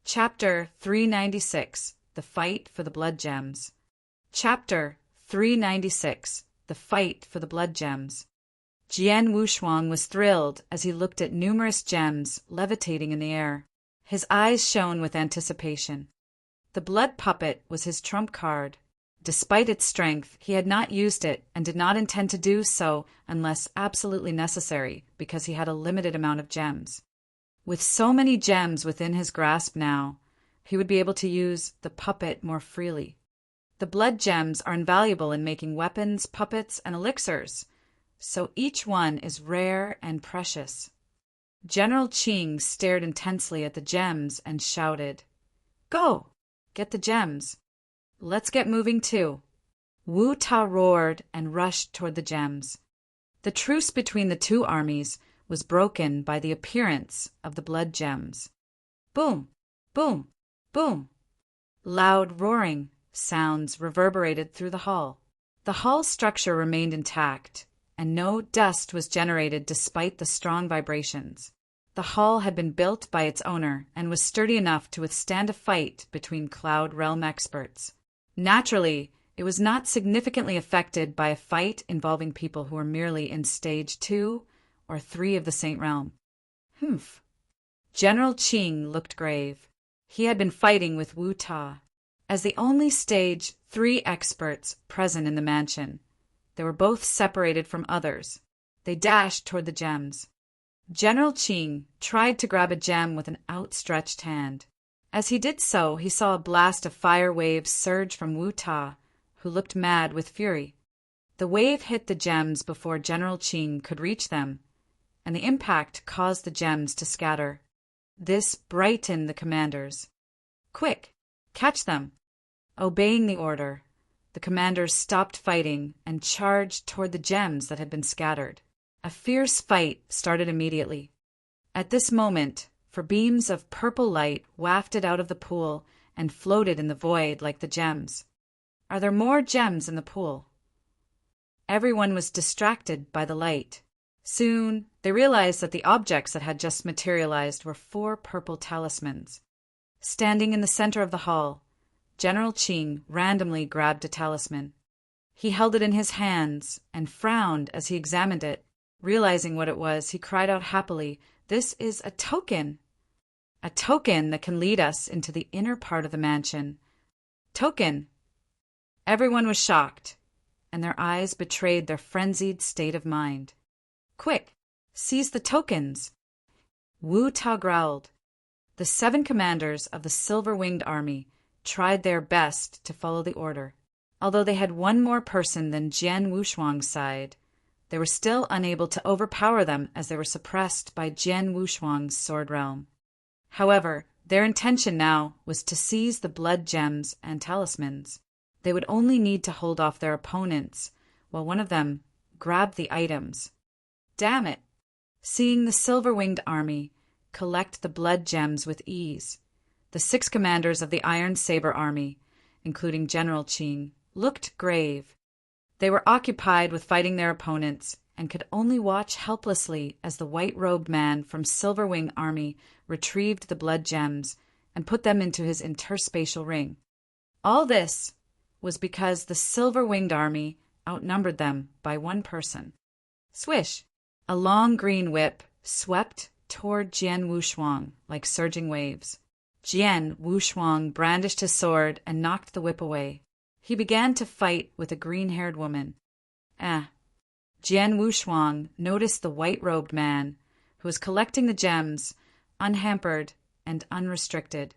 Chapter 396 The Fight for the Blood Gems. Chapter 396 The Fight for the Blood Gems. Jian Wushuang was thrilled as he looked at numerous gems levitating in the air. His eyes shone with anticipation. The blood puppet was his trump card. Despite its strength, he had not used it and did not intend to do so unless absolutely necessary, because he had a limited amount of gems. With so many gems within his grasp now, he would be able to use the puppet more freely. The blood gems are invaluable in making weapons, puppets, and elixirs, so each one is rare and precious. General Qing stared intensely at the gems and shouted, "Go! Get the gems. Let's get moving too." Wu Ta roared and rushed toward the gems. The truce between the two armies was broken by the appearance of the blood gems. Boom! Boom! Boom! Loud roaring sounds reverberated through the hall. The hall structure remained intact, and no dust was generated despite the strong vibrations. The hall had been built by its owner and was sturdy enough to withstand a fight between Cloud Realm experts. Naturally, it was not significantly affected by a fight involving people who were merely in Stage 2 or 3 of the Saint Realm. Humph. General Qing looked grave. He had been fighting with Wu Ta. As the only Stage 3 experts present in the mansion, they were both separated from others. They dashed toward the gems. General Qing tried to grab a gem with an outstretched hand. As he did so, he saw a blast of fire waves surge from Wu Ta, who looked mad with fury. The wave hit the gems before General Qing could reach them, and the impact caused the gems to scatter. This brightened the commanders. "Quick! Catch them!" Obeying the order, the commanders stopped fighting and charged toward the gems that had been scattered. A fierce fight started immediately. At this moment, for beams of purple light wafted out of the pool and floated in the void like the gems. Are there more gems in the pool? Everyone was distracted by the light. Soon, they realized that the objects that had just materialized were 4 purple talismans. Standing in the center of the hall, General Qing randomly grabbed a talisman. He held it in his hands and frowned as he examined it. Realizing what it was, he cried out happily, "This is a token! A token that can lead us into the inner part of the mansion. Token!" Everyone was shocked, and their eyes betrayed their frenzied state of mind. "Quick! Seize the tokens!" Wu Ta growled. The 7 commanders of the Silver-Winged Army tried their best to follow the order. Although they had one more person than Jian Wushuang's side, they were still unable to overpower them as they were suppressed by Jian Wushuang's sword realm. However, their intention now was to seize the blood gems and talismans. They would only need to hold off their opponents while one of them grabbed the items. Damn it! Seeing the Silver-Winged Army collect the blood gems with ease, the 6 commanders of the Iron Saber Army, including General Qing, looked grave. They were occupied with fighting their opponents and could only watch helplessly as the white-robed man from Silver-Wing Army retrieved the blood gems and put them into his interspatial ring. All this was because the Silver-Winged Army outnumbered them by 1 person. Swish! A long green whip swept toward Jian Wushuang like surging waves. Jian Wushuang brandished his sword and knocked the whip away. He began to fight with a green-haired woman. Jian Wushuang noticed the white-robed man, who was collecting the gems, unhampered and unrestricted.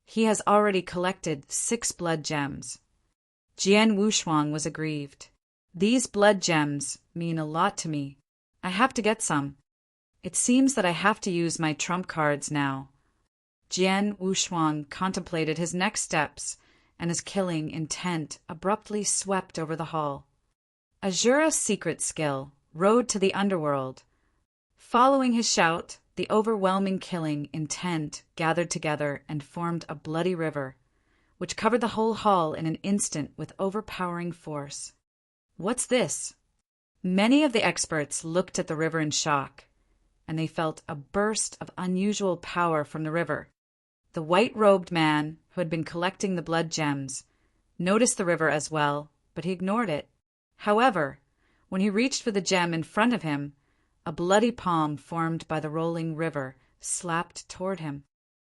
He has already collected 6 blood gems. Jian Wushuang was aggrieved. "These blood gems mean a lot to me. I have to get some. It seems that I have to use my trump cards now." Jian Wushuang contemplated his next steps, and his killing intent abruptly swept over the hall. Azura's secret skill, Road to the Underworld. Following his shout, the overwhelming killing intent gathered together and formed a bloody river, which covered the whole hall in an instant with overpowering force. "What's this?" Many of the experts looked at the river in shock, and they felt a burst of unusual power from the river. The white-robed man, who had been collecting the blood gems, noticed the river as well, but he ignored it. However, when he reached for the gem in front of him, a bloody palm formed by the rolling river slapped toward him.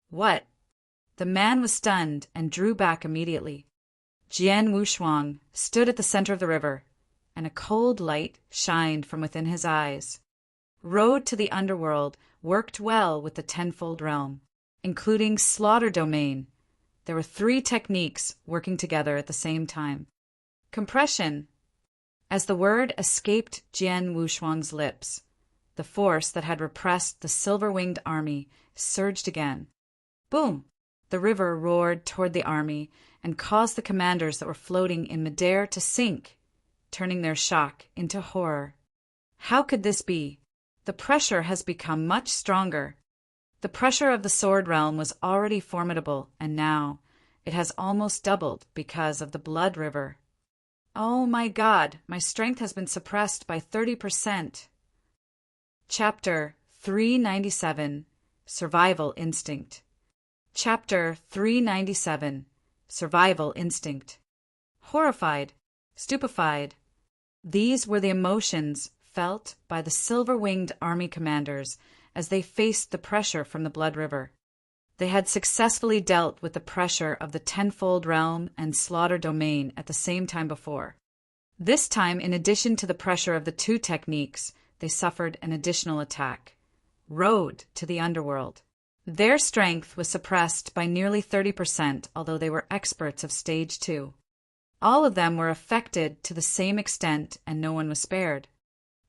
What? The man was stunned and drew back immediately. Jian Wushuang stood at the center of the river, and a cold light shined from within his eyes. Road to the underworld worked well with the tenfold realm, including slaughter domain. There were 3 techniques working together at the same time. Compression. As the word escaped Jian Wushuang's lips, the force that had repressed the silver-winged army surged again. Boom! The river roared toward the army and caused the commanders that were floating in midair to sink, turning their shock into horror. How could this be? The pressure has become much stronger. The pressure of the sword realm was already formidable, and now it has almost doubled because of the blood river. Oh my God, my strength has been suppressed by 30%. Chapter 397, Survival Instinct. Chapter 397, Survival Instinct. Horrified, stupefied. These were the emotions felt by the silver-winged army commanders as they faced the pressure from the blood river. They had successfully dealt with the pressure of the tenfold realm and slaughter domain at the same time before. This time, in addition to the pressure of the 2 techniques, they suffered an additional attack. Road to the underworld. Their strength was suppressed by nearly 30%, although they were experts of Stage 2. All of them were affected to the same extent, and no one was spared.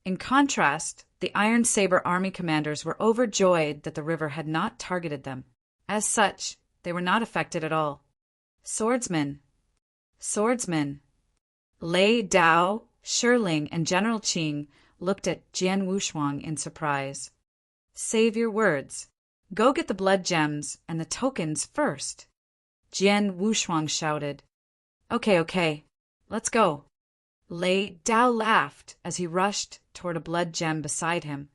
In contrast, the Iron Saber army commanders were overjoyed that the river had not targeted them. As such, they were not affected at all. Swordsmen. Lei Dao, Shiling, and General Qing looked at Jian Wushuang in surprise. Save your words. Go get the blood gems and the tokens first. Jian Wushuang shouted. Okay, let's go. Lei Dao laughed as he rushed toward a blood gem beside him.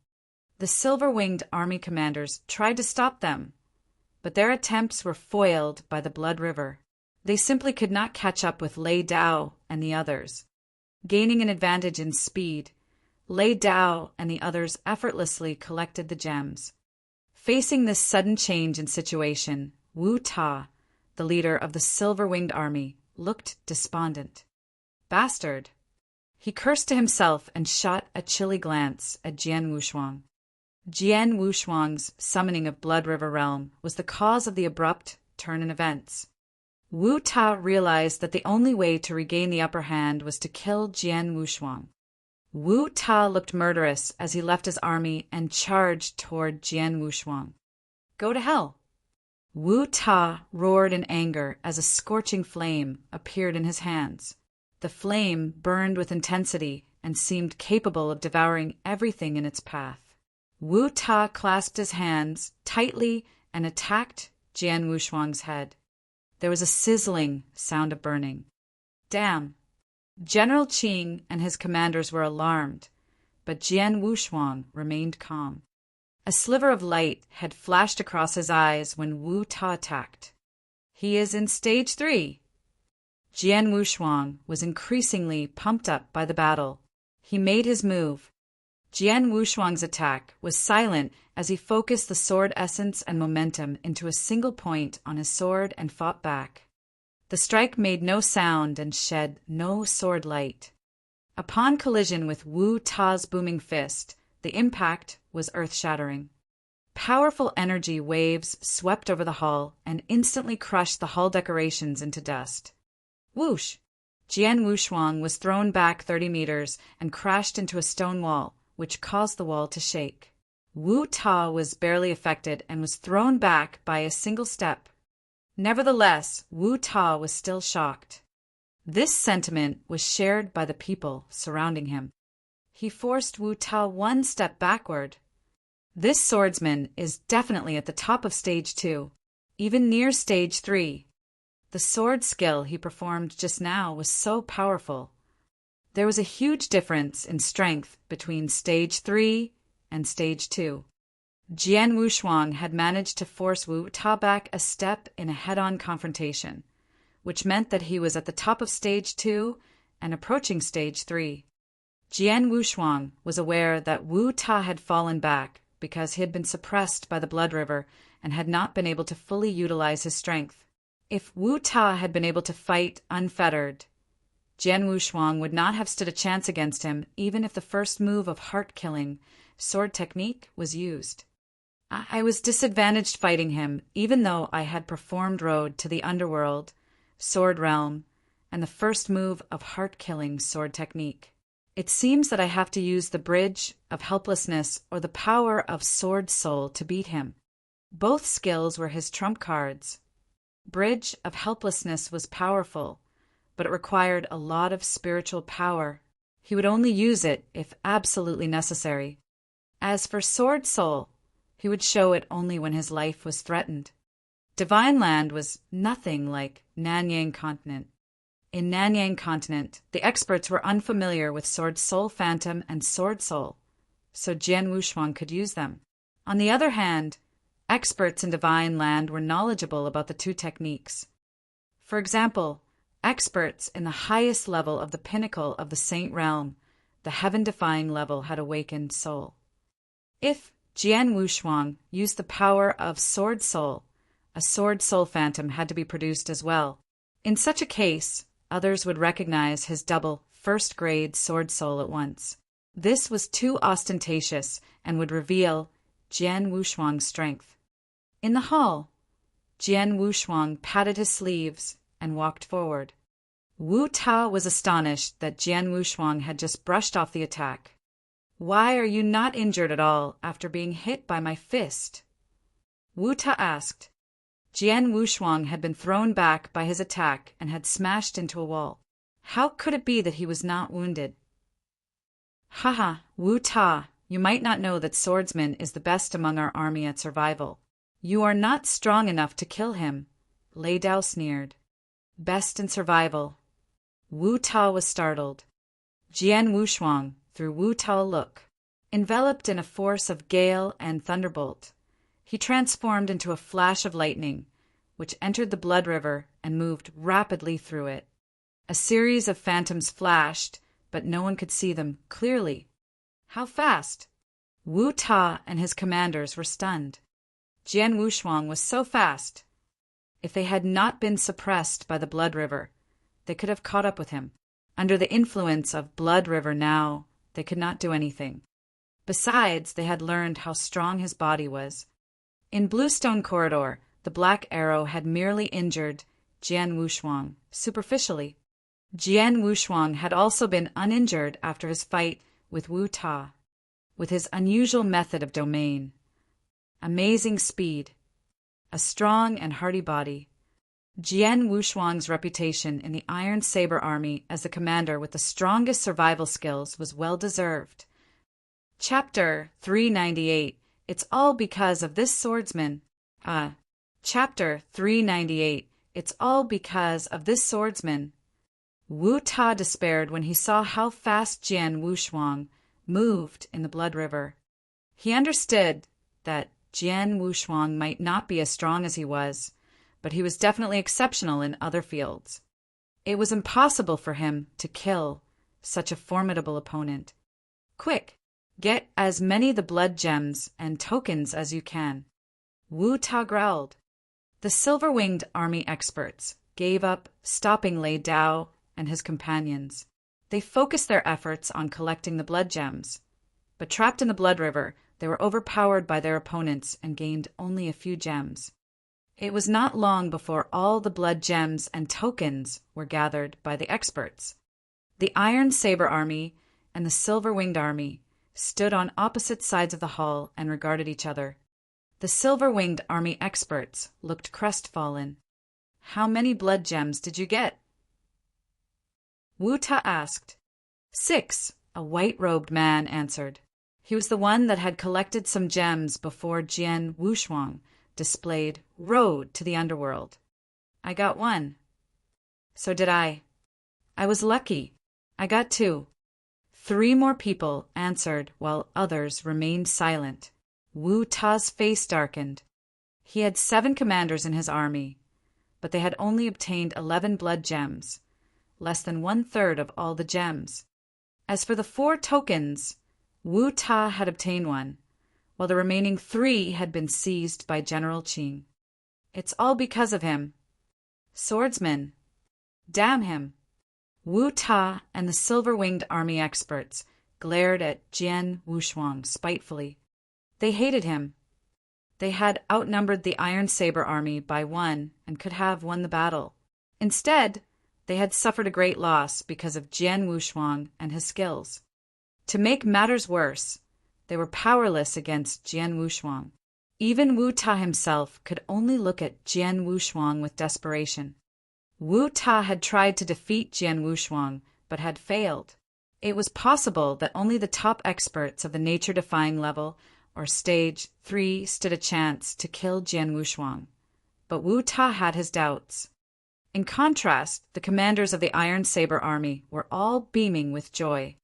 The silver-winged army commanders tried to stop them, but their attempts were foiled by the blood river. They simply could not catch up with Lei Dao and the others. Gaining an advantage in speed, Lei Dao and the others effortlessly collected the gems. Facing this sudden change in situation, Wu Ta, the leader of the silver-winged army, looked despondent. Bastard! He cursed to himself and shot a chilly glance at Jian Wushuang. Jian Wushuang's summoning of Blood River Realm was the cause of the abrupt turn in events. Wu Ta realized that the only way to regain the upper hand was to kill Jian Wushuang. Wu Ta looked murderous as he left his army and charged toward Jian Wushuang. Go to hell! Wu Ta roared in anger as a scorching flame appeared in his hands. The flame burned with intensity and seemed capable of devouring everything in its path. Wu Ta clasped his hands tightly and attacked Jian Wushuang's head. There was a sizzling sound of burning. Damn! General Qing and his commanders were alarmed, but Jian Wushuang remained calm. A sliver of light had flashed across his eyes when Wu Ta attacked. He is in Stage 3. Jian Wushuang was increasingly pumped up by the battle. He made his move. Jian Wushuang's attack was silent as he focused the sword essence and momentum into a single point on his sword and fought back. The strike made no sound and shed no sword light. Upon collision with Wu Ta's booming fist, the impact was earth-shattering. Powerful energy waves swept over the hall and instantly crushed the hall decorations into dust. Whoosh! Jian Wushuang was thrown back 30 meters and crashed into a stone wall, which caused the wall to shake. Wu Ta was barely affected and was thrown back by a single step. Nevertheless, Wu Ta was still shocked. This sentiment was shared by the people surrounding him. He forced Wu Ta one step backward. This swordsman is definitely at the top of Stage 2, even near Stage 3. The sword skill he performed just now was so powerful. There was a huge difference in strength between Stage 3 and Stage 2. Jian Wushuang had managed to force Wu Ta back a step in a head-on confrontation, which meant that he was at the top of stage 2 and approaching stage 3. Jian Wushuang was aware that Wu Ta had fallen back because he had been suppressed by the blood river and had not been able to fully utilize his strength. If Wu Ta had been able to fight unfettered, Jian Wushuang would not have stood a chance against him even if the first move of heart-killing sword technique was used. I was disadvantaged fighting him, even though I had performed road to the underworld, sword realm, and the first move of heart-killing sword technique. It seems that I have to use the bridge of helplessness or the power of sword soul to beat him. Both skills were his trump cards. Bridge of helplessness was powerful, but it required a lot of spiritual power. He would only use it if absolutely necessary. As for sword soul, he would show it only when his life was threatened. Divine Land was nothing like Nanyang Continent. In Nanyang Continent, the experts were unfamiliar with Sword Soul Phantom and Sword Soul, so Jian Wushuang could use them. On the other hand, experts in Divine Land were knowledgeable about the two techniques. For example, experts in the highest level of the pinnacle of the Saint Realm, the heaven-defying level, had awakened soul. If Jian Wushuang used the power of Sword Soul, a Sword Soul Phantom had to be produced as well. In such a case, others would recognize his double first-grade Sword Soul at once. This was too ostentatious and would reveal Jian Wushuang's strength. In the hall, Jian Wushuang patted his sleeves and walked forward. Wu Ta was astonished that Jian Wushuang had just brushed off the attack. "Why are you not injured at all after being hit by my fist?" Wu Ta asked. Jian Wushuang had been thrown back by his attack and had smashed into a wall. How could it be that he was not wounded? "Haha, Wu Ta, you might not know that swordsman is the best among our army at survival. You are not strong enough to kill him," Lei Dao sneered. "Best in survival." Wu Ta was startled. Jian Wushuang threw Wu Ta a look. Enveloped in a force of gale and thunderbolt, he transformed into a flash of lightning, which entered the blood river and moved rapidly through it. A series of phantoms flashed, but no one could see them clearly. How fast? Wu Ta and his commanders were stunned. Jian Wushuang was so fast. If they had not been suppressed by the blood river, they could have caught up with him. Under the influence of blood river now, they could not do anything. Besides, they had learned how strong his body was. In Bluestone Corridor, the Black Arrow had merely injured Jian Wushuang superficially. Jian Wushuang had also been uninjured after his fight with Wu Ta, with his unusual method of domain, amazing speed, a strong and hardy body. Jian Wushuang's reputation in the Iron Saber Army as the commander with the strongest survival skills was well-deserved. Chapter 398. It's all because of this swordsman. Chapter 398. It's all because of this swordsman. Wu Ta despaired when he saw how fast Jian Wushuang moved in the blood river. He understood that Jian Wushuang might not be as strong as he was, but he was definitely exceptional in other fields. It was impossible for him to kill such a formidable opponent. "Quick, get as many of the blood gems and tokens as you can," Wu Ta growled. The silver-winged army experts gave up, stopping Lei Dao and his companions. They focused their efforts on collecting the blood gems, but trapped in the blood river, they were overpowered by their opponents and gained only a few gems. It was not long before all the blood gems and tokens were gathered by the experts. The Iron Saber Army and the Silver-Winged Army stood on opposite sides of the hall and regarded each other. The Silver-Winged Army experts looked crestfallen. "How many blood gems did you get?" Wu Ta asked. 6, a white-robed man answered. He was the one that had collected some gems before Jian Wushuang displayed Road to the Underworld. "I got 1. "So did I." "I was lucky. I got 2. 3 more people answered while others remained silent. Wu Ta's face darkened. He had 7 commanders in his army, but they had only obtained 11 blood gems, less than 1/3 of all the gems. As for the 4 tokens, Wu Ta had obtained 1, while the remaining 3 had been seized by General Qing. It's all because of him. Swordsman. Damn him. Wu Ta and the silver-winged army experts glared at Jian Wushuang spitefully. They hated him. They had outnumbered the Iron Saber army by 1 and could have won the battle. Instead, they had suffered a great loss because of Jian Wushuang and his skills. To make matters worse, they were powerless against Jian Wushuang. Even Wu Ta himself could only look at Jian Wushuang with desperation. Wu Ta had tried to defeat Jian Wushuang, but had failed. It was possible that only the top experts of the nature-defying level, or stage 3, stood a chance to kill Jian Wushuang. But Wu Ta had his doubts. In contrast, the commanders of the Iron Saber army were all beaming with joy.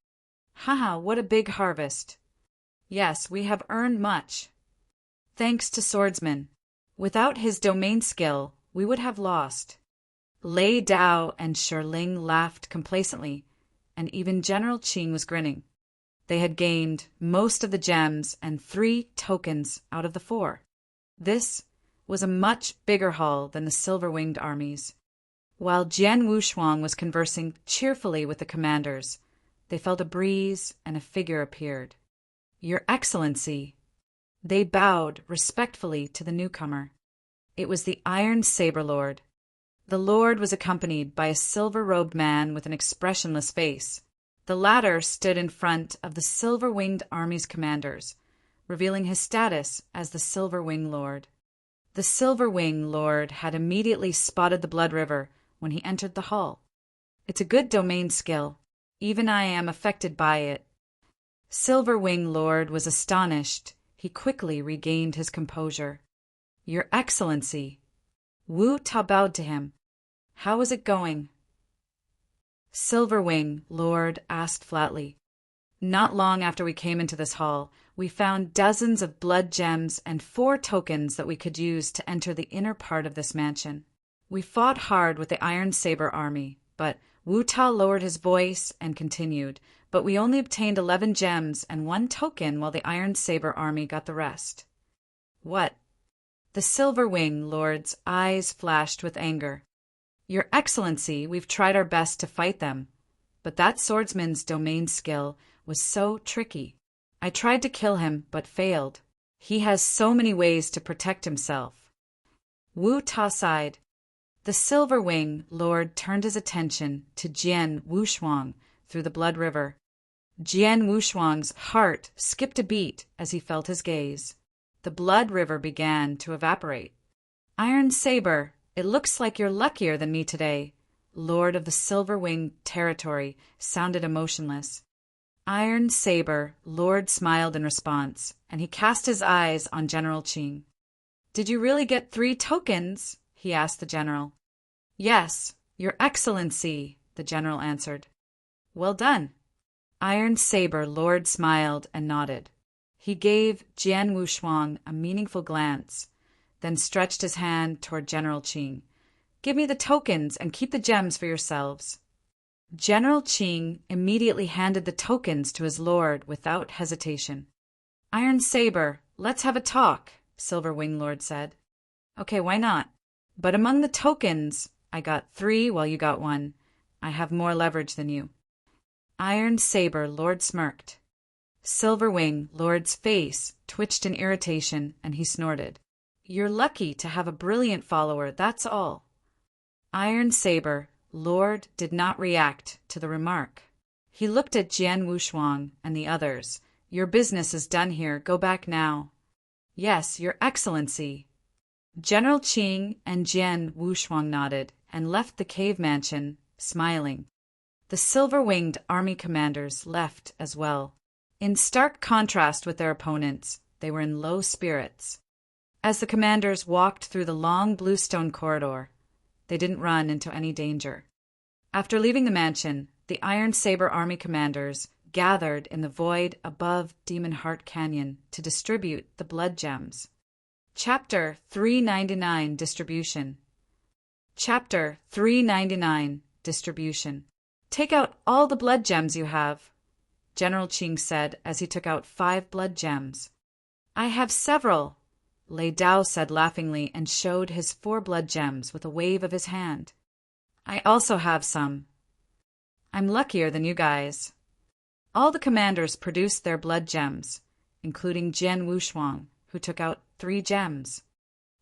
Haha, what a big harvest. Yes, we have earned much. Thanks to Swordsman. Without his domain skill, we would have lost. Lei Dao and Shirling laughed complacently, and even General Qing was grinning. They had gained most of the gems and 3 tokens out of the 4. This was a much bigger haul than the silver-winged armies. While Jian Wushuang was conversing cheerfully with the commanders, they felt a breeze and a figure appeared. Your Excellency. They bowed respectfully to the newcomer. It was the Iron Saber Lord. The Lord was accompanied by a silver-robed man with an expressionless face. The latter stood in front of the silver-winged army's commanders, revealing his status as the Silver-Wing Lord. The Silver-Wing Lord had immediately spotted the Blood River when he entered the hall. It's a good domain skill. Even I am affected by it. Silver-Wing Lord was astonished. He quickly regained his composure. Your Excellency. Wu Ta bowed to him. How is it going? Silver-Wing Lord asked flatly. Not long after we came into this hall, we found dozens of blood gems and 4 tokens that we could use to enter the inner part of this mansion. We fought hard with the Iron Saber army, but Wu Ta lowered his voice and continued, but we only obtained 11 gems and 1 token while the Iron Saber army got the rest. What? The Silver-Wing Lord's eyes flashed with anger. Your Excellency, we've tried our best to fight them, but that swordsman's domain skill was so tricky. I tried to kill him, but failed. He has so many ways to protect himself. Wu Ta sighed. The Silver-Wing Lord turned his attention to Jian Wushuang through the Blood River. Jian Wushuang's heart skipped a beat as he felt his gaze. The Blood River began to evaporate. Iron Saber, it looks like you're luckier than me today. Lord of the Silver-Wing territory sounded emotionless. Iron Saber Lord smiled in response, and he cast his eyes on General Qing. Did you really get 3 tokens? He asked the general. Yes, Your Excellency, the general answered. Well done. Iron Saber Lord smiled and nodded. He gave Jian Wushuang a meaningful glance, then stretched his hand toward General Qing. Give me the tokens and keep the gems for yourselves. General Qing immediately handed the tokens to his lord without hesitation. Iron Saber, let's have a talk, Silver-Wing Lord said. Okay, why not? But among the tokens, I got 3 while you got 1. I have more leverage than you. Iron Saber Lord smirked. Silver-Wing Lord's face twitched in irritation, and he snorted. You're lucky to have a brilliant follower, that's all. Iron Saber Lord did not react to the remark. He looked at Jian Wushuang and the others. Your business is done here. Go back now. Yes, Your Excellency. General Qing and Jian Wushuang nodded and left the cave mansion, smiling. The silver-winged army commanders left as well. In stark contrast with their opponents, they were in low spirits. As the commanders walked through the long bluestone corridor, they didn't run into any danger. After leaving the mansion, the Iron Saber army commanders gathered in the void above Demon Heart Canyon to distribute the blood gems. Chapter 399 Distribution. Chapter 399 Distribution. Take out all the blood gems you have, General Qing said as he took out 5 blood gems. I have several, Lei Dao said laughingly and showed his 4 blood gems with a wave of his hand. I also have some. I'm luckier than you guys. All the commanders produced their blood gems, including Jian Wushuang, who took out 3 gems.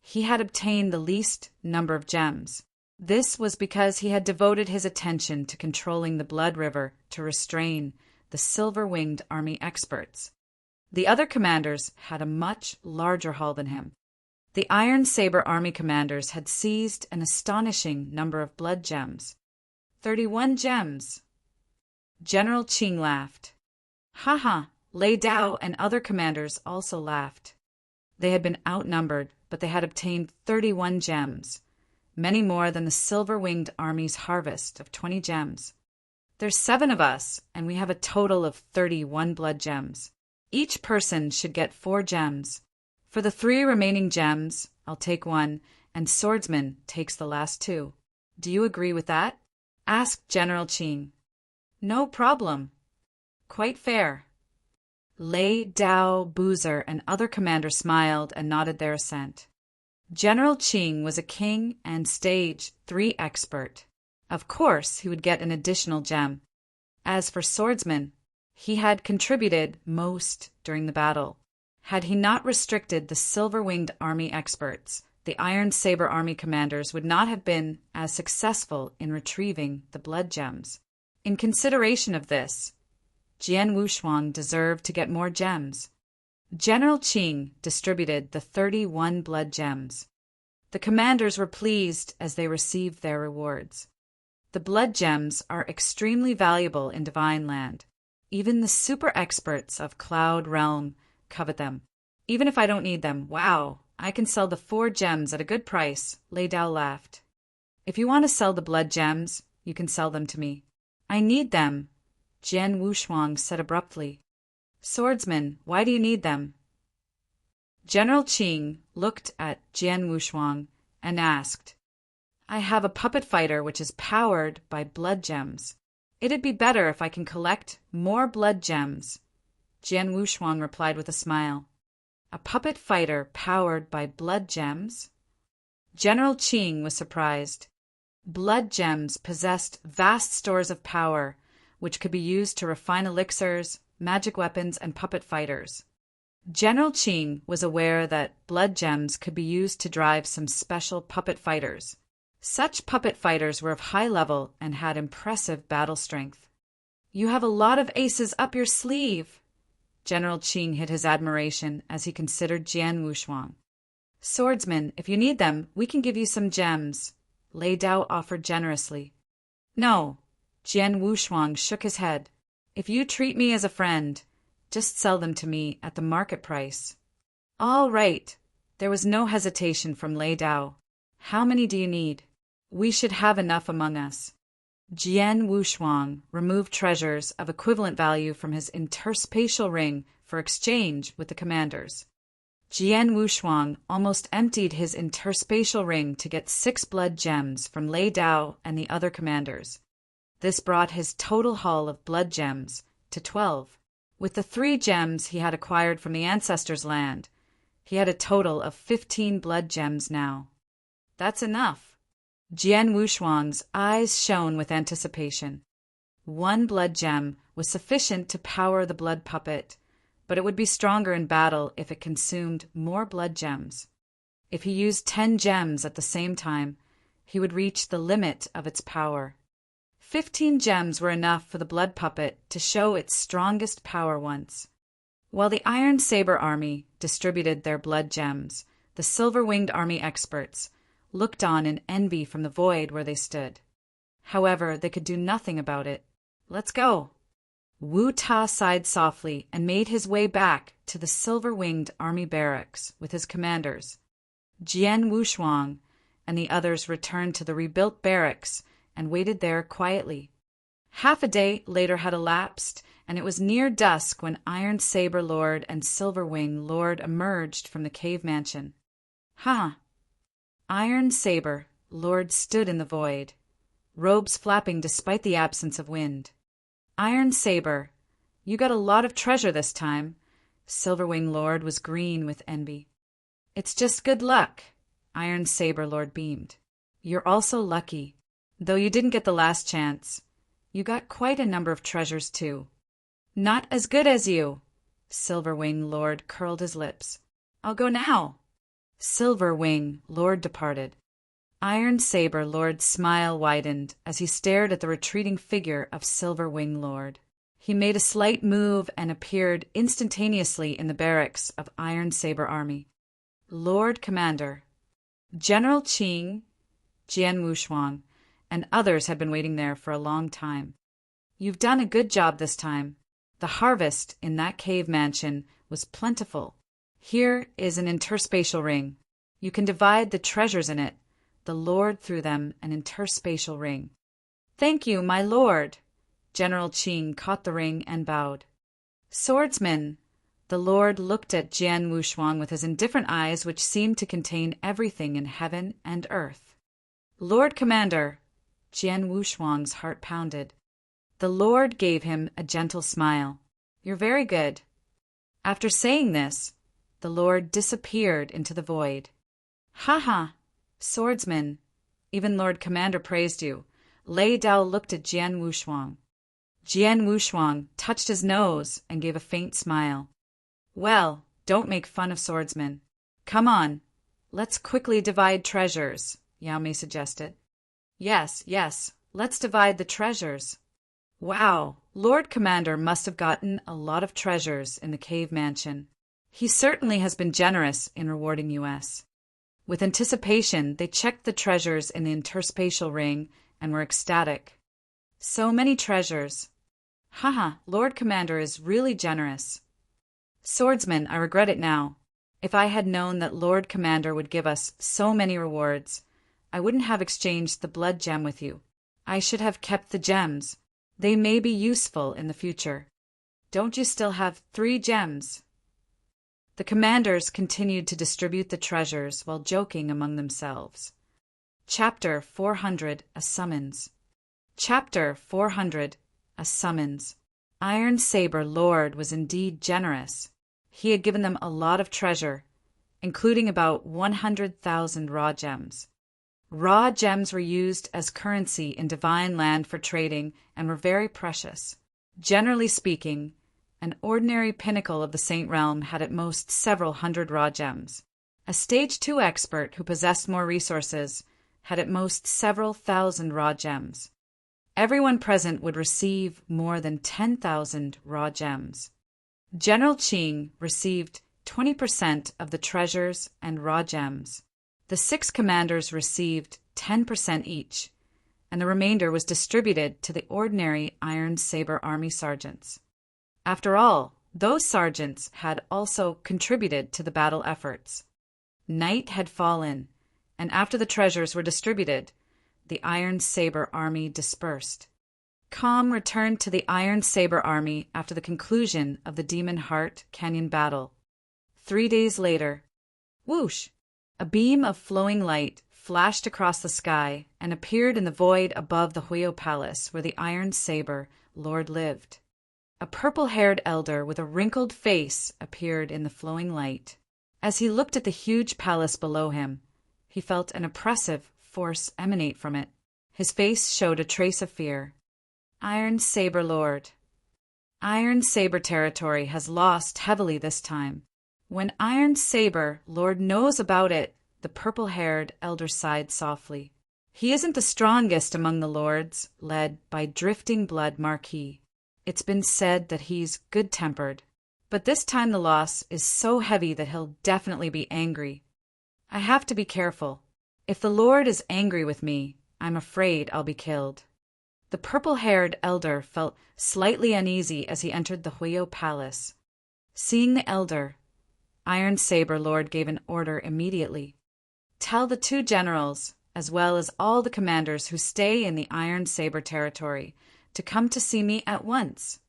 He had obtained the least number of gems. This was because he had devoted his attention to controlling the blood river to restrain the silver-winged army experts. The other commanders had a much larger haul than him. The Iron Saber army commanders had seized an astonishing number of blood gems. 31 gems. General Qing laughed. Ha! Lei Dao and other commanders also laughed. They had been outnumbered, but they had obtained 31 gems, many more than the silver-winged army's harvest of 20 gems. There's 7 of us, and we have a total of 31 blood gems. Each person should get 4 gems. For the 3 remaining gems, I'll take 1, and Swordsman takes the last 2. Do you agree with that? Asked General Qing. No problem. Quite fair. Lei Dao, Boozer, and other commanders smiled and nodded their assent. General Qing was a king and stage 3 expert. Of course, he would get an additional gem. As for Swordsman, he had contributed most during the battle. Had he not restricted the silver-winged army experts, the Iron Saber army commanders would not have been as successful in retrieving the blood gems. In consideration of this, Jian Wushuang deserved to get more gems. General Qing distributed the 31 blood gems. The commanders were pleased as they received their rewards. The blood gems are extremely valuable in Divine Land. Even the super experts of Cloud Realm covet them. Even if I don't need them, wow, I can sell the 4 gems at a good price, Lei Dao laughed. If you want to sell the blood gems, you can sell them to me. I need them, Jian Wushuang said abruptly. Swordsman, why do you need them? General Qing looked at Jian Wushuang and asked, I have a puppet fighter which is powered by blood gems. It'd be better if I can collect more blood gems, Jian Wushuang replied with a smile. A puppet fighter powered by blood gems? General Qing was surprised. Blood gems possessed vast stores of power, which could be used to refine elixirs, magic weapons, and puppet fighters. General Qing was aware that blood gems could be used to drive some special puppet fighters. Such puppet fighters were of high level and had impressive battle strength. You have a lot of aces up your sleeve. General Qing hid his admiration as he considered Jian Wushuang. Swordsman, if you need them, we can give you some gems, Lei Dao offered generously. No, Jian Wushuang shook his head. If you treat me as a friend, just sell them to me at the market price. All right. There was no hesitation from Lei Dao. How many do you need? We should have enough among us. Jian Wushuang removed treasures of equivalent value from his interspatial ring for exchange with the commanders. Jian Wushuang almost emptied his interspatial ring to get 6 blood gems from Lei Dao and the other commanders. This brought his total haul of blood gems to 12. With the 3 gems he had acquired from the ancestors' land, he had a total of 15 blood gems now. That's enough. Jian Wushuang's eyes shone with anticipation. 1 blood gem was sufficient to power the blood puppet, but it would be stronger in battle if it consumed more blood gems. If he used 10 gems at the same time, he would reach the limit of its power. 15 gems were enough for the blood puppet to show its strongest power once. While the Iron Saber army distributed their blood gems, the silver-winged army experts looked on in envy from the void where they stood. However, they could do nothing about it. Let's go. Wu Ta sighed softly and made his way back to the silver-winged army barracks with his commanders. Jian Wushuang and the others returned to the rebuilt barracks and waited there quietly. Half a day later had elapsed, and it was near dusk when Iron Saber Lord and Silver Wing Lord emerged from the cave mansion. Ha! Iron Saber Lord stood in the void, robes flapping despite the absence of wind. Iron Saber, you got a lot of treasure this time. Silverwing Lord was green with envy. It's just good luck, Iron Saber Lord beamed. You're also lucky. Though you didn't get the last chance, you got quite a number of treasures too. Not as good as you. Silverwing Lord curled his lips. I'll go now. Silverwing Lord departed. Iron Saber Lord's smile widened as he stared at the retreating figure of Silverwing Lord. He made a slight move and appeared instantaneously in the barracks of Iron Saber Army. Lord Commander, General Qing, Jian Wushuang, and others had been waiting there for a long time. You've done a good job this time. The harvest in that cave mansion was plentiful. Here is an interspatial ring. You can divide the treasures in it. The Lord threw them an interspatial ring. Thank you, my lord. General Qing caught the ring and bowed. Swordsman, the Lord looked at Jian Wushuang with his indifferent eyes which seemed to contain everything in heaven and earth. Lord Commander, Jian Wushuang's heart pounded. The Lord gave him a gentle smile. You're very good. After saying this, the Lord disappeared into the void. Ha ha, swordsman, even Lord Commander praised you. Lei Dao looked at Jian Wushuang. Jian Wushuang touched his nose and gave a faint smile. Well, don't make fun of swordsmen. Come on, let's quickly divide treasures, Yao Mei suggested. Yes, let's divide the treasures. Wow, Lord Commander must have gotten a lot of treasures in the cave mansion. He certainly has been generous in rewarding us. With anticipation, they checked the treasures in the interspatial ring and were ecstatic. So many treasures. Haha, Lord Commander is really generous. Swordsman, I regret it now. If I had known that Lord Commander would give us so many rewards, I wouldn't have exchanged the blood gem with you. I should have kept the gems. They may be useful in the future. Don't you still have 3 gems? The commanders continued to distribute the treasures while joking among themselves. Chapter 400, A Summons. Chapter 400, A Summons. Iron Saber Lord was indeed generous. He had given them a lot of treasure, including about 100,000 raw gems. Raw gems were used as currency in Divine Land for trading and were very precious. Generally speaking, an ordinary pinnacle of the Saint Realm had at most several hundred raw gems. A Stage 2 expert who possessed more resources had at most several thousand raw gems. Everyone present would receive more than 10,000 raw gems. General Qing received 20% of the treasures and raw gems. The 6 commanders received 10% each, and the remainder was distributed to the ordinary Iron Saber Army sergeants. After all, those sergeants had also contributed to the battle efforts. Night had fallen, and after the treasures were distributed, the Iron Saber Army dispersed. Calm returned to the Iron Saber Army after the conclusion of the Demon Heart Canyon battle. 3 days later, whoosh! A beam of flowing light flashed across the sky and appeared in the void above the Huyo Palace where the Iron Saber Lord lived. A purple-haired elder with a wrinkled face appeared in the flowing light. As he looked at the huge palace below him, he felt an oppressive force emanate from it. His face showed a trace of fear. Iron Saber Lord. Iron Saber territory has lost heavily this time. When Iron Saber Lord knows about it, the purple-haired elder sighed softly. He isn't the strongest among the lords, led by Drifting Blood Marquis. It's been said that he's good-tempered, but this time the loss is so heavy that he'll definitely be angry. I have to be careful. If the Lord is angry with me, I'm afraid I'll be killed. The purple-haired elder felt slightly uneasy as he entered the Huyo Palace. Seeing the elder, Iron Saber Lord gave an order immediately. Tell the 2 generals, as well as all the commanders who stay in the Iron Saber territory, to come to see me at once.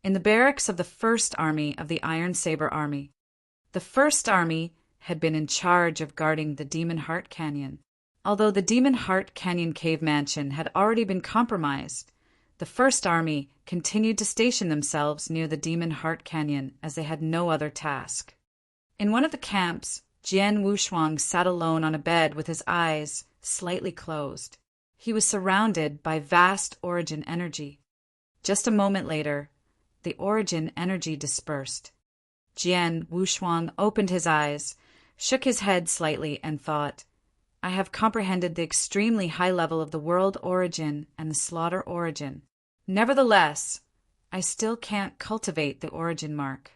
In the barracks of the First Army of the Iron Saber Army. The First Army had been in charge of guarding the Demon Heart Canyon. Although the Demon Heart Canyon cave mansion had already been compromised, the First Army continued to station themselves near the Demon Heart Canyon as they had no other task. In one of the camps, Jian Wushuang sat alone on a bed with his eyes slightly closed. He was surrounded by vast origin energy. Just a moment later, the origin energy dispersed. Jian Wushuang opened his eyes, shook his head slightly, and thought, I have comprehended the extremely high level of the world origin and the slaughter origin. Nevertheless, I still can't cultivate the origin mark.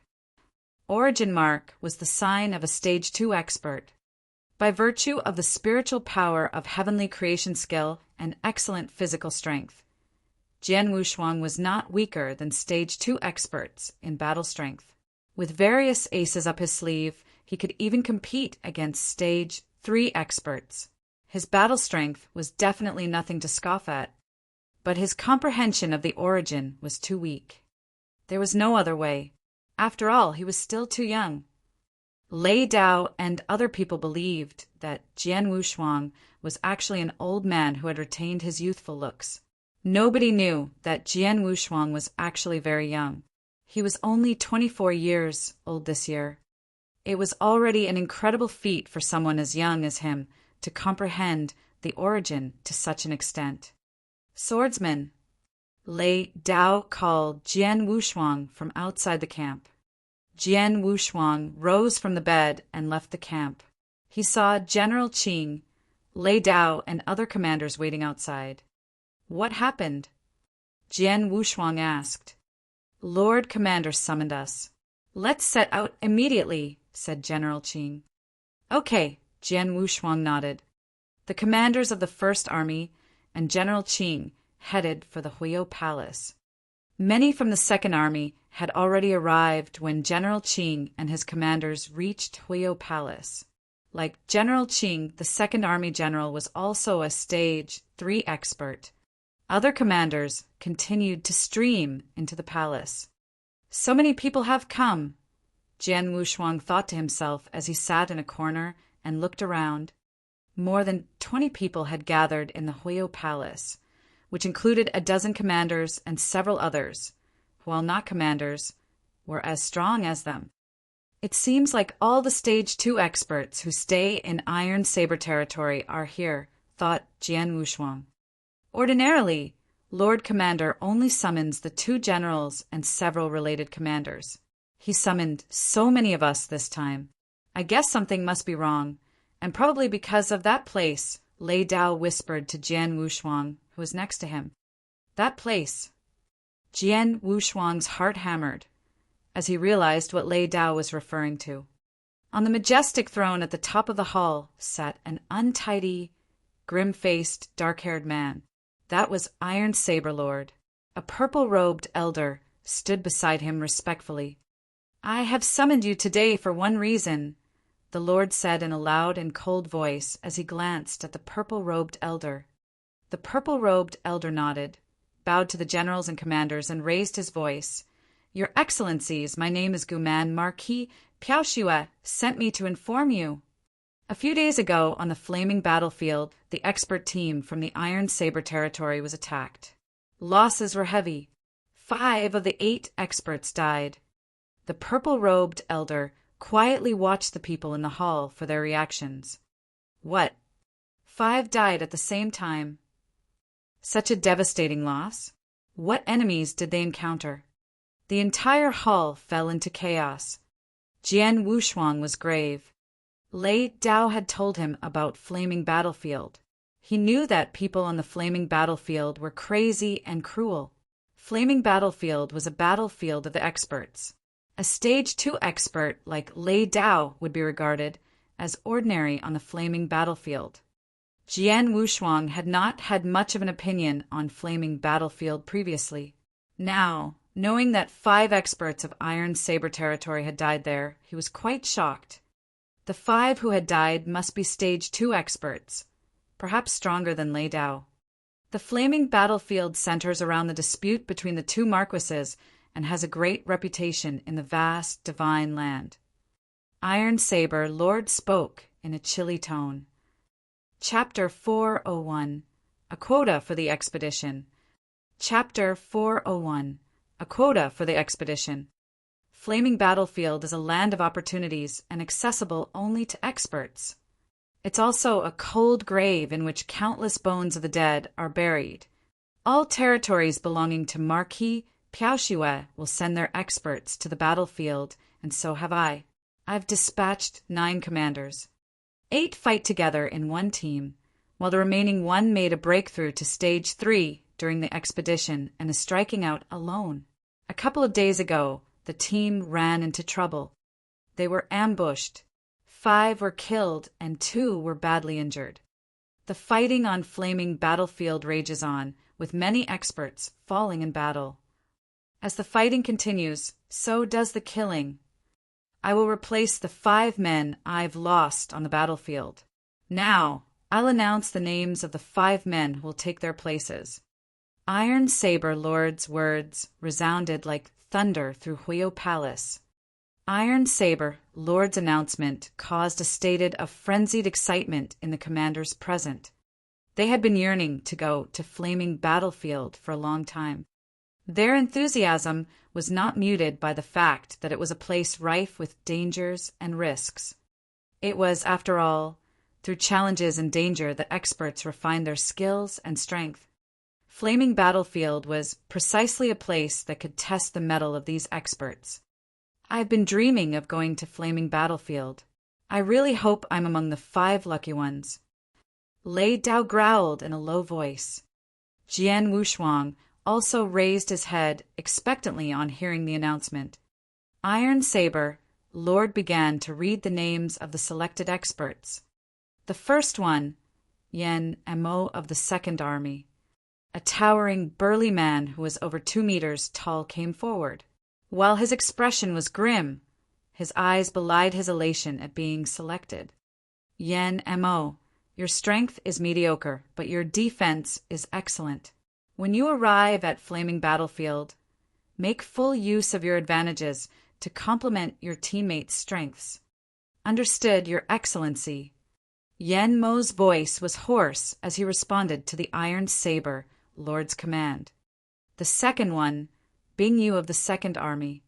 Origin mark was the sign of a stage 2 expert. By virtue of the spiritual power of heavenly creation skill and excellent physical strength, Jian Wushuang was not weaker than stage 2 experts in battle strength. With various aces up his sleeve, he could even compete against stage 3 experts. His battle strength was definitely nothing to scoff at, but his comprehension of the origin was too weak. There was no other way. After all, he was still too young. Lei Dao and other people believed that Jian Wushuang was actually an old man who had retained his youthful looks. Nobody knew that Jian Wushuang was actually very young. He was only 24 years old this year. It was already an incredible feat for someone as young as him to comprehend the origin to such an extent. Swordsman, Lei Dao called Jian Wushuang from outside the camp. Jian Wushuang rose from the bed and left the camp. He saw General Qing, Lei Dao, and other commanders waiting outside. What happened? Jian Wushuang asked. Lord Commander summoned us. Let's set out immediately, said General Qing. Okay, Jian Wushuang nodded. The commanders of the First Army and General Qing headed for the Huiyou Palace. Many from the Second Army had already arrived when General Qing and his commanders reached Huiyou Palace. Like General Qing, the Second Army general was also a stage 3 expert. Other commanders continued to stream into the palace. So many people have come, Jian Wushuang thought to himself as he sat in a corner and looked around. More than 20 people had gathered in the Huiyou Palace, which included a dozen commanders and several others, who, while not commanders, were as strong as them. It seems like all the stage 2 experts who stay in Iron Saber territory are here, thought Jian Wushuang. Ordinarily, Lord Commander only summons the 2 generals and several related commanders. He summoned so many of us this time. I guess something must be wrong, and probably because of that place, Lei Dao whispered to Jian Wushuang, who was next to him. That place. Jian Wushuang's heart hammered as he realized what Lei Dao was referring to. On the majestic throne at the top of the hall sat an untidy, grim-faced, dark-haired man. That was Iron Saber Lord. A purple-robed elder stood beside him respectfully. I have summoned you today for one reason, the Lord said in a loud and cold voice as he glanced at the purple-robed elder. The purple-robed elder nodded, bowed to the generals and commanders, and raised his voice. Your Excellencies, my name is Guman. Marquis Piaoxue sent me to inform you. A few days ago, on the flaming battlefield, the expert team from the Iron Saber territory was attacked. Losses were heavy. 5 of the 8 experts died. The purple-robed elder quietly watched the people in the hall for their reactions. What? 5 died at the same time. Such a devastating loss? What enemies did they encounter? The entire hall fell into chaos. Jian Wushuang was grave. Lei Dao had told him about Flaming Battlefield. He knew that people on the Flaming Battlefield were crazy and cruel. Flaming Battlefield was a battlefield of the experts. A stage 2 expert like Lei Dao would be regarded as ordinary on the Flaming Battlefield. Jian Wushuang had not had much of an opinion on Flaming Battlefield previously. Now, knowing that 5 experts of Iron Saber territory had died there, he was quite shocked. The 5 who had died must be stage 2 experts, perhaps stronger than Lei Dao. The flaming battlefield centers around the dispute between the two marquises and has a great reputation in the vast, divine land. Iron Saber, Lord spoke in a chilly tone. Chapter 401. A quota for the expedition. Chapter 401. A quota for the expedition. Flaming Battlefield is a land of opportunities and accessible only to experts. It's also a cold grave in which countless bones of the dead are buried. All territories belonging to Marquis Piaoxiue will send their experts to the battlefield, and so have I. I've dispatched 9 commanders. 8 fight together in one team, while the remaining 1 made a breakthrough to Stage 3 during the expedition and is striking out alone. A couple of days ago, the team ran into trouble. They were ambushed. 5 were killed and 2 were badly injured. The fighting on Flaming Battlefield rages on, with many experts falling in battle. As the fighting continues, so does the killing. I will replace the 5 men I've lost on the battlefield. Now, I'll announce the names of the 5 men who will take their places. Iron Saber Lord's words resounded like thunder through Huio Palace. Iron Saber Lord's announcement caused a state of frenzied excitement in the commanders present. They had been yearning to go to Flaming Battlefield for a long time. Their enthusiasm was not muted by the fact that it was a place rife with dangers and risks. It was, after all, through challenges and danger that experts refined their skills and strength. Flaming Battlefield was precisely a place that could test the mettle of these experts. I've been dreaming of going to Flaming Battlefield. I really hope I'm among the 5 lucky ones. Lei Dao growled in a low voice. Jian Wushuang also raised his head expectantly on hearing the announcement. Iron Saber, Lord began to read the names of the selected experts. The first one, Yen Mo of the Second Army. A towering, burly man who was over 2 meters tall came forward. While his expression was grim, his eyes belied his elation at being selected. Yen Mo, your strength is mediocre, but your defense is excellent. When you arrive at Flaming Battlefield, make full use of your advantages to complement your teammates' strengths. Understood, Your Excellency. Yen Mo's voice was hoarse as he responded to the Iron Saber Lord's command. The second one, Bing Yu of the Second Army.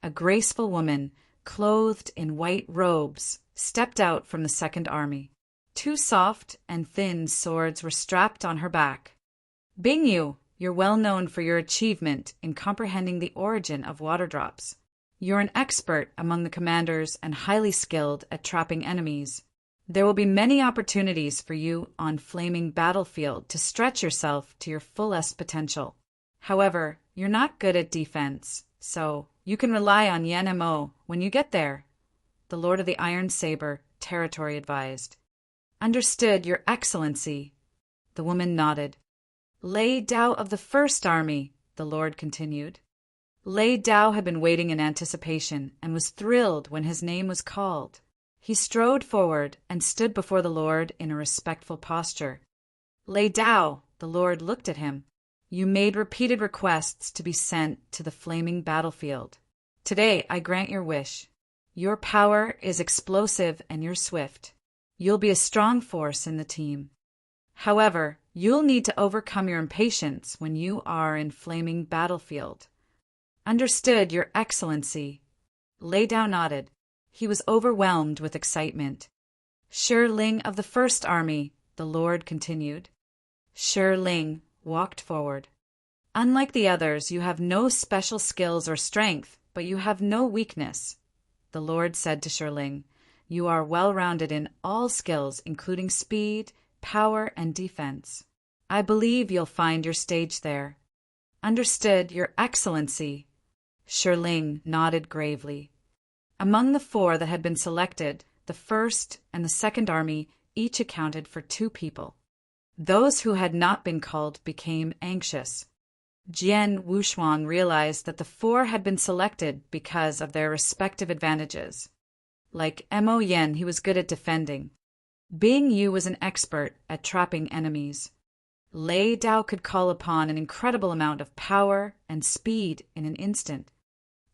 A graceful woman, clothed in white robes, stepped out from the Second Army. 2 soft and thin swords were strapped on her back. Bing Yu, you're well known for your achievement in comprehending the origin of water drops. You're an expert among the commanders and highly skilled at trapping enemies. There will be many opportunities for you on Flaming Battlefield to stretch yourself to your fullest potential. However, you're not good at defense, so you can rely on Yen Mo when you get there, the Lord of the Iron Saber territory advised. Understood, Your Excellency. The woman nodded. Lei Dao of the First Army, the Lord continued. Lei Dao had been waiting in anticipation and was thrilled when his name was called. He strode forward and stood before the Lord in a respectful posture. Lei Dao, the Lord looked at him. You made repeated requests to be sent to the Flaming Battlefield. Today I grant your wish. Your power is explosive and you're swift. You'll be a strong force in the team. However, you'll need to overcome your impatience when you are in Flaming Battlefield. Understood, Your Excellency. Lei Dao nodded. He was overwhelmed with excitement. Shi Ling of the First Army, the Lord continued. Shi Ling walked forward. Unlike the others, you have no special skills or strength, but you have no weakness. The Lord said to Shi Ling, you are well-rounded in all skills, including speed, power, and defense. I believe you'll find your stage there. Understood, Your Excellency. Shi Ling nodded gravely. Among the 4 that had been selected, the First and the Second Army each accounted for 2 people. Those who had not been called became anxious. Jian Wushuang realized that the 4 had been selected because of their respective advantages. Like Mo Yen, he was good at defending. Bing Yu was an expert at trapping enemies. Lei Dao could call upon an incredible amount of power and speed in an instant.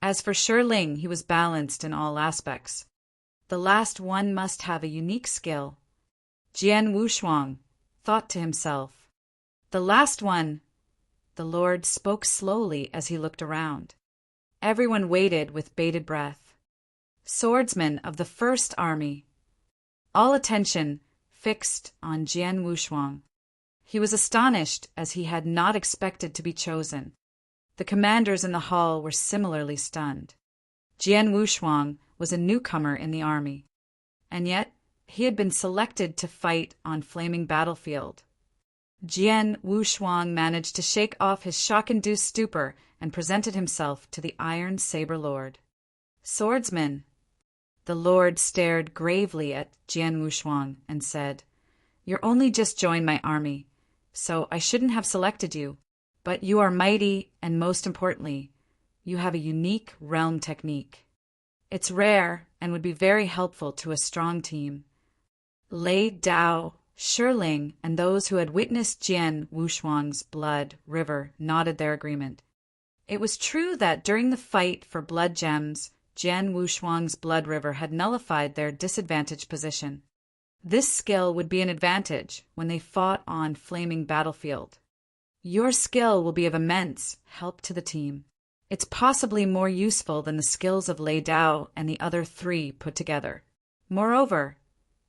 As for Shi Ling, he was balanced in all aspects. The last one must have a unique skill. Jian Wushuang thought to himself. The last one. The Lord spoke slowly as he looked around. Everyone waited with bated breath. Swordsmen of the First Army. All attention fixed on Jian Wushuang. He was astonished as he had not expected to be chosen. The commanders in the hall were similarly stunned. Jian Wushuang was a newcomer in the army, and yet he had been selected to fight on Flaming Battlefield. Jian Wushuang managed to shake off his shock-induced stupor and presented himself to the Iron Saber Lord. Swordsman. The Lord stared gravely at Jian Wushuang and said, "You're only just joined my army, so I shouldn't have selected you. But you are mighty, and most importantly, you have a unique realm technique. It's rare and would be very helpful to a strong team." Lei Dao, Shi Ling, and those who had witnessed Jian Wushuang's blood river nodded their agreement. It was true that during the fight for blood gems, Jian Wushuang's blood river had nullified their disadvantaged position. This skill would be an advantage when they fought on Flaming Battlefield. Your skill will be of immense help to the team. It's possibly more useful than the skills of Lei Dao and the other three put together. Moreover,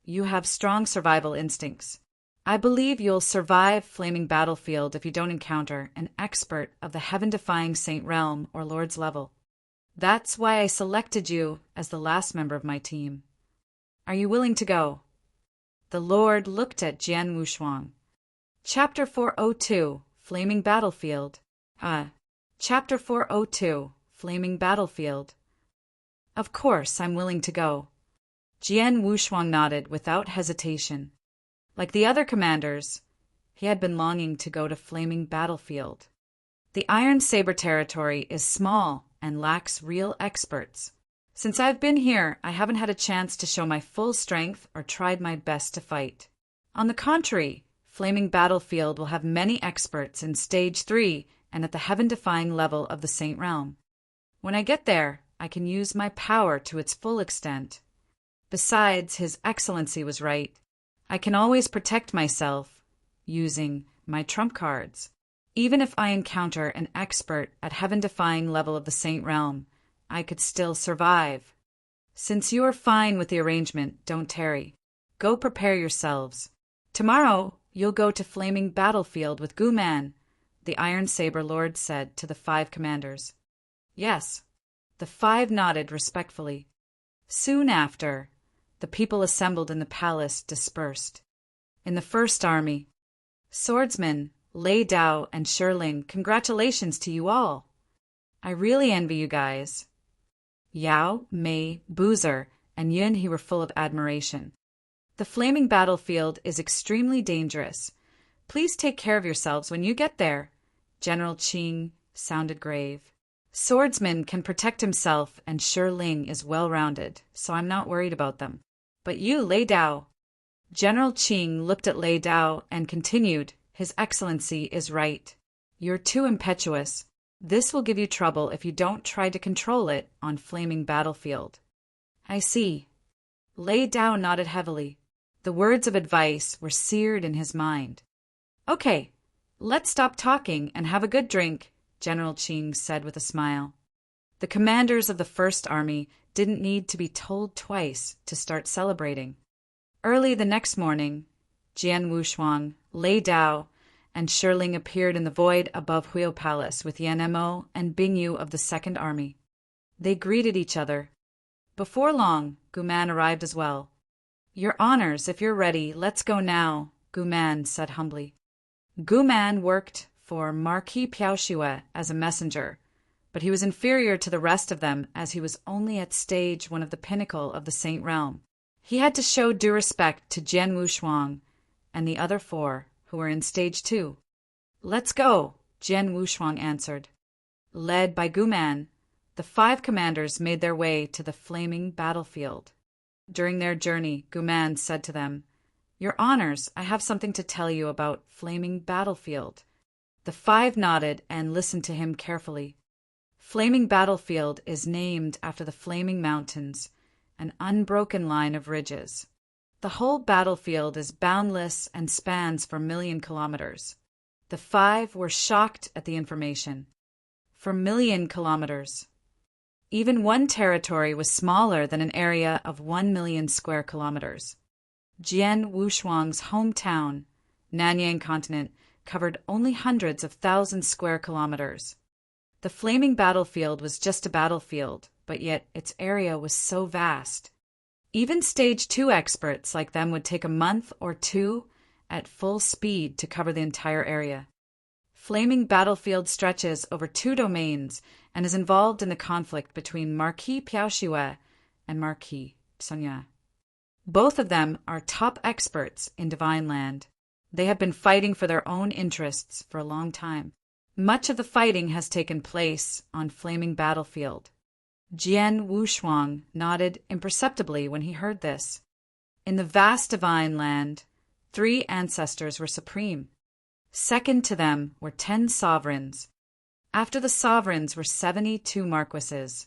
you have strong survival instincts. I believe you'll survive Flaming Battlefield if you don't encounter an expert of the heaven-defying Saint Realm or Lord's level. That's why I selected you as the last member of my team. Are you willing to go? The Lord looked at Jian Wushuang. Chapter 402, Flaming Battlefield. Chapter 402, Flaming Battlefield. Of course, I'm willing to go. Jian Wushuang nodded without hesitation. Like the other commanders, he had been longing to go to Flaming Battlefield. The Iron Saber territory is small and lacks real experts. Since I've been here, I haven't had a chance to show my full strength or tried my best to fight. On the contrary, Flaming Battlefield will have many experts in Stage 3 and at the heaven-defying level of the Saint Realm. When I get there, I can use my power to its full extent. Besides, His Excellency was right. I can always protect myself using my trump cards. Even if I encounter an expert at heaven-defying level of the Saint Realm, I could still survive. Since you are fine with the arrangement, don't tarry. Go prepare yourselves. Tomorrow, you'll go to Flaming Battlefield with Guman, the Iron Saber Lord said to the 5 commanders. Yes. The 5 nodded respectfully. Soon after, the people assembled in the palace dispersed. In the First Army, swordsmen, Lei Dao and Shi Ling, congratulations to you all. I really envy you guys. Yao, Mei, Boozer, and Yun He were full of admiration. The Flaming Battlefield is extremely dangerous. Please take care of yourselves when you get there. General Qing sounded grave. Swordsman can protect himself and Shi Ling is well-rounded, so I'm not worried about them. But you, Lei Dao. General Qing looked at Lei Dao and continued, His Excellency is right. You're too impetuous. This will give you trouble if you don't try to control it on Flaming Battlefield. I see. Lei Dao nodded heavily. The words of advice were seared in his mind. Okay, let's stop talking and have a good drink, General Qing said with a smile. The commanders of the First Army didn't need to be told twice to start celebrating. Early the next morning, Jian Wushuang, Lei Dao, and Shi Ling appeared in the void above Huio Palace with Yan Mo and Bing Yu of the Second Army. They greeted each other. Before long, Guman arrived as well. Your honors, if you're ready, let's go now, Guman said humbly. Guman worked for Marquis Piaoxue as a messenger, but he was inferior to the rest of them as he was only at stage 1 of the pinnacle of the Saint Realm. He had to show due respect to Jian Wushuang and the other 4 who were in stage 2. Let's go, Jian Wushuang answered. Led by Guman, the 5 commanders made their way to the Flaming Battlefield. During their journey, Guman said to them, Your Honors, I have something to tell you about Flaming Battlefield. The five nodded and listened to him carefully. Flaming Battlefield is named after the Flaming Mountains, an unbroken line of ridges. The whole battlefield is boundless and spans for a million kilometers. The five were shocked at the information. For million kilometers. Even one territory was smaller than an area of 1 million square kilometers. Jian Wushuang's hometown, Nanyang Continent, covered only hundreds of thousands square kilometers. The flaming battlefield was just a battlefield, but yet its area was so vast. Even Stage 2 experts like them would take a month or two at full speed to cover the entire area. Flaming Battlefield stretches over 2 domains and is involved in the conflict between Marquis Piaoxiue and Marquis Sonya. Both of them are top experts in Divine Land. They have been fighting for their own interests for a long time. Much of the fighting has taken place on Flaming Battlefield. Jian Wushuang nodded imperceptibly when he heard this. In the vast Divine Land, 3 ancestors were supreme. Second to them were 10 sovereigns. After the sovereigns were 72 marquises.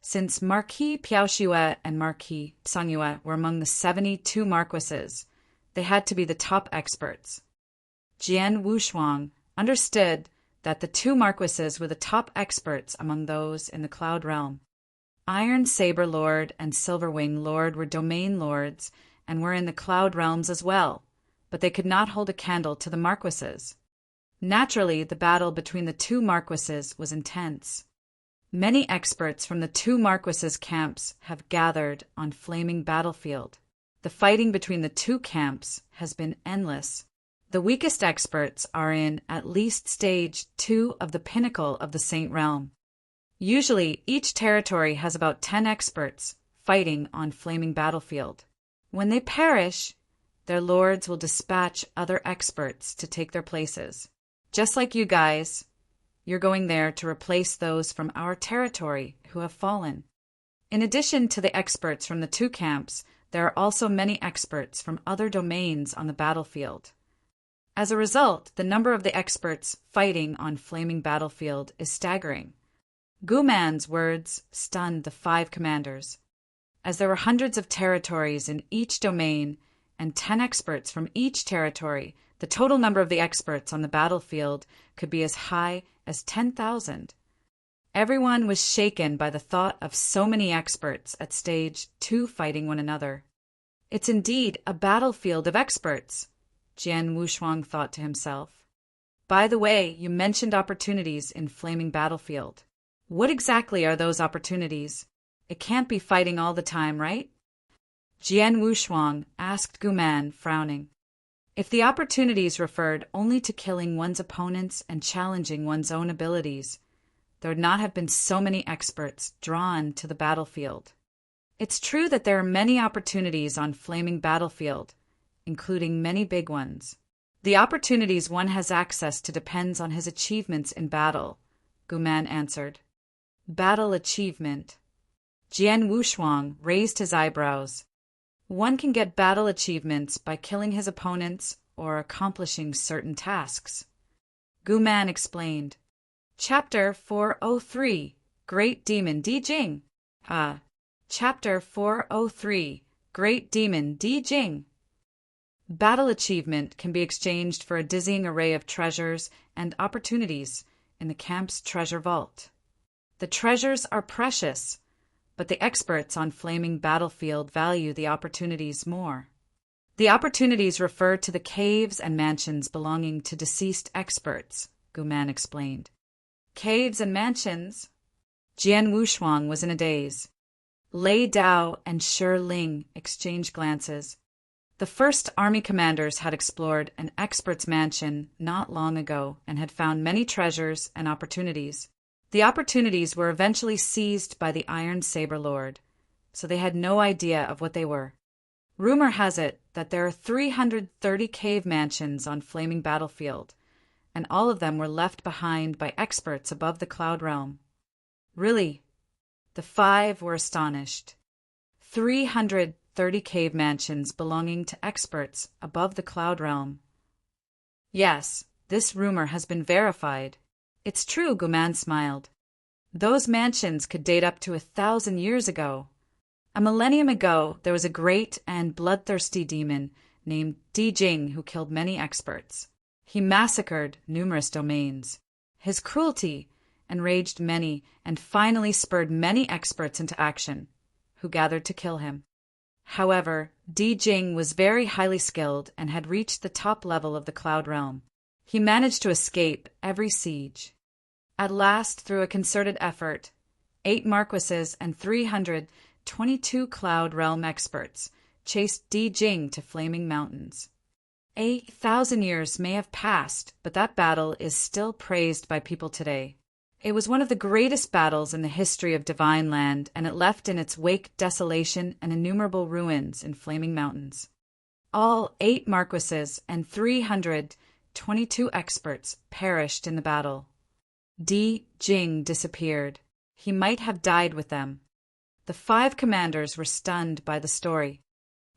Since Marquis Piaoxiue and Marquis Songyue were among the 72 marquises, they had to be the top experts. Jian Wushuang understood that the 2 marquises were the top experts among those in the Cloud Realm. Iron Saber Lord and Silverwing Lord were domain lords and were in the Cloud Realms as well, but they could not hold a candle to the marquises. Naturally, the battle between the 2 marquises was intense. Many experts from the 2 marquises' camps have gathered on Flaming Battlefield. The fighting between the 2 camps has been endless. The weakest experts are in at least Stage 2 of the pinnacle of the Saint Realm. Usually, each territory has about 10 experts fighting on Flaming Battlefield. When they perish, their lords will dispatch other experts to take their places. Just like you guys, you're going there to replace those from our territory who have fallen. In addition to the experts from the 2 camps, there are also many experts from other domains on the battlefield. As a result, the number of the experts fighting on Flaming Battlefield is staggering. Guman's words stunned the 5 commanders. As there were hundreds of territories in each domain and 10 experts from each territory, the total number of the experts on the battlefield could be as high as 10,000. Everyone was shaken by the thought of so many experts at Stage 2 fighting one another. It's indeed a battlefield of experts, Jian Wushuang thought to himself. By the way, you mentioned opportunities in Flaming Battlefield. What exactly are those opportunities? It can't be fighting all the time, right? Jian Wushuang asked Guman, frowning. If the opportunities referred only to killing one's opponents and challenging one's own abilities, there would not have been so many experts drawn to the battlefield. It's true that there are many opportunities on Flaming Battlefield, including many big ones. The opportunities one has access to depends on his achievements in battle, Guman answered. Battle achievement. Jian Wushuang raised his eyebrows. One can get battle achievements by killing his opponents or accomplishing certain tasks. Guman explained. Chapter 403, Great Demon Di Jing. Chapter 403, Great Demon Di Jing. Battle achievement can be exchanged for a dizzying array of treasures and opportunities in the camp's treasure vault. The treasures are precious, but the experts on Flaming Battlefield value the opportunities more. The opportunities refer to the caves and mansions belonging to deceased experts, Guman explained. Caves and mansions? Jian Wushuang was in a daze. Lei Dao and Shi Ling exchanged glances. The first army commanders had explored an expert's mansion not long ago and had found many treasures and opportunities. The opportunities were eventually seized by the Iron Saber Lord, so they had no idea of what they were. Rumor has it that there are 330 cave mansions on Flaming Battlefield, and all of them were left behind by experts above the Cloud Realm. Really? The 5 were astonished. 330 cave mansions belonging to experts above the cloud realm. Yes, this rumor has been verified. It's true, Guman smiled. Those mansions could date up to 1,000 years ago. A millennium ago, there was a great and bloodthirsty demon named Di Jing who killed many experts. He massacred numerous domains. His cruelty enraged many and finally spurred many experts into action, who gathered to kill him. However, Di Jing was very highly skilled and had reached the top level of the Cloud Realm. He managed to escape every siege. At last, through a concerted effort, 8 marquises and 322 Cloud Realm experts chased Di Jing to Flaming Mountains. 8,000 years may have passed, but that battle is still praised by people today. It was one of the greatest battles in the history of Divine Land, and it left in its wake desolation and innumerable ruins in Flaming Mountains. All 8 marquises and 322 experts perished in the battle. Di Jing disappeared. He might have died with them. The 5 commanders were stunned by the story.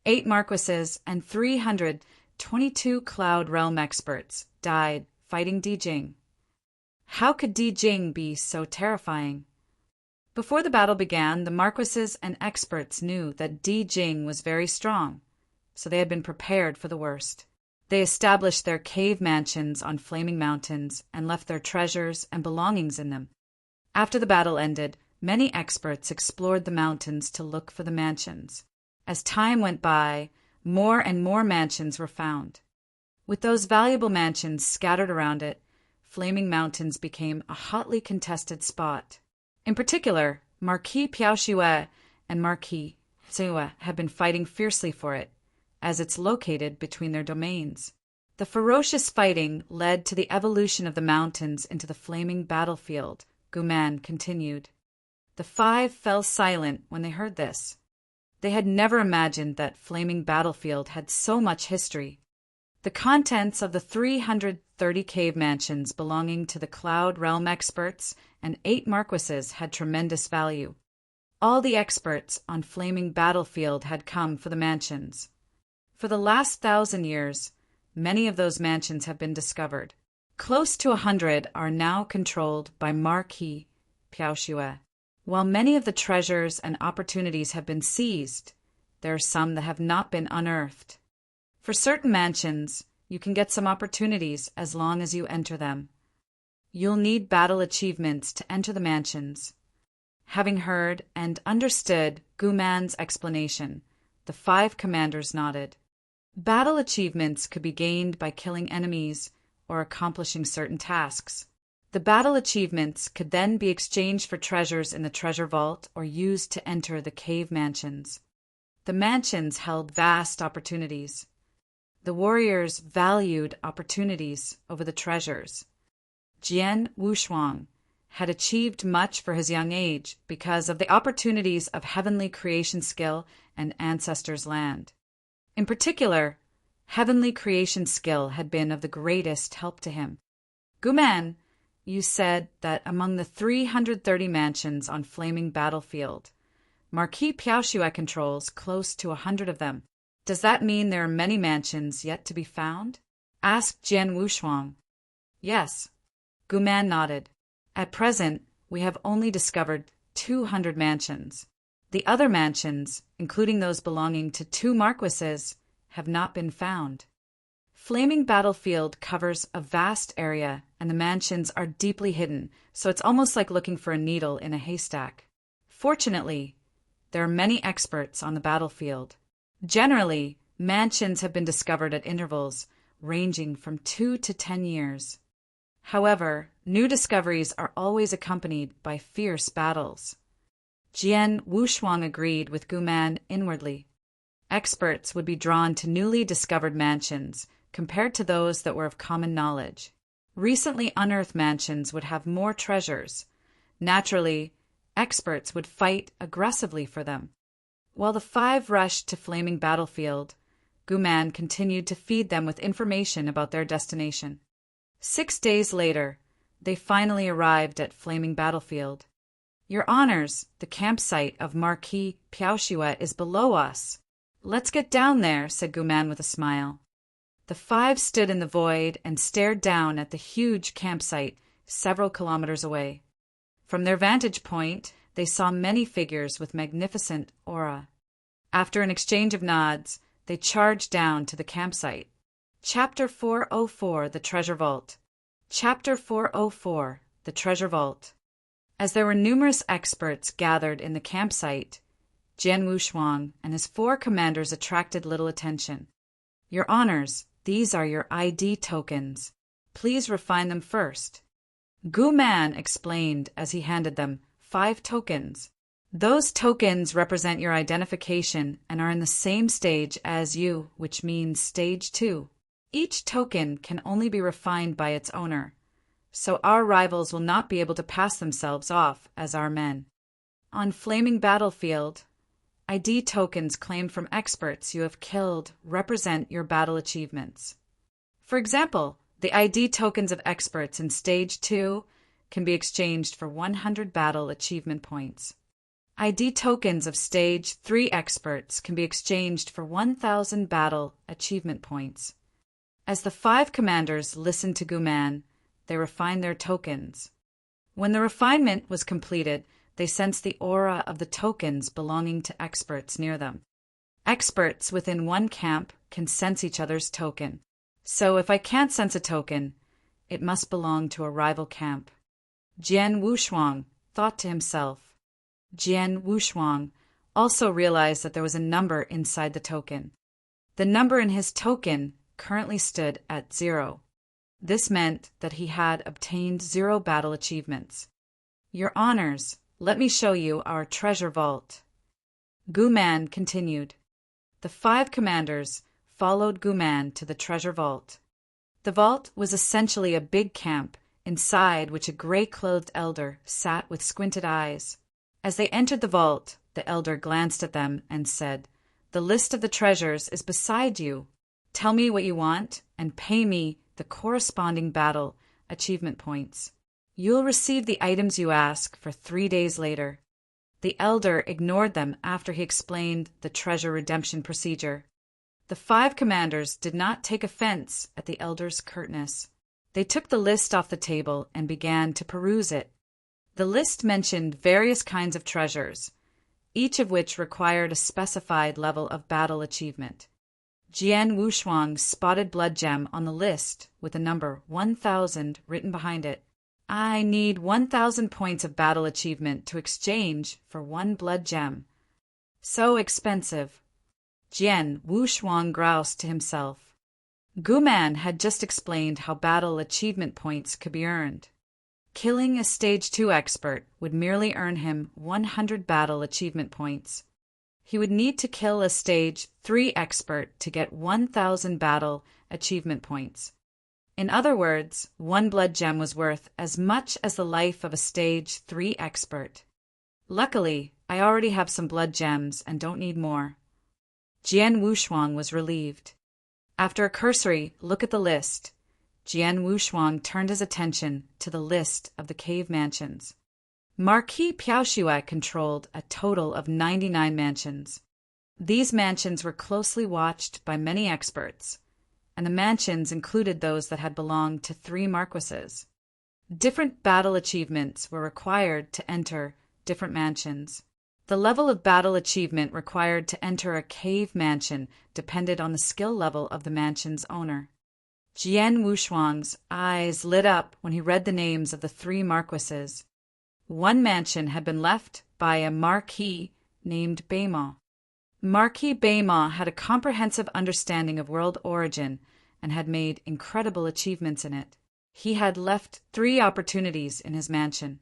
8 marquises and 322 Cloud Realm experts died fighting Di Jing. How could Di Jing be so terrifying? Before the battle began, the marquises and experts knew that Di Jing was very strong, so they had been prepared for the worst. They established their cave mansions on Flaming Mountains and left their treasures and belongings in them. After the battle ended, many experts explored the mountains to look for the mansions. As time went by, more and more mansions were found. With those valuable mansions scattered around it, Flaming Mountains became a hotly contested spot. In particular, Marquis Piaoxue and Marquis Zhue have been fighting fiercely for it, as it's located between their domains. The ferocious fighting led to the evolution of the mountains into the flaming battlefield, Guman continued. The 5 fell silent when they heard this. They had never imagined that Flaming Battlefield had so much history. The contents of the 330 cave mansions belonging to the Cloud Realm experts and 8 marquises had tremendous value. All the experts on Flaming Battlefield had come for the mansions. For the last 1,000 years, many of those mansions have been discovered. Close to 100 are now controlled by Marquis Piaoxue. While many of the treasures and opportunities have been seized, there are some that have not been unearthed. For certain mansions, you can get some opportunities as long as you enter them. You'll need battle achievements to enter the mansions. Having heard and understood Guman's explanation, the 5 commanders nodded. Battle achievements could be gained by killing enemies or accomplishing certain tasks. The battle achievements could then be exchanged for treasures in the treasure vault or used to enter the cave mansions. The mansions held vast opportunities. The warriors valued opportunities over the treasures. Jian Wushuang had achieved much for his young age because of the opportunities of heavenly creation skill and ancestors' land. In particular, heavenly creation skill had been of the greatest help to him. Guman, you said that among the 330 mansions on Flaming Battlefield, Marquis Piaoxue controls close to 100 of them. Does that mean there are many mansions yet to be found? Asked Jian Wushuang. Yes. Guman nodded. At present, we have only discovered 200 mansions. The other mansions, including those belonging to 2 marquises, have not been found. Flaming Battlefield covers a vast area, and the mansions are deeply hidden, so it's almost like looking for a needle in a haystack. Fortunately, there are many experts on the battlefield. Generally, mansions have been discovered at intervals ranging from 2 to 10 years. However, new discoveries are always accompanied by fierce battles. Jian Wushuang agreed with Guman inwardly. Experts would be drawn to newly discovered mansions compared to those that were of common knowledge. Recently unearthed mansions would have more treasures. Naturally, experts would fight aggressively for them. While the 5 rushed to Flaming Battlefield, Guman continued to feed them with information about their destination. 6 days later, they finally arrived at Flaming Battlefield. Your Honors, the campsite of Marquis Piaoxue is below us. "Let's get down there," said Guman with a smile. The five stood in the void and stared down at the huge campsite several kilometers away. From their vantage point, they saw many figures with magnificent aura. After an exchange of nods, they charged down to the campsite. Chapter 404, The Treasure Vault. Chapter 404, The Treasure Vault. As there were numerous experts gathered in the campsite, Jian Wushuang and his four commanders attracted little attention. "Your honors, these are your ID tokens. Please refine them first." Gu Man explained as he handed them 5 tokens. "Those tokens represent your identification and are in the same stage as you, which means stage 2. Each token can only be refined by its owner, so our rivals will not be able to pass themselves off as our men. On Flaming Battlefield, ID tokens claimed from experts you have killed represent your battle achievements. For example, the ID tokens of experts in Stage 2 can be exchanged for 100 battle achievement points. ID tokens of Stage 3 experts can be exchanged for 1,000 battle achievement points. As the 5 commanders listened to Guman, they refined their tokens. When the refinement was completed, they sensed the aura of the tokens belonging to experts near them. Experts within one camp can sense each other's token. So if I can't sense a token, it must belong to a rival camp. Jian Wushuang thought to himself. Jian Wushuang also realized that there was a number inside the token. The number in his token currently stood at 0. This meant that he had obtained 0 battle achievements. "Your honors, let me show you our treasure vault." Guman continued. The 5 commanders followed Guman to the treasure vault. The vault was essentially a big camp, inside which a gray-clothed elder sat with squinted eyes. As they entered the vault, the elder glanced at them and said, "The list of the treasures is beside you. Tell me what you want and pay me the corresponding battle achievement points. You'll receive the items you ask for 3 days later." The elder ignored them after he explained the treasure redemption procedure. The 5 commanders did not take offense at the elder's curtness. They took the list off the table and began to peruse it. The list mentioned various kinds of treasures, each of which required a specified level of battle achievement. Jian Wushuang spotted blood gem on the list with the number 1,000 written behind it. "I need 1,000 points of battle achievement to exchange for 1 blood gem. So expensive." Jian Wushuang groused to himself. Guman had just explained how battle achievement points could be earned. Killing a Stage 2 expert would merely earn him 100 battle achievement points. He would need to kill a Stage 3 expert to get 1,000 battle achievement points. In other words, 1 blood gem was worth as much as the life of a Stage 3 expert. Luckily, I already have some blood gems and don't need more. Jian Wushuang was relieved. After a cursory look at the list, Jian Wushuang turned his attention to the list of the cave mansions. Marquis Piaoshuai controlled a total of 99 mansions. These mansions were closely watched by many experts, and the mansions included those that had belonged to 3 marquises. Different battle achievements were required to enter different mansions. The level of battle achievement required to enter a cave mansion depended on the skill level of the mansion's owner. Jian Wushuang's eyes lit up when he read the names of the 3 marquises. One mansion had been left by a marquis named Beima. Marquis Beima had a comprehensive understanding of world origin and had made incredible achievements in it. He had left 3 opportunities in his mansion.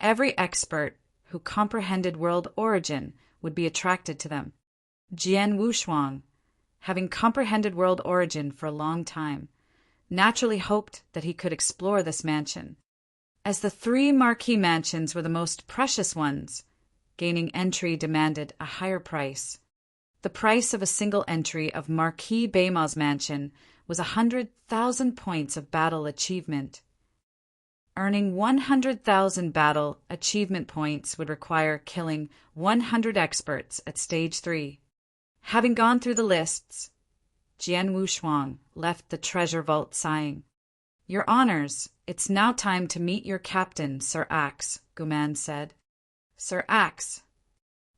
Every expert who comprehended world origin would be attracted to them. Jian Wushuang, having comprehended world origin for a long time, naturally hoped that he could explore this mansion. As the 3 marquee mansions were the most precious ones, gaining entry demanded a higher price. The price of a single entry of Marquis Beima's mansion was 100,000 points of battle achievement. Earning 100,000 battle achievement points would require killing 100 experts at Stage 3. Having gone through the lists, Jian Wushuang left the treasure vault sighing. Your honors, it's now time to meet your captain, Sir Axe, Guman said. Sir Axe?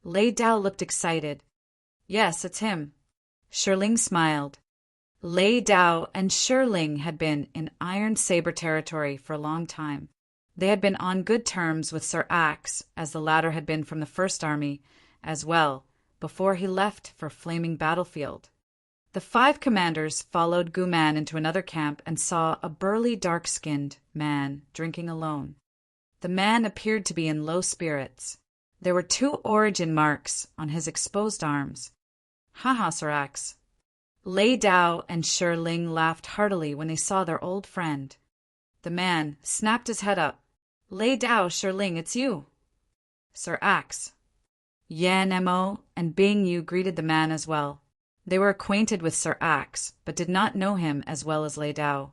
Lei Dao looked excited. Yes, it's him. Shiling smiled. Lei Dao and Shiling had been in Iron Saber territory for a long time. They had been on good terms with Sir Axe, as the latter had been from the First Army, as well, before he left for Flaming Battlefield. The 5 commanders followed Guman into another camp and saw a burly, dark-skinned man drinking alone. The man appeared to be in low spirits. There were 2 origin marks on his exposed arms. Ha, Sir Axe. Lei Dao and Shiling laughed heartily when they saw their old friend. The man snapped his head up. Lei Dao, Shiling, it's you. Sir Axe. Yan Mo and Bing Yu greeted the man as well. They were acquainted with Sir Axe, but did not know him as well as Lei Dao.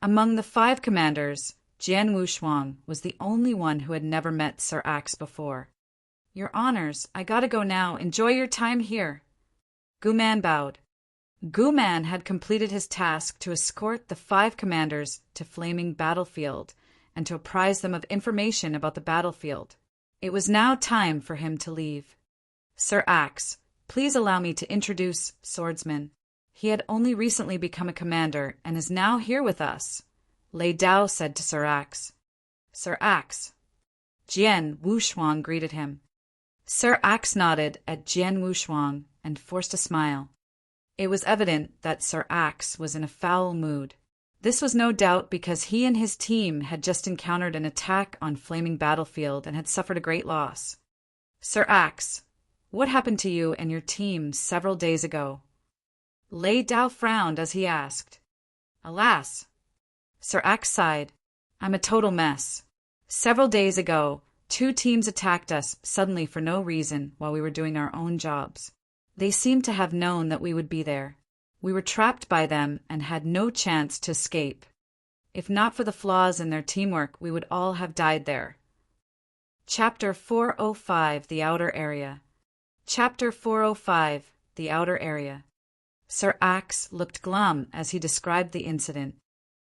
Among the 5 commanders, Jian Wushuang was the only one who had never met Sir Axe before. Your honors, I gotta go now. Enjoy your time here. Guman bowed. Guman had completed his task to escort the 5 commanders to Flaming Battlefield and to apprise them of information about the battlefield. It was now time for him to leave. Sir Axe, please allow me to introduce Swordsman. He had only recently become a commander and is now here with us, Lei Dao said to Sir Axe. Sir Axe. Jian Wushuang greeted him. Sir Axe nodded at Jian Wushuang and forced a smile. It was evident that Sir Axe was in a foul mood. This was no doubt because he and his team had just encountered an attack on Flaming Battlefield and had suffered a great loss. Sir Axe, what happened to you and your team several days ago? Lei Dao frowned as he asked. Alas. Sir Axe sighed. I'm a total mess. Several days ago, 2 teams attacked us suddenly for no reason while we were doing our own jobs. They seemed to have known that we would be there. We were trapped by them and had no chance to escape. If not for the flaws in their teamwork, we would all have died there. Chapter 405, The Outer Area. Chapter 405, The Outer Area. Sir Axe looked glum as he described the incident.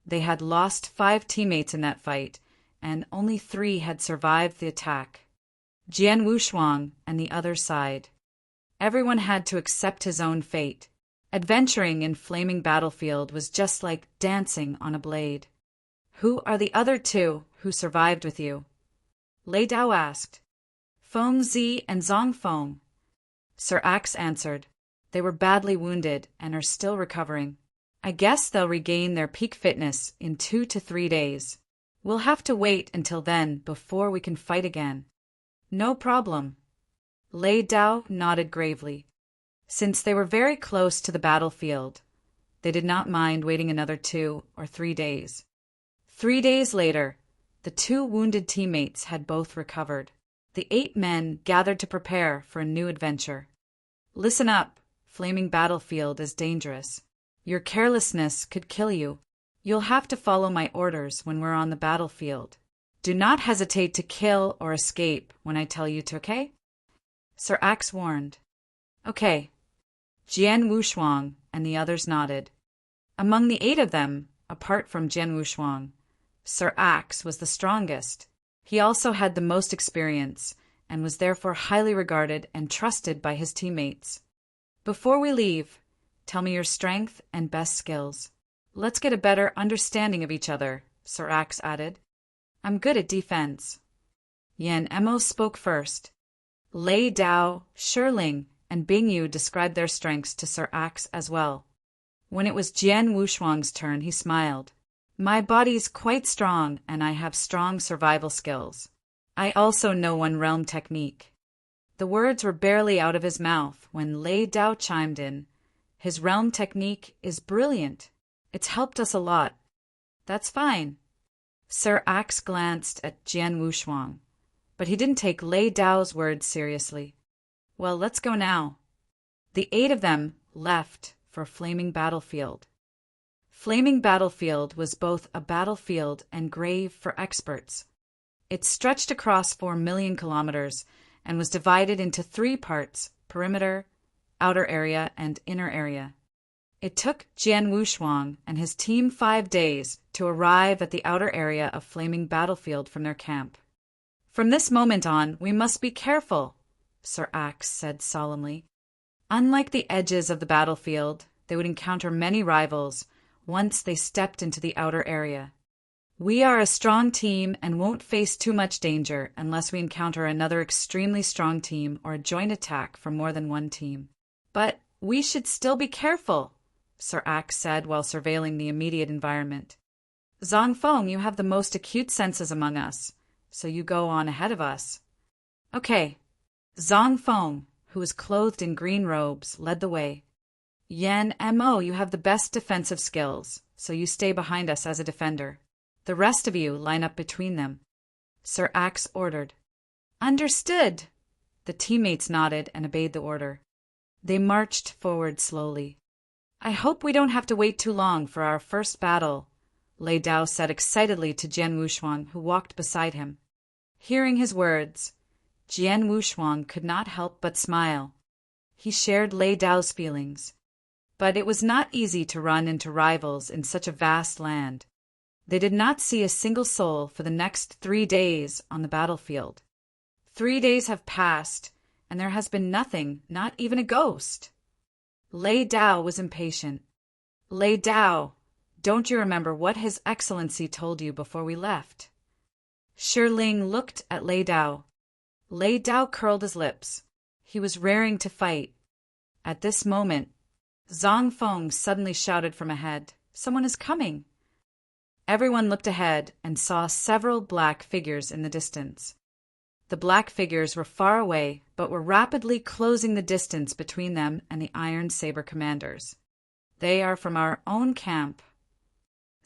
They had lost 5 teammates in that fight, and only 3 had survived the attack. Jian Wushuang and the others sighed. Everyone had to accept his own fate. Adventuring in Flaming Battlefield was just like dancing on a blade. Who are the other 2 who survived with you? Lei Dao asked. Feng Zi and Zong Feng. Sir Axe answered. They were badly wounded and are still recovering. I guess they'll regain their peak fitness in 2 to 3 days. We'll have to wait until then before we can fight again. No problem. Lei Dao nodded gravely. Since they were very close to the battlefield, they did not mind waiting another 2 or 3 days. 3 days later, the 2 wounded teammates had both recovered. The 8 men gathered to prepare for a new adventure. Listen up, Flaming Battlefield is dangerous. Your carelessness could kill you. You'll have to follow my orders when we're on the battlefield. Do not hesitate to kill or escape when I tell you to, okay? Sir Axe warned. Okay. Jian Wushuang and the others nodded. Among the 8 of them, apart from Jian Wushuang, Sir Axe was the strongest. He also had the most experience and was therefore highly regarded and trusted by his teammates. Before we leave, tell me your strength and best skills. Let's get a better understanding of each other, Sir Axe added. I'm good at defense. Yan Mo spoke first. Lei Dao, Shiling, and Bing Yu described their strengths to Sir Axe as well. When it was Jian Wushuang's turn, he smiled. My body's quite strong, and I have strong survival skills. I also know one realm technique. The words were barely out of his mouth when Lei Dao chimed in. His realm technique is brilliant. It's helped us a lot. That's fine. Sir Axe glanced at Jian Wushuang, but he didn't take Lei Dao's words seriously. Well, let's go now. The 8 of them left for Flaming Battlefield. Flaming Battlefield was both a battlefield and grave for experts. It stretched across 4 million kilometers and was divided into 3 parts: perimeter, outer area, and inner area. It took Jian Wushuang and his team 5 days to arrive at the outer area of flaming battlefield from their camp. "From this moment on, we must be careful," Sir Axe said solemnly. Unlike the edges of the battlefield, they would encounter many rivals once they stepped into the outer area. "We are a strong team and won't face too much danger unless we encounter another extremely strong team or a joint attack from more than one team. But we should still be careful," Sir Axe said while surveilling the immediate environment. "Zhang Feng, you have the most acute senses among us, so you go on ahead of us." "Okay." Zhang Feng, who was clothed in green robes, led the way. "Yan Mo, you have the best defensive skills, so you stay behind us as a defender. The rest of you line up between them," Sir Axe ordered. "Understood." The teammates nodded and obeyed the order. They marched forward slowly. "I hope we don't have to wait too long for our first battle," Lei Dao said excitedly to Jian Wushuang, who walked beside him. Hearing his words, Jian Wushuang could not help but smile. He shared Lei Dao's feelings. But it was not easy to run into rivals in such a vast land. They did not see a single soul for the next 3 days on the battlefield. 3 days have passed, and there has been nothing, not even a ghost. Lei Dao was impatient. "Lei Dao, don't you remember what His Excellency told you before we left?" Shi Ling looked at Lei Dao. Lei Dao curled his lips. He was raring to fight. At this moment, Zhang Feng suddenly shouted from ahead, "Someone is coming!" Everyone looked ahead and saw several black figures in the distance. The black figures were far away, but were rapidly closing the distance between them and the Iron Saber commanders. "They are from our own camp,"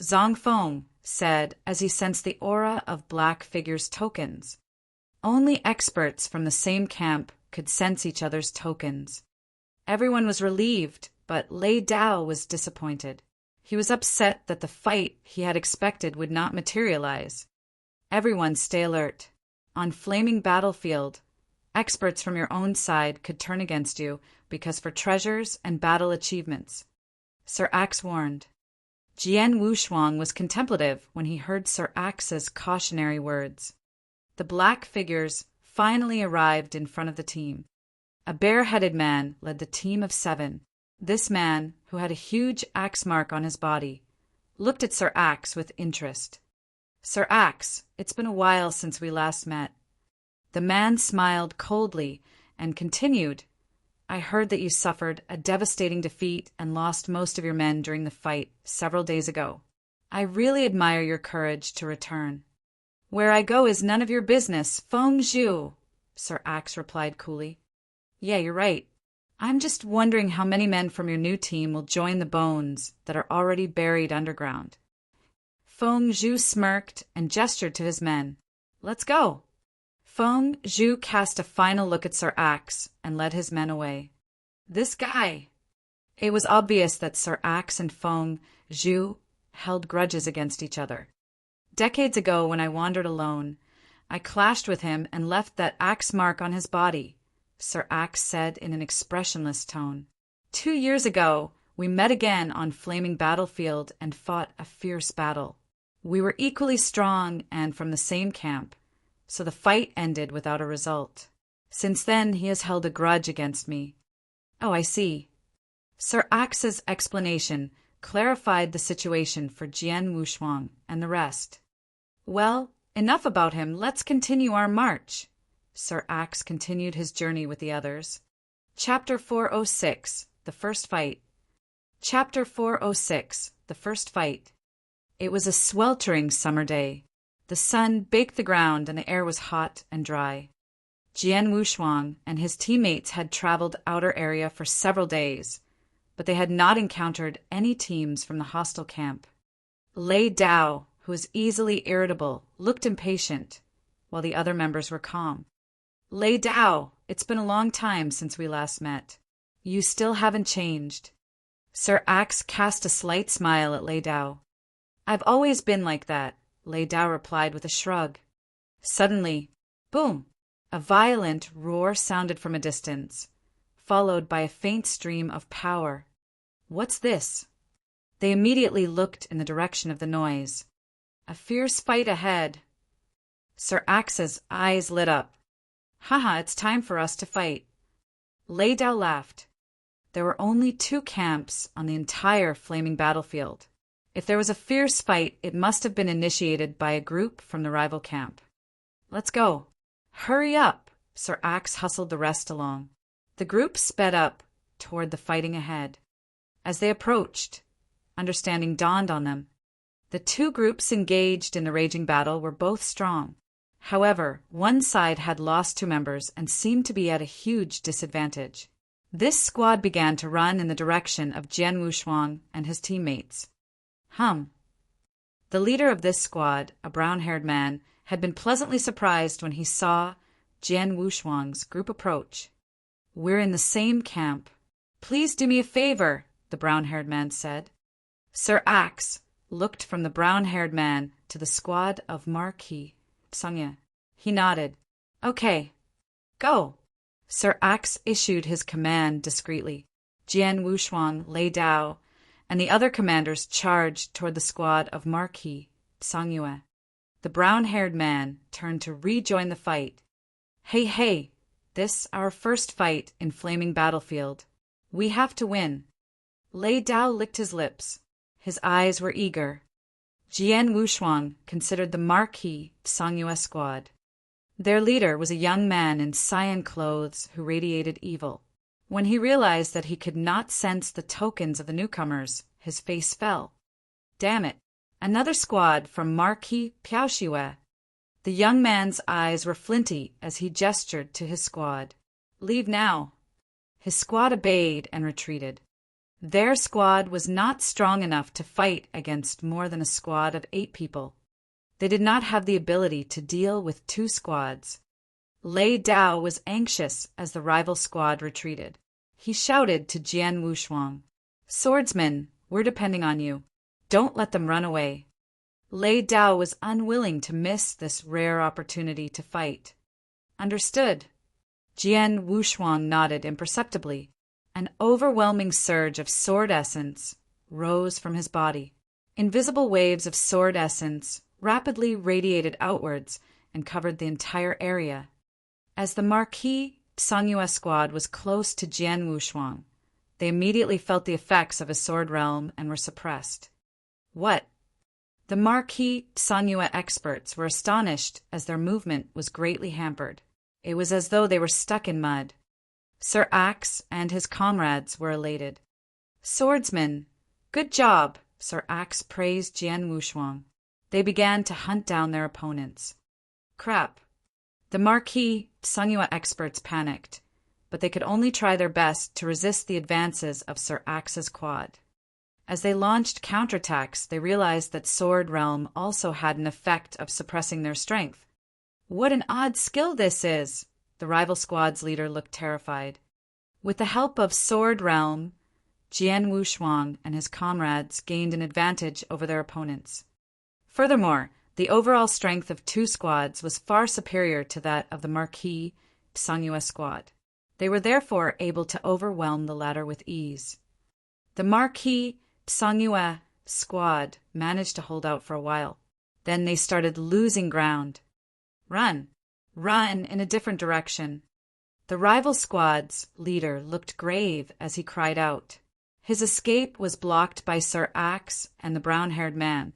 Zhang Feng said as he sensed the aura of black figures' tokens. Only experts from the same camp could sense each other's tokens. Everyone was relieved, but Lei Dao was disappointed. He was upset that the fight he had expected would not materialize. "Everyone stay alert. On flaming battlefield, experts from your own side could turn against you because for treasures and battle achievements," Sir Axe warned. Jian Wushuang was contemplative when he heard Sir Axe's cautionary words. The black figures finally arrived in front of the team. A bare-headed man led the team of 7. This man, who had a huge axe mark on his body, looked at Sir Axe with interest. "Sir Axe, it's been a while since we last met." The man smiled coldly and continued, "I heard that you suffered a devastating defeat and lost most of your men during the fight several days ago. I really admire your courage to return." "Where I go is none of your business, Feng Zhu," Sir Axe replied coolly. "Yeah, you're right. I'm just wondering how many men from your new team will join the bones that are already buried underground." Feng Zhu smirked and gestured to his men. "Let's go." Feng Zhu cast a final look at Sir Axe and led his men away. "This guy!" It was obvious that Sir Axe and Feng Zhu held grudges against each other. "Decades ago, when I wandered alone, I clashed with him and left that axe mark on his body," Sir Axe said in an expressionless tone. 2 years ago, we met again on flaming battlefield and fought a fierce battle. We were equally strong and from the same camp, so the fight ended without a result. Since then, he has held a grudge against me." "Oh, I see." Sir Axe's explanation clarified the situation for Jian Wushuang and the rest. "Well, enough about him. Let's continue our march." Sir Axe continued his journey with the others. Chapter 406, The First Fight. Chapter 406, The First Fight. It was a sweltering summer day. The sun baked the ground and the air was hot and dry. Jian Wushuang and his teammates had traveled outer area for several days, but they had not encountered any teams from the hostile camp. Lei Dao, who was easily irritable, looked impatient, while the other members were calm. "Lei Dao, it's been a long time since we last met. You still haven't changed." Sir Axe cast a slight smile at Lei Dao. "I've always been like that," Lei Dao replied with a shrug. Suddenly, boom! A violent roar sounded from a distance. followed by a faint stream of power. What's this? They immediately looked in the direction of the noise. A fierce fight ahead. Sir Axe's eyes lit up. Haha, it's time for us to fight. Lei Dao laughed. There were only 2 camps on the entire flaming battlefield. If there was a fierce fight, it must have been initiated by a group from the rival camp. Let's go. Hurry up! Sir Axe hustled the rest along. The group sped up toward the fighting ahead. As they approached, understanding dawned on them. The 2 groups engaged in the raging battle were both strong. However, one side had lost 2 members and seemed to be at a huge disadvantage. This squad began to run in the direction of Jian Wushuang and his teammates. The leader of this squad, a brown-haired man, had been pleasantly surprised when he saw Jian Wushuang's group approach. We're in the same camp. Please do me a favor, the brown-haired man said. Sir Axe looked from the brown-haired man to the squad of Marquis Sangye. He nodded. Okay, go. Sir Axe issued his command discreetly. Jian Wushuang, Lei Dao, and the other commanders charged toward the squad of Marquis Sangye. The brown-haired man turned to rejoin the fight. Hey, this our first fight in flaming battlefield. We have to win. Lei Dao licked his lips. His eyes were eager. Jian Wushuang considered the Marquis Sangye squad. Their leader was a young man in cyan clothes who radiated evil. When he realized that he could not sense the tokens of the newcomers, his face fell. Damn it! Another squad from Marquis Piaoxiue. The young man's eyes were flinty as he gestured to his squad. Leave now. His squad obeyed and retreated. Their squad was not strong enough to fight against more than a squad of 8 people. They did not have the ability to deal with 2 squads. Lei Dao was anxious as the rival squad retreated. He shouted to Jian Wushuang, "Swordsman, we're depending on you. Don't let them run away." Lei Dao was unwilling to miss this rare opportunity to fight. Understood. Jian Wushuang nodded imperceptibly. An overwhelming surge of sword essence rose from his body. Invisible waves of sword essence rapidly radiated outwards and covered the entire area. As the Marquis Sangye squad was close to Jian Wushuang, they immediately felt the effects of his sword realm and were suppressed. What? The Marquis Sangye experts were astonished as their movement was greatly hampered. It was as though they were stuck in mud. Sir Axe and his comrades were elated. Swordsman, good job, Sir Axe praised Jian Wushuang. They began to hunt down their opponents. Crap. The Marquis Sangye experts panicked, but they could only try their best to resist the advances of Sir Axe's quad. As they launched counterattacks, they realized that Sword Realm also had an effect of suppressing their strength. What an odd skill this is! The rival squad's leader looked terrified. With the help of Sword Realm, Jian Wushuang and his comrades gained an advantage over their opponents. Furthermore, the overall strength of 2 squads was far superior to that of the Marquis Sangye squad. They were therefore able to overwhelm the latter with ease. The Marquis Sangye squad managed to hold out for a while. Then they started losing ground. Run in a different direction. The rival squad's leader looked grave as he cried out. His escape was blocked by Sir Axe and the brown-haired man.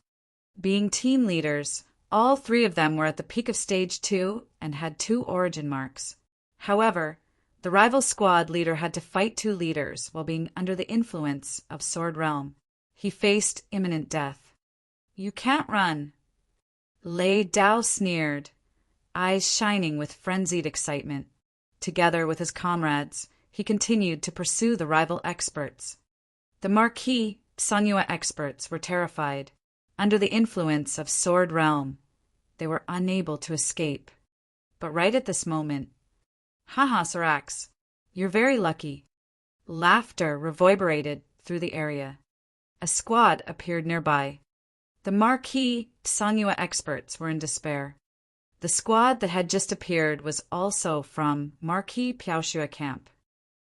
Being team leaders, all 3 of them were at the peak of Stage 2 and had 2 origin marks. However, the rival squad leader had to fight 2 leaders while being under the influence of Sword Realm. He faced imminent death. You can't run. Lei Dao sneered, eyes shining with frenzied excitement. Together with his comrades, he continued to pursue the rival experts. The Marquis Sangye experts were terrified. Under the influence of Sword Realm, they were unable to escape. But right at this moment, "Haha, Sir Axe, you're very lucky." Laughter reverberated through the area. A squad appeared nearby. The Marquis Sangye experts were in despair. The squad that had just appeared was also from Marquis Piaoxiue camp.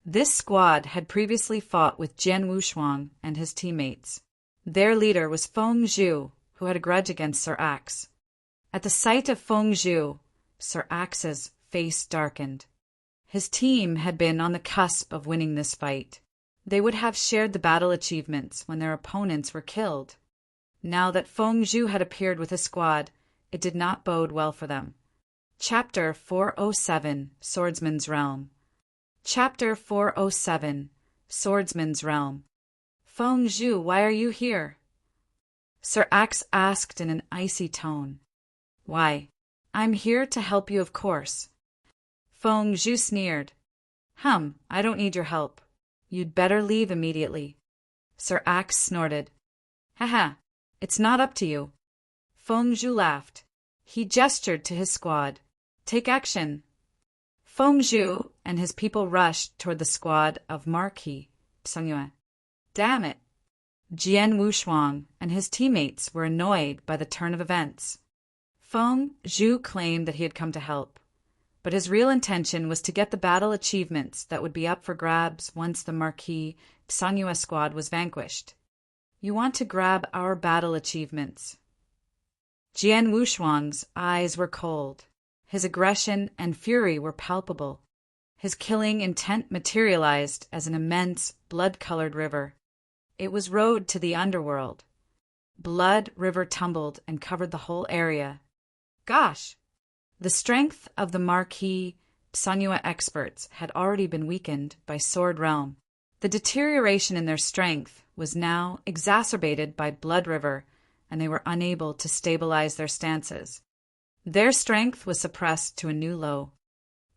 This squad had previously fought with Jian Wushuang and his teammates. Their leader was Feng Zhu, who had a grudge against Sir Axe. At the sight of Feng Zhu, Sir Axe's face darkened. His team had been on the cusp of winning this fight. They would have shared the battle achievements when their opponents were killed. Now that Feng Zhu had appeared with his squad, it did not bode well for them. Chapter 407, Swordsman's Realm. Chapter 407, Swordsman's Realm. Feng Zhu, why are you here? Sir Axe asked in an icy tone. Why, I'm here to help you, of course. Feng Zhu sneered. I don't need your help. You'd better leave immediately. Sir Axe snorted. Haha, it's not up to you. Feng Zhu laughed. He gestured to his squad. Take action. Feng Zhu and his people rushed toward the squad of Marquis Tsungyue. Damn it! Jian Wushuang and his teammates were annoyed by the turn of events. Feng Zhu claimed that he had come to help, but his real intention was to get the battle achievements that would be up for grabs once the Marquis Tsungyue squad was vanquished. You want to grab our battle achievements? Jian Wushuang's eyes were cold. His aggression and fury were palpable. His killing intent materialized as an immense, blood-colored river. It was road to the underworld. Blood River tumbled and covered the whole area. Gosh! The strength of the Marquis Tsungyue experts had already been weakened by Sword Realm. The deterioration in their strength was now exacerbated by Blood River, and they were unable to stabilize their stances. Their strength was suppressed to a new low.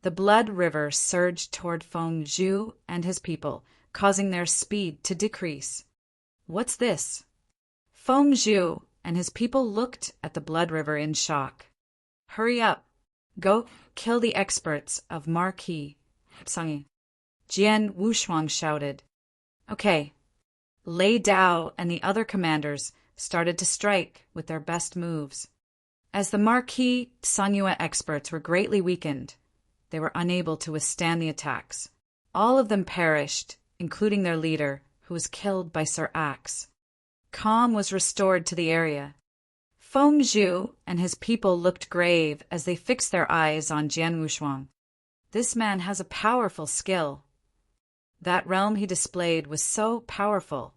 The Blood River surged toward Feng Zhu and his people, causing their speed to decrease. What's this? Feng Zhu and his people looked at the Blood River in shock. Hurry up. Go kill the experts of Marquis Tsungyue. Jian Wushuang shouted. Okay. Lei Dao and the other commanders started to strike with their best moves. As the Marquis Tsungyue experts were greatly weakened, they were unable to withstand the attacks. All of them perished, including their leader, who was killed by Sir Axe. Calm was restored to the area. Feng Zhu and his people looked grave as they fixed their eyes on Jian Wushuang. This man has a powerful skill. That realm he displayed was so powerful.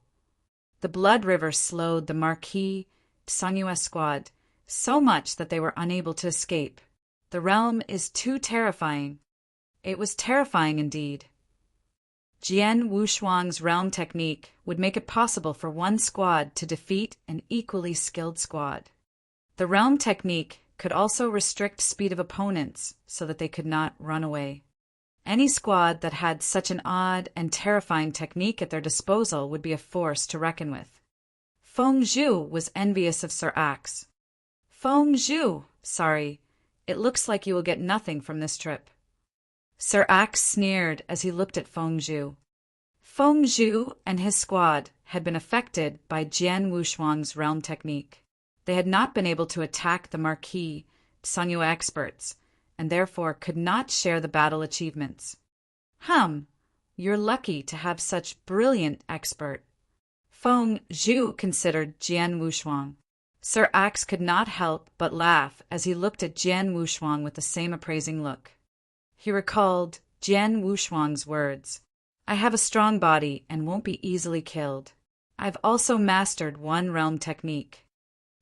The Blood River slowed the Marquis Tsungyue squad so much that they were unable to escape. The realm is too terrifying. It was terrifying indeed. Jian Wushuang's realm technique would make it possible for one squad to defeat an equally skilled squad. The realm technique could also restrict speed of opponents so that they could not run away. Any squad that had such an odd and terrifying technique at their disposal would be a force to reckon with. Feng Zhu was envious of Sir Axe. Feng Zhu, sorry, it looks like you will get nothing from this trip. Sir Axe sneered as he looked at Feng Zhu. Feng Zhu and his squad had been affected by Jian Wushuang's realm technique. They had not been able to attack the Marquis Tsungyue experts, and therefore could not share the battle achievements. You're lucky to have such brilliant expert. Feng Zhu considered Jian Wushuang. Sir Axe could not help but laugh as he looked at Jian Wushuang with the same appraising look. He recalled Jian Wushuang's words. I have a strong body and won't be easily killed. I've also mastered one realm technique.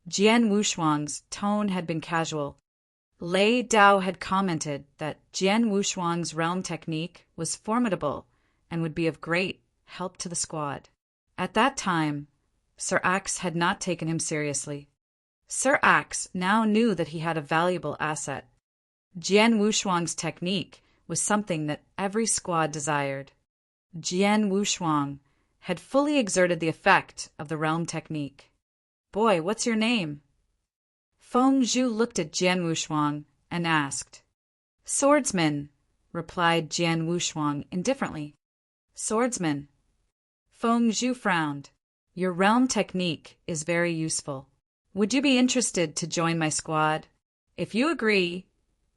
Jian Wushuang's tone had been casual. Lei Dao had commented that Jian Wushuang's realm technique was formidable and would be of great help to the squad. At that time, Sir Axe had not taken him seriously. Sir Axe now knew that he had a valuable asset. Jian Wushuang's technique was something that every squad desired. Jian Wushuang had fully exerted the effect of the realm technique. Boy, what's your name? Feng Zhu looked at Jian Wushuang and asked. Swordsman, replied Jian Wushuang indifferently. Swordsman. Feng Zhu frowned. Your realm technique is very useful. Would you be interested to join my squad? If you agree,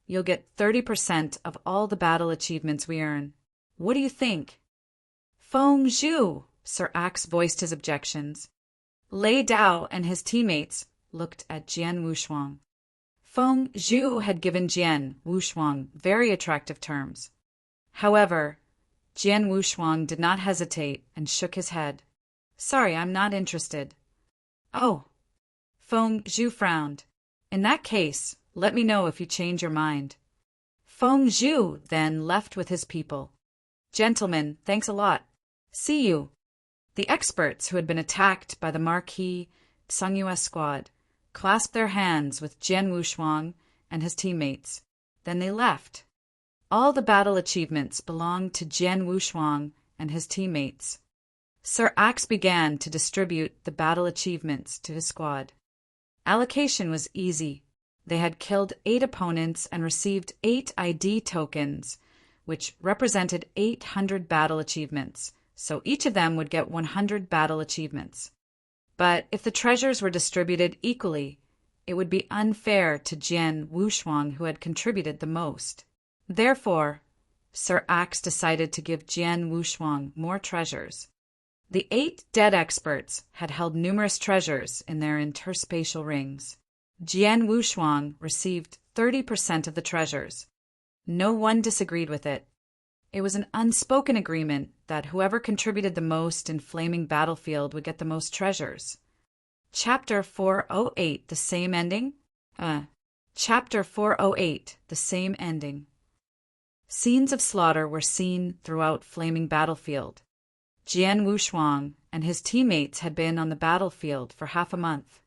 you'll get 30% of all the battle achievements we earn. What do you think? Feng Zhu, Sir Axe voiced his objections. Lei Dao and his teammates looked at Jian Wushuang. Feng Zhu had given Jian Wushuang very attractive terms. However, Jian Wushuang did not hesitate and shook his head. Sorry, I'm not interested. Oh. Feng Zhu frowned. In that case, let me know if you change your mind. Feng Zhu then left with his people. Gentlemen, thanks a lot. See you. The experts who had been attacked by the Marquis Tsungyue squad clasped their hands with Jian Wushuang and his teammates. Then they left. All the battle achievements belonged to Jian Wushuang and his teammates. Sir Axe began to distribute the battle achievements to his squad. Allocation was easy. They had killed 8 opponents and received 8 ID tokens, which represented 800 battle achievements, so each of them would get 100 battle achievements. But if the treasures were distributed equally, it would be unfair to Jian Wushuang, who had contributed the most. Therefore, Sir Axe decided to give Jian Wushuang more treasures. The 8 dead experts had held numerous treasures in their interspatial rings. Jian Wushuang received 30% of the treasures. No one disagreed with it. It was an unspoken agreement that whoever contributed the most in Flaming Battlefield would get the most treasures. Chapter 408, the same ending? Chapter 408, the same ending. Scenes of slaughter were seen throughout Flaming Battlefield. Jian Wushuang and his teammates had been on the battlefield for half a month.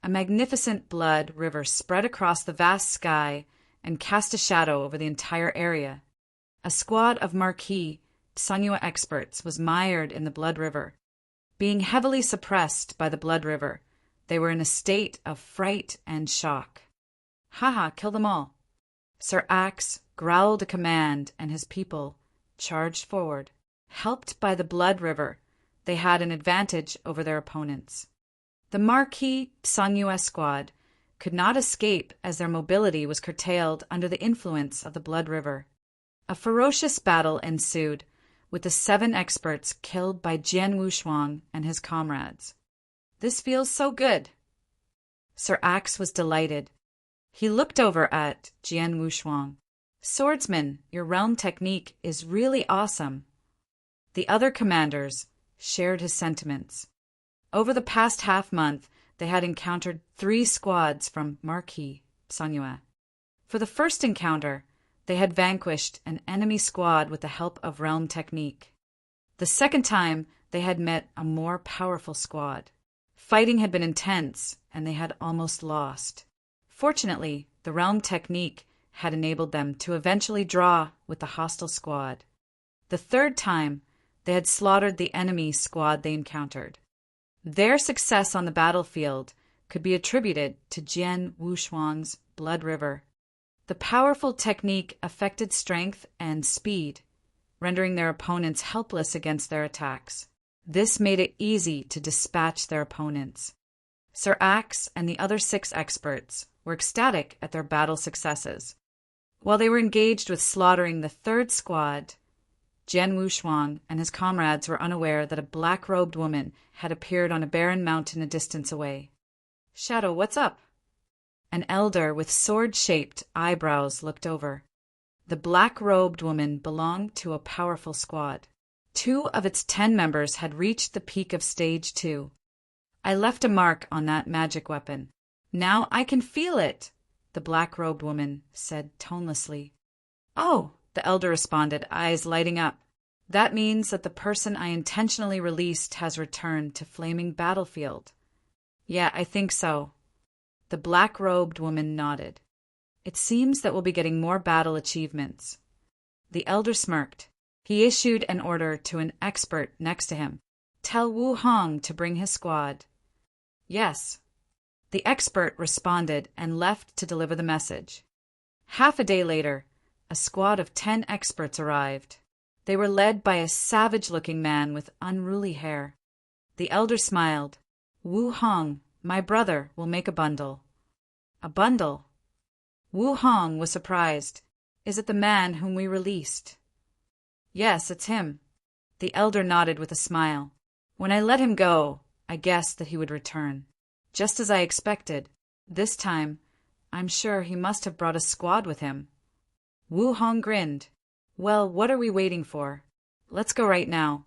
A magnificent blood river spread across the vast sky and cast a shadow over the entire area. A squad of Marquis Tsungyue experts was mired in the blood river. Being heavily suppressed by the blood river, they were in a state of fright and shock. Haha, kill them all. Sir Axe growled a command and his people charged forward. Helped by the blood river, they had an advantage over their opponents. The Marquis Tsungyue squad could not escape as their mobility was curtailed under the influence of the blood river. A ferocious battle ensued, with the 7 experts killed by Jian Wushuang and his comrades. This feels so good. Sir Axe was delighted. He looked over at Jian Wushuang. Swordsman, your realm technique is really awesome. The other commanders shared his sentiments. Over the past half-month, they had encountered 3 squads from Marquis Tsungyue. For the first encounter, they had vanquished an enemy squad with the help of realm technique. The second time, they had met a more powerful squad. Fighting had been intense, and they had almost lost. Fortunately, the realm technique had enabled them to eventually draw with the hostile squad. The third time, they had slaughtered the enemy squad they encountered. Their success on the battlefield could be attributed to Jian Wushuang's blood river. The powerful technique affected strength and speed, rendering their opponents helpless against their attacks. This made it easy to dispatch their opponents. Sir Axe and the other 6 experts were ecstatic at their battle successes. While they were engaged with slaughtering the 3rd squad, Jian Wushuang and his comrades were unaware that a black-robed woman had appeared on a barren mountain a distance away. Shadow, what's up? An elder with sword-shaped eyebrows looked over. The black-robed woman belonged to a powerful squad. 2 of its 10 members had reached the peak of Stage 2. I left a mark on that magic weapon. Now I can feel it, the black-robed woman said tonelessly. Oh, the elder responded, eyes lighting up. That means that the person I intentionally released has returned to Flaming Battlefield. Yeah, I think so. The black-robed woman nodded. It seems that we'll be getting more battle achievements. The elder smirked. He issued an order to an expert next to him. Tell Wu Hong to bring his squad. Yes. The expert responded and left to deliver the message. Half a day later, a squad of 10 experts arrived. They were led by a savage-looking man with unruly hair. The elder smiled. Wu Hong, my brother, will make a bundle. A bundle? Wu Hong was surprised. Is it the man whom we released? Yes, it's him. The elder nodded with a smile. When I let him go, I guessed that he would return. Just as I expected. This time, I'm sure he must have brought a squad with him. Wu Hong grinned. Well, what are we waiting for? Let's go right now.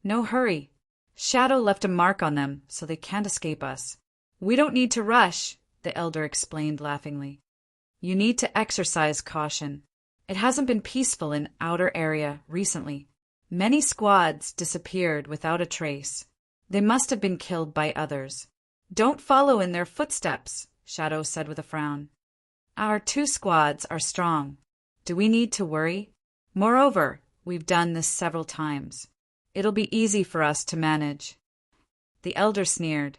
No hurry. Shadow left a mark on them, so they can't escape us. We don't need to rush, the elder explained laughingly. You need to exercise caution. It hasn't been peaceful in outer area recently. Many squads disappeared without a trace. They must have been killed by others. Don't follow in their footsteps, Shadow said with a frown. Our 2 squads are strong. Do we need to worry? Moreover, we've done this several times. It'll be easy for us to manage. The elder sneered.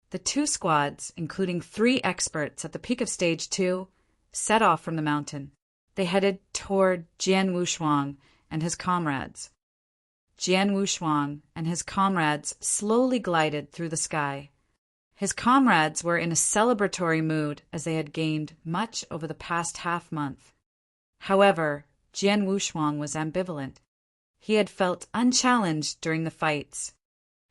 The 2 squads, including 3 experts at the peak of Stage 2, set off from the mountain. They headed toward Jian Wushuang and his comrades. Jian Wushuang and his comrades slowly glided through the sky. His comrades were in a celebratory mood as they had gained much over the past half-month. However, Jian Wushuang was ambivalent. He had felt unchallenged during the fights.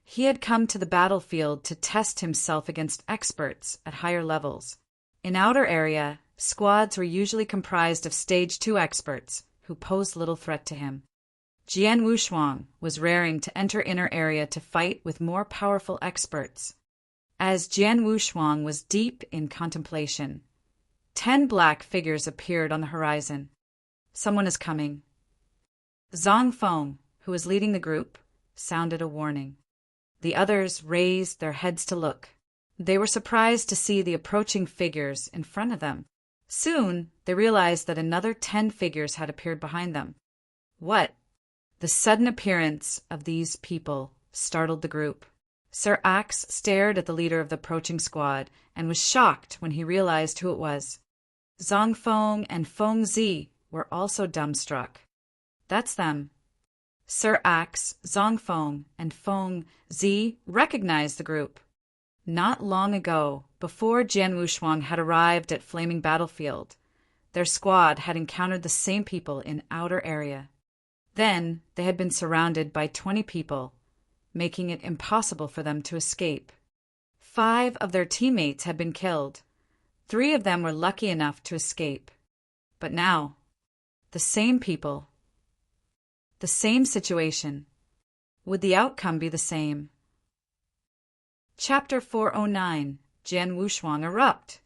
He had come to the battlefield to test himself against experts at higher levels. In outer area, squads were usually comprised of Stage 2 experts who posed little threat to him. Jian Wushuang was raring to enter inner area to fight with more powerful experts. As Jian Wushuang was deep in contemplation, 10 black figures appeared on the horizon. Someone is coming. Zhang Feng, who was leading the group, sounded a warning. The others raised their heads to look. They were surprised to see the approaching figures in front of them. Soon, they realized that another 10 figures had appeared behind them. What? The sudden appearance of these people startled the group. Sir Axe stared at the leader of the approaching squad and was shocked when he realized who it was. Zhang Feng and Feng Zi were also dumbstruck. That's them. Sir Axe, Zhang Feng, and Feng Zi recognized the group. Not long ago, before Jian Wushuang had arrived at Flaming Battlefield, their squad had encountered the same people in outer area. Then they had been surrounded by 20 people, making it impossible for them to escape. 5 of their teammates had been killed. 3 of them were lucky enough to escape. But now, the same people, the same situation. Would the outcome be the same? Chapter 409, Jian Wushuang Erupt.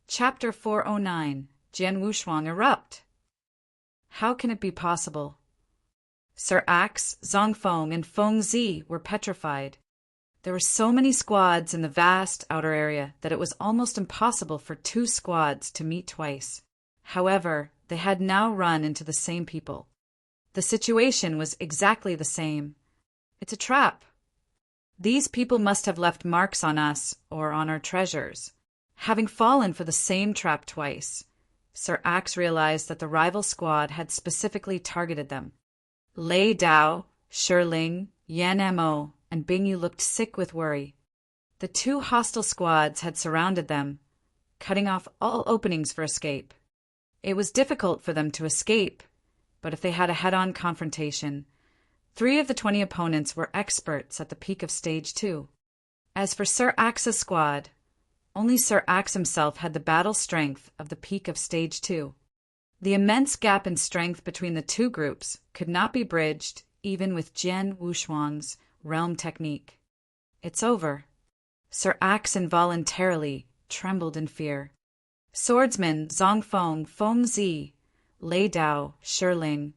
Chapter 409, Jian Wushuang Erupt. How can it be possible? Sir Axe, Zhang Feng, and Feng Zi were petrified. There were so many squads in the vast outer area that it was almost impossible for 2 squads to meet twice. However, they had now run into the same people. The situation was exactly the same. It's a trap. These people must have left marks on us or on our treasures. Having fallen for the same trap twice, Sir Axe realized that the rival squad had specifically targeted them. Lei Dao, Shiling, Yan Mo, and Bingyu looked sick with worry. The 2 hostile squads had surrounded them, cutting off all openings for escape. It was difficult for them to escape, but if they had a head-on confrontation, 3 of the 20 opponents were experts at the peak of Stage 2. As for Sir Axe's squad, only Sir Axe himself had the battle strength of the peak of Stage 2. The immense gap in strength between the 2 groups could not be bridged even with Jian Wushuang's realm technique. It's over. Sir Axe involuntarily trembled in fear. Swordsmen Zhang Feng, Feng Zi, Lei Dao, Shiling,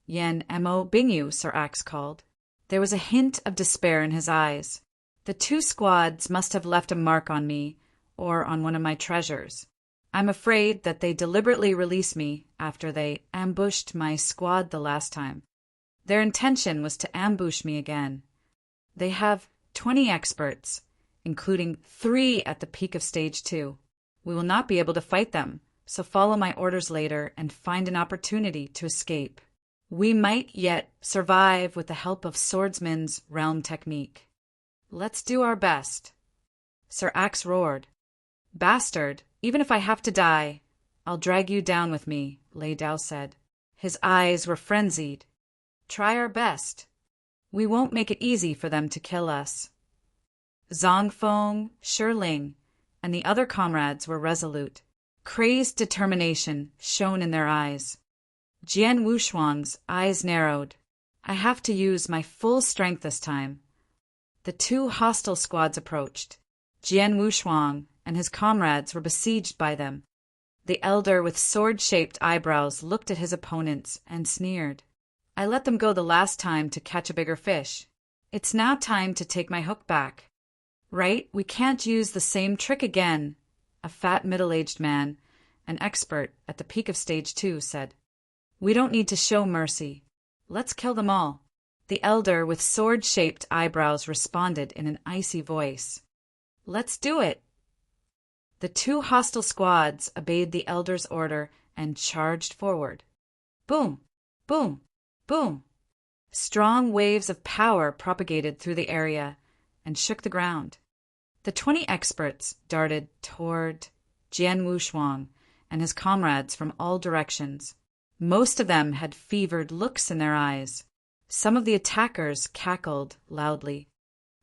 Yan Mo, Bingyu, Sir Axe called. There was a hint of despair in his eyes. The 2 squads must have left a mark on me or on one of my treasures. I'm afraid that they deliberately released me after they ambushed my squad the last time. Their intention was to ambush me again. They have 20 experts, including 3 at the peak of Stage 2. We will not be able to fight them, so follow my orders later and find an opportunity to escape. We might yet survive with the help of swordsman's realm technique. Let's do our best. Sir Axe roared. Bastard, even if I have to die, I'll drag you down with me, Lei Dao said. His eyes were frenzied. try our best. We won't make it easy for them to kill us." Zongfeng, Shiling, and the other comrades were resolute. Crazed determination shone in their eyes. Jian Wushuang's eyes narrowed. "I have to use my full strength this time." The two hostile squads approached. Jian Wushuang and his comrades were besieged by them. The elder with sword-shaped eyebrows looked at his opponents and sneered. "I let them go the last time to catch a bigger fish. It's now time to take my hook back." "Right, we can't use the same trick again," a fat middle-aged man, an expert at the peak of stage 2, said. "We don't need to show mercy. Let's kill them all." The elder with sword-shaped eyebrows responded in an icy voice. "Let's do it." The two hostile squads obeyed the elder's order and charged forward. Boom! Boom! Boom! Strong waves of power propagated through the area and shook the ground. The 20 experts darted toward Jian Wushuang and his comrades from all directions. Most of them had fevered looks in their eyes. Some of the attackers cackled loudly.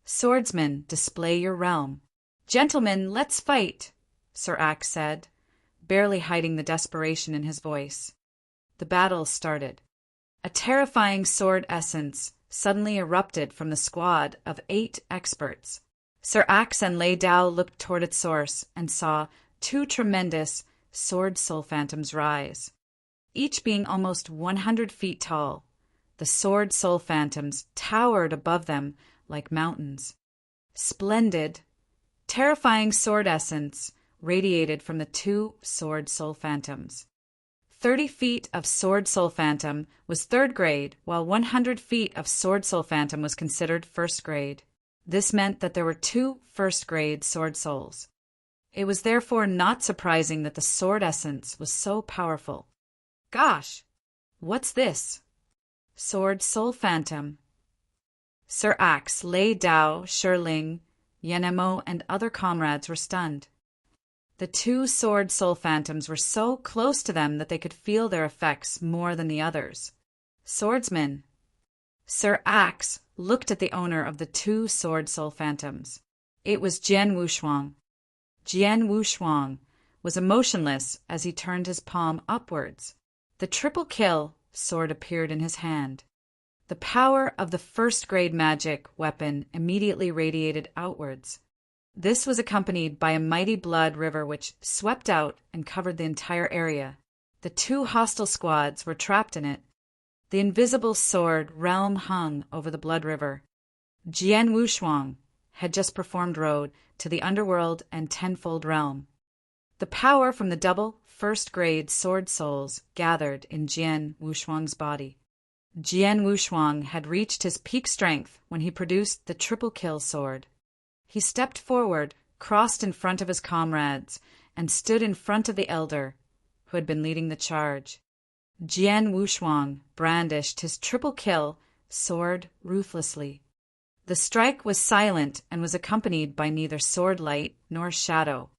"Swordsmen, display your realm." "Gentlemen, let's fight," Sir Axe said, barely hiding the desperation in his voice. The battle started. A terrifying sword essence suddenly erupted from the squad of 8 experts. Sir Axe and Lei Dao looked toward its source and saw 2 tremendous sword soul phantoms rise. Each being almost 100 feet tall, the sword soul phantoms towered above them like mountains. Splendid, terrifying sword essence radiated from the 2 sword soul phantoms. 30 feet of sword soul phantom was 3rd grade, while 100 feet of sword soul phantom was considered 1st grade. This meant that there were 2 first-grade sword souls. It was therefore not surprising that the sword essence was so powerful. "Gosh! What's this?" "Sword soul phantom." Sir Axe, Lei Dao, Shiling, Yanemo, and other comrades were stunned. The 2 sword soul phantoms were so close to them that they could feel their effects more than the others. "Swordsman." Sir Axe looked at the owner of the 2 sword soul phantoms. It was Jian Wushuang. Jian Wushuang was emotionless as he turned his palm upwards. The triple kill sword appeared in his hand. The power of the 1st-grade magic weapon immediately radiated outwards. This was accompanied by a mighty blood river which swept out and covered the entire area. The 2 hostile squads were trapped in it. The invisible sword realm hung over the blood river. Jian Wushuang had just performed road to the underworld and tenfold realm. The power from the double 1st-grade sword souls gathered in Jian Wushuang's body. Jian Wushuang had reached his peak strength when he produced the triple kill sword. He stepped forward, crossed in front of his comrades, and stood in front of the elder, who had been leading the charge. Jian Wushuang brandished his triple kill sword ruthlessly. The strike was silent and was accompanied by neither sword light nor shadow.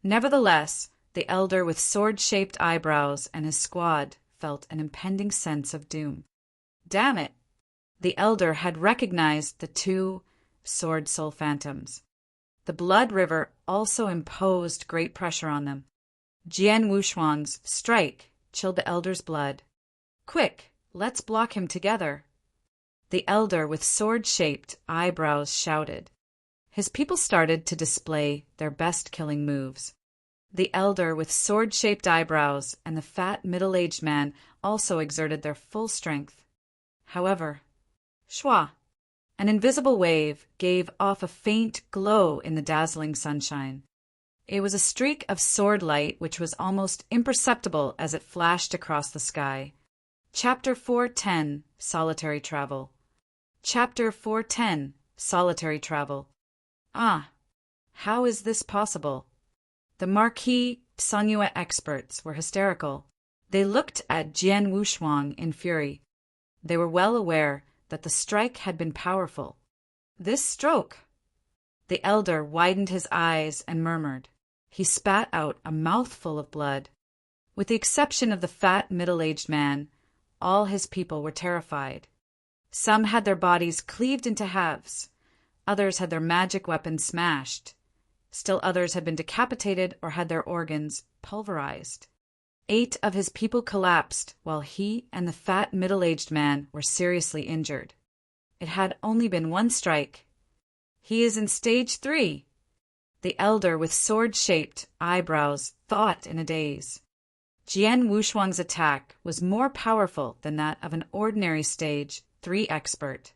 Nevertheless, the elder with sword-shaped eyebrows and his squad felt an impending sense of doom. Damn it! The elder had recognized the 2 sword soul phantoms. The blood river also imposed great pressure on them. Jian Wushuang's strike chilled the elder's blood. "Quick, let's block him together." The elder with sword-shaped eyebrows shouted. His people started to display their best killing moves. The elder with sword-shaped eyebrows and the fat middle-aged man also exerted their full strength. However, shwa! An invisible wave gave off a faint glow in the dazzling sunshine. It was a streak of sword light which was almost imperceptible as it flashed across the sky. Chapter 410, Solitary Travel. Chapter 410, Solitary Travel. Ah, how is this possible? The Marquis Sanhua experts were hysterical. They looked at Jian Wushuang in fury. They were well aware that the strike had been powerful. This stroke! The elder widened his eyes and murmured. He spat out a mouthful of blood. With the exception of the fat middle-aged man, all his people were terrified. Some had their bodies cleaved into halves. Others had their magic weapons smashed. Still others had been decapitated or had their organs pulverized. 8 of his people collapsed, while he and the fat middle-aged man were seriously injured. It had only been one strike. "He is in stage 3. The elder with sword-shaped eyebrows thought in a daze. Jian Wushuang's attack was more powerful than that of an ordinary stage 3 expert.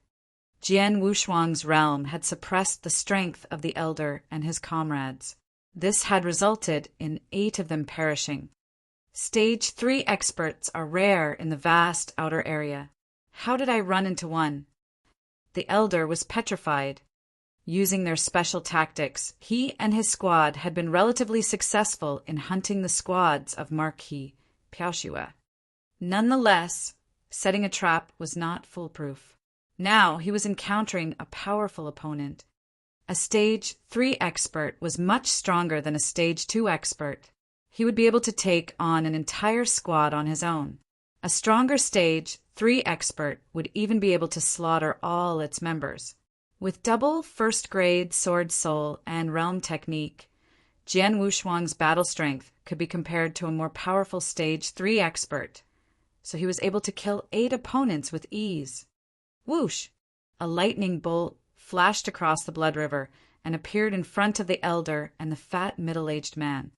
Jian Wushuang's realm had suppressed the strength of the elder and his comrades. This had resulted in 8 of them perishing. Stage 3 experts are rare in the vast outer area. How did I run into one?" The elder was petrified. Using their special tactics, he and his squad had been relatively successful in hunting the squads of Marquis Piaoxue. Nonetheless, setting a trap was not foolproof. Now he was encountering a powerful opponent. A stage 3 expert was much stronger than a stage 2 expert. He would be able to take on an entire squad on his own. A stronger stage 3 expert would even be able to slaughter all its members. With double first-grade sword soul and realm technique, Jian Wushuang's battle strength could be compared to a more powerful stage 3 expert, so he was able to kill 8 opponents with ease. Whoosh! A lightning bolt flashed across the blood river and appeared in front of the elder and the fat middle-aged man.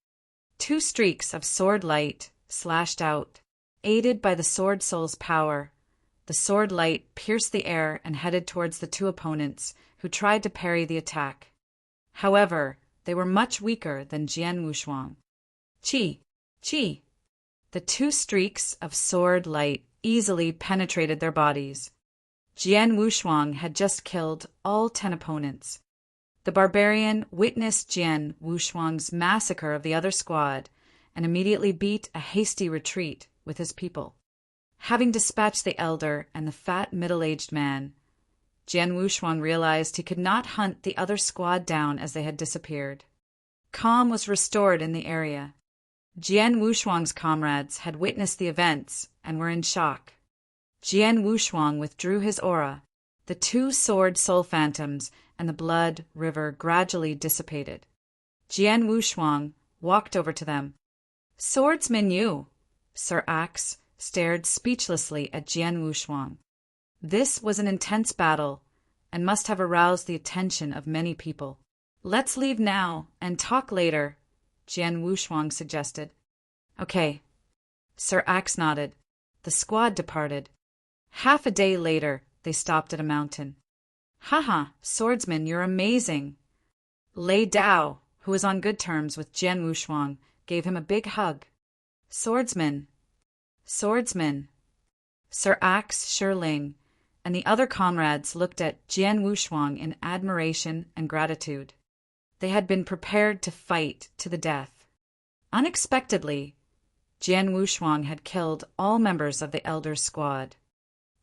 2 streaks of sword light slashed out. Aided by the sword soul's power, the sword light pierced the air and headed towards the 2 opponents who tried to parry the attack. However, they were much weaker than Jian Wushuang. Chi! Chi! The 2 streaks of sword light easily penetrated their bodies. Jian Wushuang had just killed all 10 opponents. The barbarian witnessed Jian Wushuang's massacre of the other squad and immediately beat a hasty retreat with his people. Having dispatched the elder and the fat middle-aged man, Jian Wushuang realized he could not hunt the other squad down as they had disappeared. Calm was restored in the area. Jian Wushuang's comrades had witnessed the events and were in shock. Jian Wushuang withdrew his aura. The 2 sword soul phantoms and the blood river gradually dissipated. Jian Wushuang walked over to them. "Swordsman Yu!" Sir Axe stared speechlessly at Jian Wushuang. This was an intense battle and must have aroused the attention of many people. "Let's leave now and talk later," Jian Wushuang suggested. "Okay." Sir Axe nodded. The squad departed. Half a day later, they stopped at a mountain. "Haha, swordsman, you're amazing." Lei Dao, who was on good terms with Jian Wushuang, gave him a big hug. "Swordsman! Swordsman!" Sir Axe Shiling and the other comrades looked at Jian Wushuang in admiration and gratitude. They had been prepared to fight to the death. Unexpectedly, Jian Wushuang had killed all members of the elder's squad.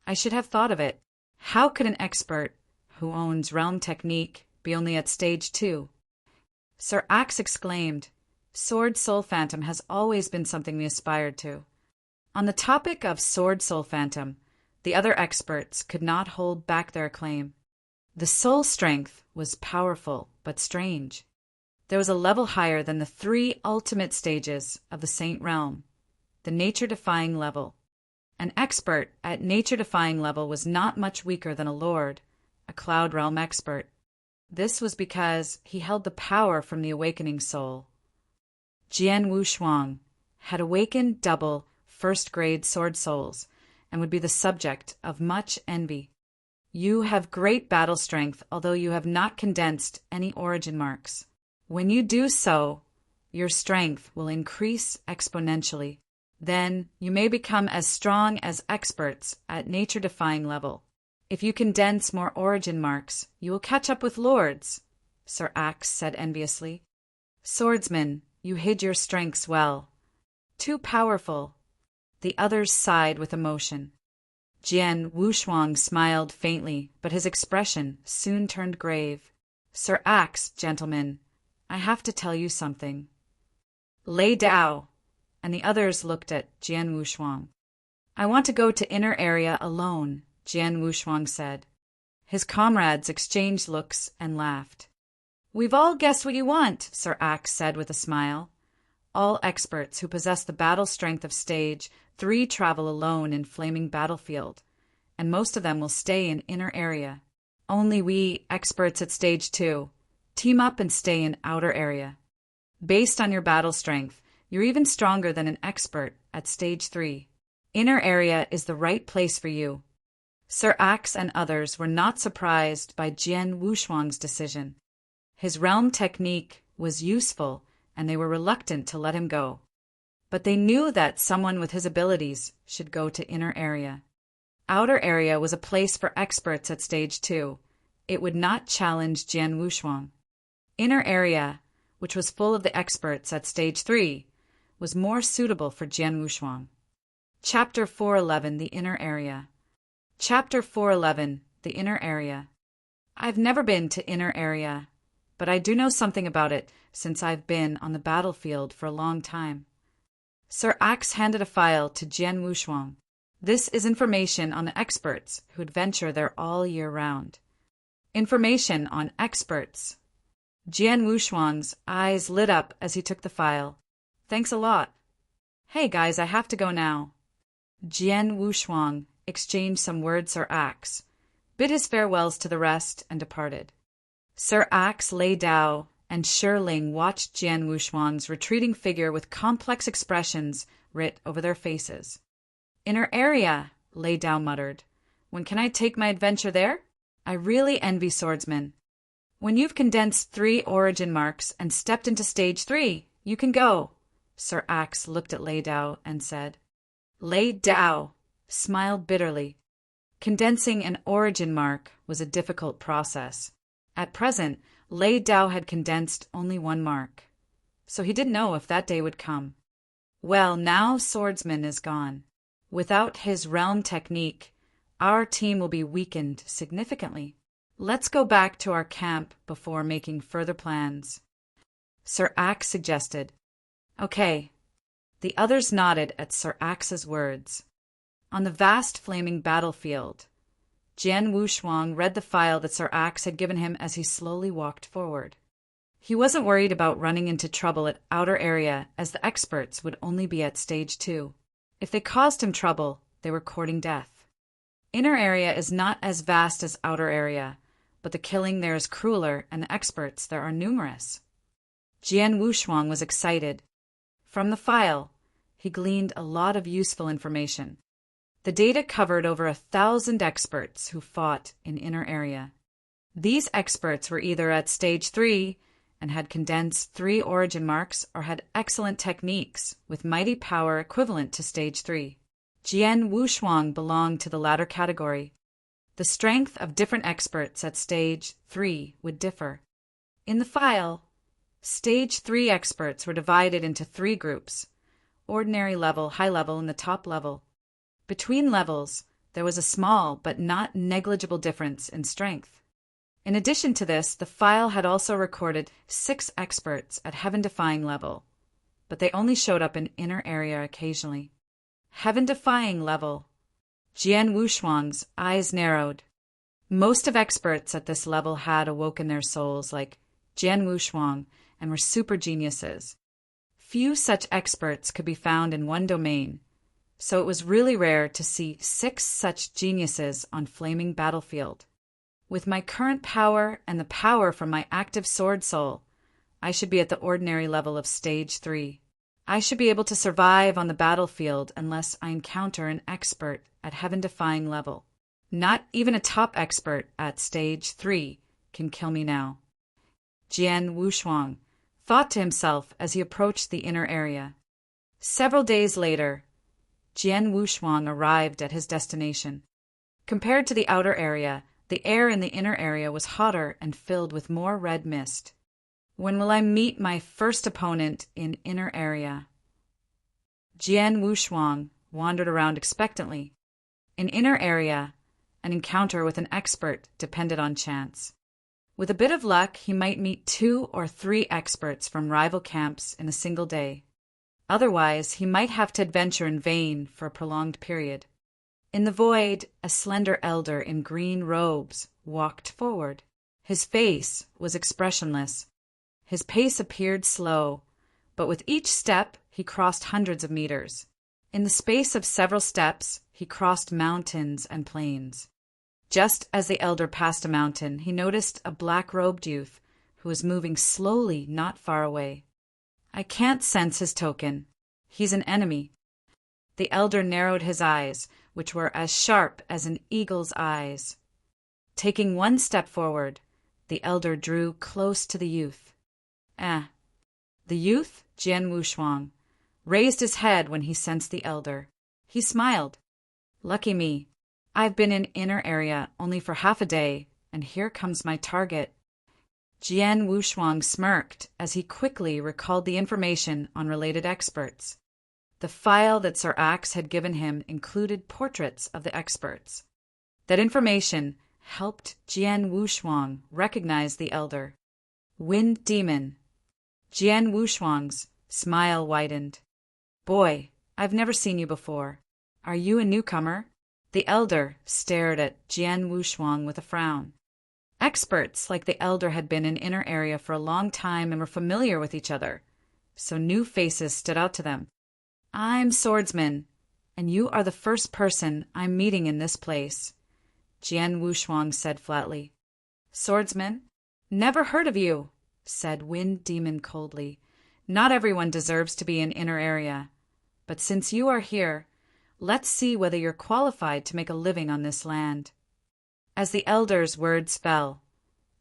I should have thought of it. How could an expert who owns realm technique be only at stage 2? Sir Axe exclaimed, "Sword Soul Phantom has always been something we aspired to." On the topic of Sword Soul Phantom, the other experts could not hold back their acclaim. The soul strength was powerful but strange. There was a level higher than the 3 ultimate stages of the Saint Realm, the nature-defying level. An expert at nature-defying level was not much weaker than a lord, a Cloud Realm expert. This was because he held the power from the awakening soul. Jian Wushuang had awakened double first-grade sword souls and would be the subject of much envy. You have great battle strength, although you have not condensed any origin marks. When you do so, your strength will increase exponentially. Then you may become as strong as experts at nature-defying level. If you condense more origin marks, you will catch up with lords, Sir Axe said enviously. Swordsman, you hid your strengths well. Too powerful. The others sighed with emotion. Jian Wushuang smiled faintly, but his expression soon turned grave. Sir Axe, gentlemen, I have to tell you something. Lei Dao, and the others looked at Jian Wushuang. I want to go to inner area alone, Jian Wushuang said. His comrades exchanged looks and laughed. We've all guessed what you want, Sir Axe said with a smile. All experts who possess the battle strength of Stage 3 travel alone in Flaming Battlefield, and most of them will stay in Inner Area. Only we, experts at Stage 2, team up and stay in Outer Area. Based on your battle strength, you're even stronger than an expert at Stage 3. Inner Area is the right place for you. Sir Axe and others were not surprised by Jian Wushuang's decision. His realm technique was useful, and they were reluctant to let him go. But they knew that someone with his abilities should go to Inner Area. Outer Area was a place for experts at Stage 2. It would not challenge Jian Wushuang. Inner Area, which was full of the experts at Stage 3, was more suitable for Jian Wushuang. Chapter 411, The Inner Area. Chapter 411, The Inner Area. I've never been to Inner Area, but I do know something about it since I've been on the battlefield for a long time. Sir Axe handed a file to Jian Wushuang. This is information on the experts who adventure there all year round. Information on experts. Jian Wushuang's eyes lit up as he took the file. Thanks a lot. Hey guys, I have to go now. Jian Wushuang exchanged some words Sir Axe, bid his farewells to the rest, and departed. Sir Axe, Lei Dao, and Shi Ling watched Jian Wushuang's retreating figure with complex expressions writ over their faces. Inner Area, Lei Dao muttered. When can I take my adventure there? I really envy swordsmen. When you've condensed 3 origin marks and stepped into Stage 3, you can go. Sir Axe looked at Lei Dao and said. Lei Dao smiled bitterly. Condensing an origin mark was a difficult process. At present, Lei Dao had condensed only 1 mark, so he didn't know if that day would come. Well, now Swordsman is gone. Without his realm technique, our team will be weakened significantly. Let's go back to our camp before making further plans. Sir Axe suggested. Okay. The others nodded at Sir Axe's words. On the vast flaming battlefield, Jian Wushuang read the file that Sir Axe had given him as he slowly walked forward. He wasn't worried about running into trouble at Outer Area, as the experts would only be at Stage 2. If they caused him trouble, they were courting death. Inner Area is not as vast as Outer Area, but the killing there is crueler and the experts there are numerous. Jian Wushuang was excited. From the file, he gleaned a lot of useful information. The data covered over 1,000 experts who fought in Inner Area. These experts were either at Stage 3 and had condensed 3 origin marks or had excellent techniques with mighty power equivalent to Stage 3. Jian Wushuang belonged to the latter category. The strength of different experts at Stage 3 would differ. In the file, Stage 3 experts were divided into 3 groups: ordinary level, high level, and the top level. Between levels, there was a small but not negligible difference in strength. In addition to this, the file had also recorded 6 experts at Heaven-Defying level, but they only showed up in Inner Area occasionally. Heaven-Defying level. Jian Wushuang's eyes narrowed. Most of experts at this level had awoken their souls like Jian Wushuang and were super geniuses. Few such experts could be found in one domain, so it was really rare to see 6 such geniuses on Flaming Battlefield. With my current power and the power from my active sword soul, I should be at the ordinary level of Stage 3. I should be able to survive on the battlefield unless I encounter an expert at Heaven-Defying level. Not even a top expert at Stage 3 can kill me now. Jian Wushuang thought to himself as he approached the Inner Area. Several days later, Jian Wushuang arrived at his destination. Compared to the Outer Area, the air in the Inner Area was hotter and filled with more red mist. When will I meet my first opponent in Inner Area? Jian Wushuang wandered around expectantly. In Inner Area, an encounter with an expert depended on chance. With a bit of luck, he might meet 2 or 3 experts from rival camps in a single day. Otherwise, he might have to adventure in vain for a prolonged period. In the void, a slender elder in green robes walked forward. His face was expressionless. His pace appeared slow, but with each step he crossed hundreds of meters. In the space of several steps, he crossed mountains and plains. Just as the elder passed a mountain, he noticed a black-robed youth who was moving slowly not far away. I can't sense his token. He's an enemy. The elder narrowed his eyes, which were as sharp as an eagle's eyes. Taking one step forward, the elder drew close to the youth. The youth, Jian Wushuang, raised his head when he sensed the elder. He smiled. Lucky me. I've been in inner area only for half a day, and here comes my target. Jian Wushuang smirked as he quickly recalled the information on related experts. The file that Sir Axe had given him included portraits of the experts. That information helped Jian Wushuang recognize the elder. Wind Demon. Jian Wushuang's smile widened. Boy, I've never seen you before. Are you a newcomer? The elder stared at Jian Wushuang with a frown. Experts like the elder had been in inner area for a long time and were familiar with each other, so new faces stood out to them. I'm Swordsman, and you are the first person I'm meeting in this place, Jian Wushuang said flatly. Swordsman? Never heard of you, said Wind Demon coldly. Not everyone deserves to be in inner area, but since you are here, let's see whether you're qualified to make a living on this land. As the elder's words fell,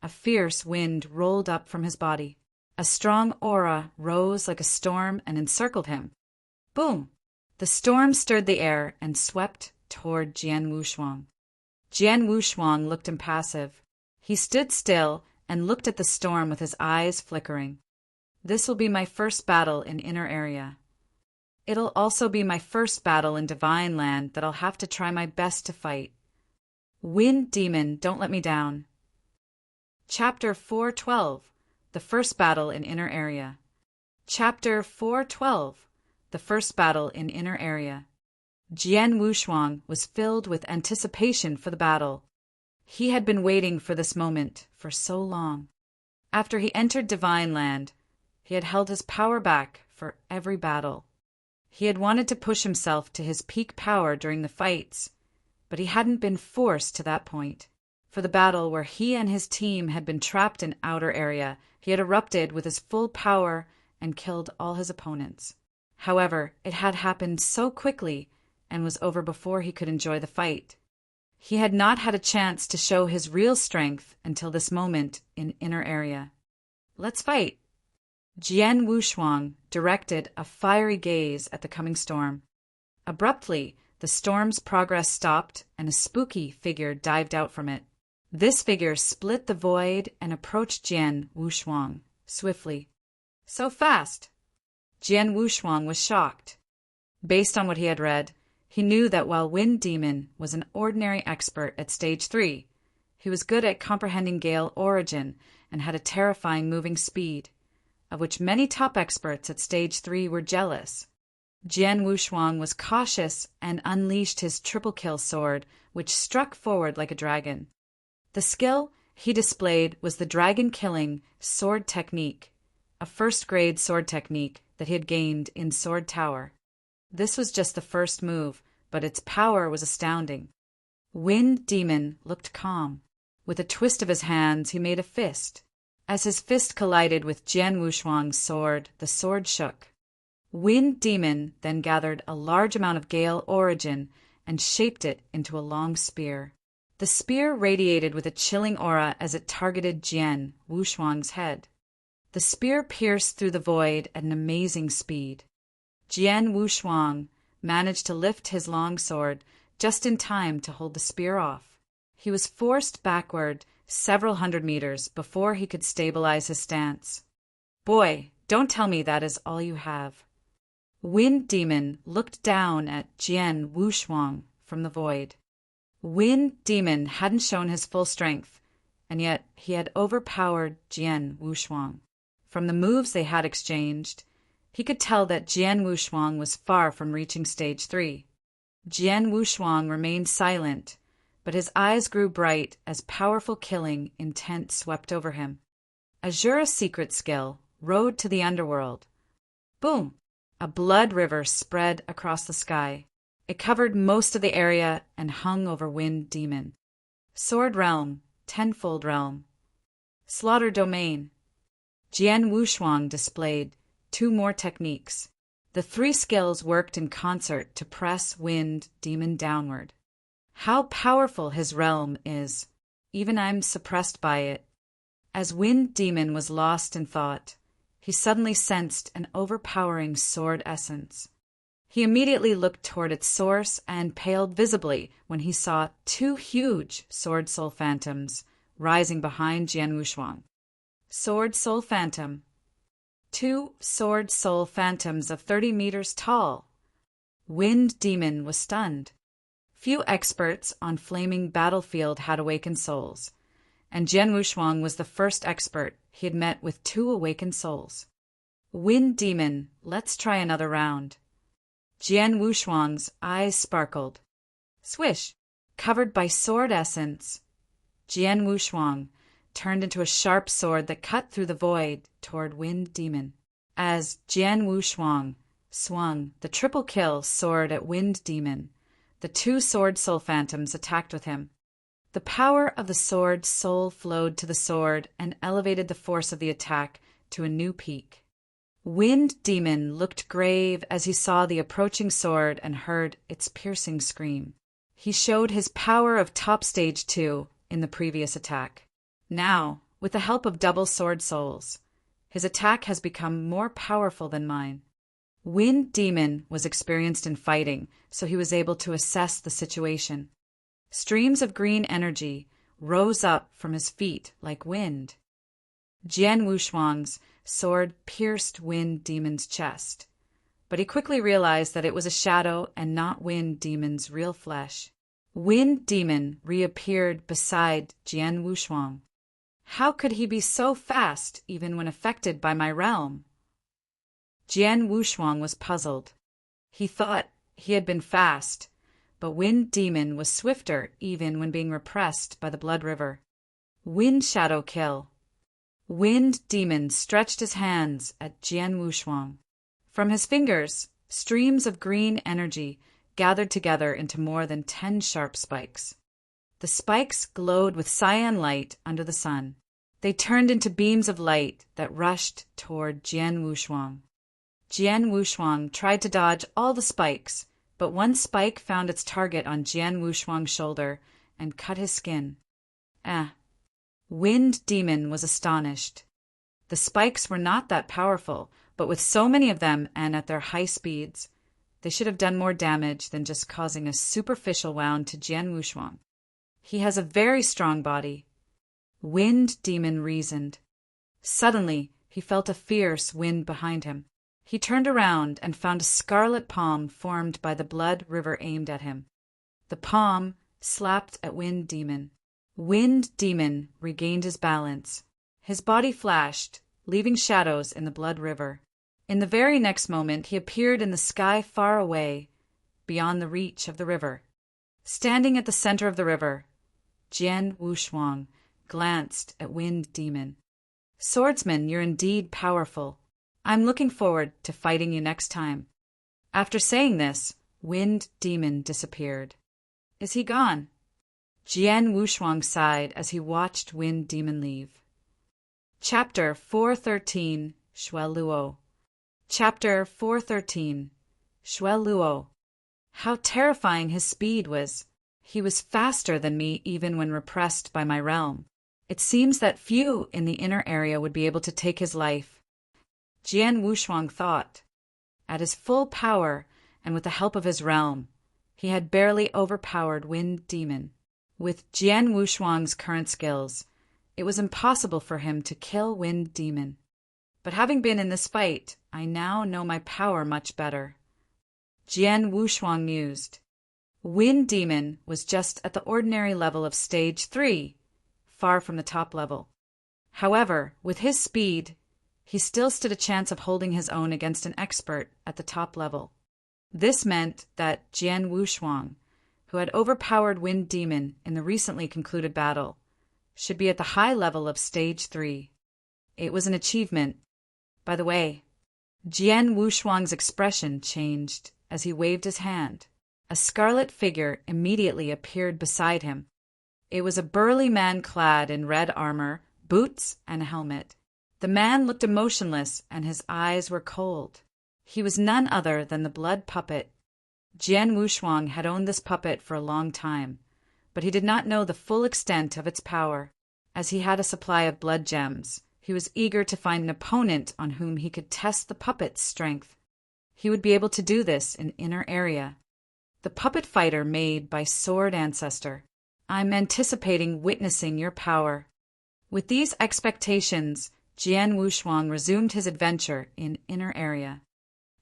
a fierce wind rolled up from his body. A strong aura rose like a storm and encircled him. Boom! The storm stirred the air and swept toward Jian Wushuang. Jian Wushuang looked impassive. He stood still and looked at the storm with his eyes flickering. This will be my first battle in inner area. It'll also be my first battle in Divine Land that I'll have to try my best to fight. Wind Demon, don't let me down. Chapter 412. The First Battle in Inner Area. Chapter 412. The First Battle in Inner Area. Jian Wushuang was filled with anticipation for the battle. He had been waiting for this moment for so long. After he entered Divine Land, he had held his power back for every battle. He had wanted to push himself to his peak power during the fights, but he hadn't been forced to that point. For the battle where he and his team had been trapped in outer area, he had erupted with his full power and killed all his opponents. However, it had happened so quickly and was over before he could enjoy the fight. He had not had a chance to show his real strength until this moment in inner area. Let's fight. Jian Wushuang directed a fiery gaze at the coming storm. Abruptly, the storm's progress stopped and a spooky figure dived out from it. This figure split the void and approached Jian Wushuang swiftly. So fast! Jian Wushuang was shocked. Based on what he had read, he knew that while Wind Demon was an ordinary expert at Stage 3, he was good at comprehending Gale origin and had a terrifying moving speed, of which many top experts at Stage 3 were jealous. Jian Wushuang was cautious and unleashed his triple-kill sword, which struck forward like a dragon. The skill he displayed was the dragon-killing sword technique, a first-grade sword technique that he had gained in Sword Tower. This was just the first move, but its power was astounding. Wind Demon looked calm. With a twist of his hands, he made a fist. As his fist collided with Jian Wushuang's sword, the sword shook. Wind Demon then gathered a large amount of Gale origin and shaped it into a long spear. The spear radiated with a chilling aura as it targeted Jian Wushuang's head. The spear pierced through the void at an amazing speed. Jian Wushuang managed to lift his long sword just in time to hold the spear off. He was forced backward several hundred meters before he could stabilize his stance. Boy, don't tell me that is all you have. Wind Demon looked down at Jian Wushuang from the void. Wind Demon hadn't shown his full strength, and yet he had overpowered Jian Wushuang. From the moves they had exchanged, he could tell that Jian Wushuang was far from reaching Stage 3. Jian Wushuang remained silent, but his eyes grew bright as powerful killing intent swept over him. Azura's secret skill, Road to the Underworld. Boom! A blood river spread across the sky. It covered most of the area and hung over Wind Demon. Sword Realm, Tenfold Realm. Slaughter Domain. Jian Wushuang displayed 2 more techniques. The 3 skills worked in concert to press Wind Demon downward. How powerful his realm is. Even I'm suppressed by it. As Wind Demon was lost in thought, he suddenly sensed an overpowering sword essence. He immediately looked toward its source and paled visibly when he saw 2 huge Sword Soul Phantoms rising behind Jian Wushuang. Sword Soul Phantom. 2 Sword Soul Phantoms of 30 meters tall. Wind Demon was stunned. Few experts on Flaming Battlefield had awakened souls, and Jian Wushuang was the first expert he had met with 2 awakened souls. Wind Demon, let's try another round. Jian Wushuang's eyes sparkled. Swish! Covered by sword essence, Jian Wushuang turned into a sharp sword that cut through the void toward Wind Demon. As Jian Wushuang swung the triple kill sword at Wind Demon, the 2 Sword Soul Phantoms attacked with him. The power of the sword soul flowed to the sword and elevated the force of the attack to a new peak. Wind Demon looked grave as he saw the approaching sword and heard its piercing scream. He showed his power of top stage 2 in the previous attack. Now, with the help of double sword souls, his attack has become more powerful than mine. Wind Demon was experienced in fighting, so he was able to assess the situation. Streams of green energy rose up from his feet like wind. Jian Wushuang's sword pierced Wind Demon's chest, but he quickly realized that it was a shadow and not Wind Demon's real flesh. Wind Demon reappeared beside Jian Wushuang. How could he be so fast even when affected by my realm? Jian Wushuang was puzzled. He thought he had been fast, but Wind Demon was swifter even when being repressed by the Blood River. Wind Shadow Kill. Wind Demon stretched his hands at Jian Wushuang. From his fingers, streams of green energy gathered together into more than 10 sharp spikes. The spikes glowed with cyan light under the sun. They turned into beams of light that rushed toward Jian Wushuang. Jian Wushuang tried to dodge all the spikes, but one spike found its target on Jian Wushuang's shoulder and cut his skin. Wind Demon was astonished. The spikes were not that powerful, but with so many of them and at their high speeds, they should have done more damage than just causing a superficial wound to Jian Wushuang. He has a very strong body. Wind Demon reasoned. Suddenly, he felt a fierce wind behind him. He turned around and found a scarlet palm formed by the blood river aimed at him. The palm slapped at Wind Demon. Wind Demon regained his balance. His body flashed, leaving shadows in the blood river. In the very next moment, he appeared in the sky far away, beyond the reach of the river. Standing at the center of the river, Jian Wushuang glanced at Wind Demon. Swordsman, you're indeed powerful. I'm looking forward to fighting you next time. After saying this, Wind Demon disappeared. Is he gone? Jian Wushuang sighed as he watched Wind Demon leave. Chapter 413, Shueluo. Chapter 413, Shueluo. How terrifying his speed was. He was faster than me even when repressed by my realm. It seems that few in the inner area would be able to take his life. Jian Wushuang thought. At his full power, and with the help of his realm, he had barely overpowered Wind Demon. With Jian Wushuang's current skills, it was impossible for him to kill Wind Demon. But having been in this fight, I now know my power much better. Jian Wushuang mused. Wind Demon was just at the ordinary level of stage 3, far from the top level. However, with his speed, he still stood a chance of holding his own against an expert at the top level. This meant that Jian Wushuang, who had overpowered Wind Demon in the recently concluded battle, should be at the high level of Stage 3. It was an achievement. By the way, Jian Wushuang's expression changed as he waved his hand. A scarlet figure immediately appeared beside him. It was a burly man clad in red armor, boots, and a helmet. The man looked emotionless, and his eyes were cold. He was none other than the blood puppet. Jian Wushuang had owned this puppet for a long time, but he did not know the full extent of its power. As he had a supply of blood gems, he was eager to find an opponent on whom he could test the puppet's strength. He would be able to do this in Inner Area. The puppet fighter made by Sword Ancestor. I'm anticipating witnessing your power. With these expectations, Jian Wushuang resumed his adventure in Inner Area.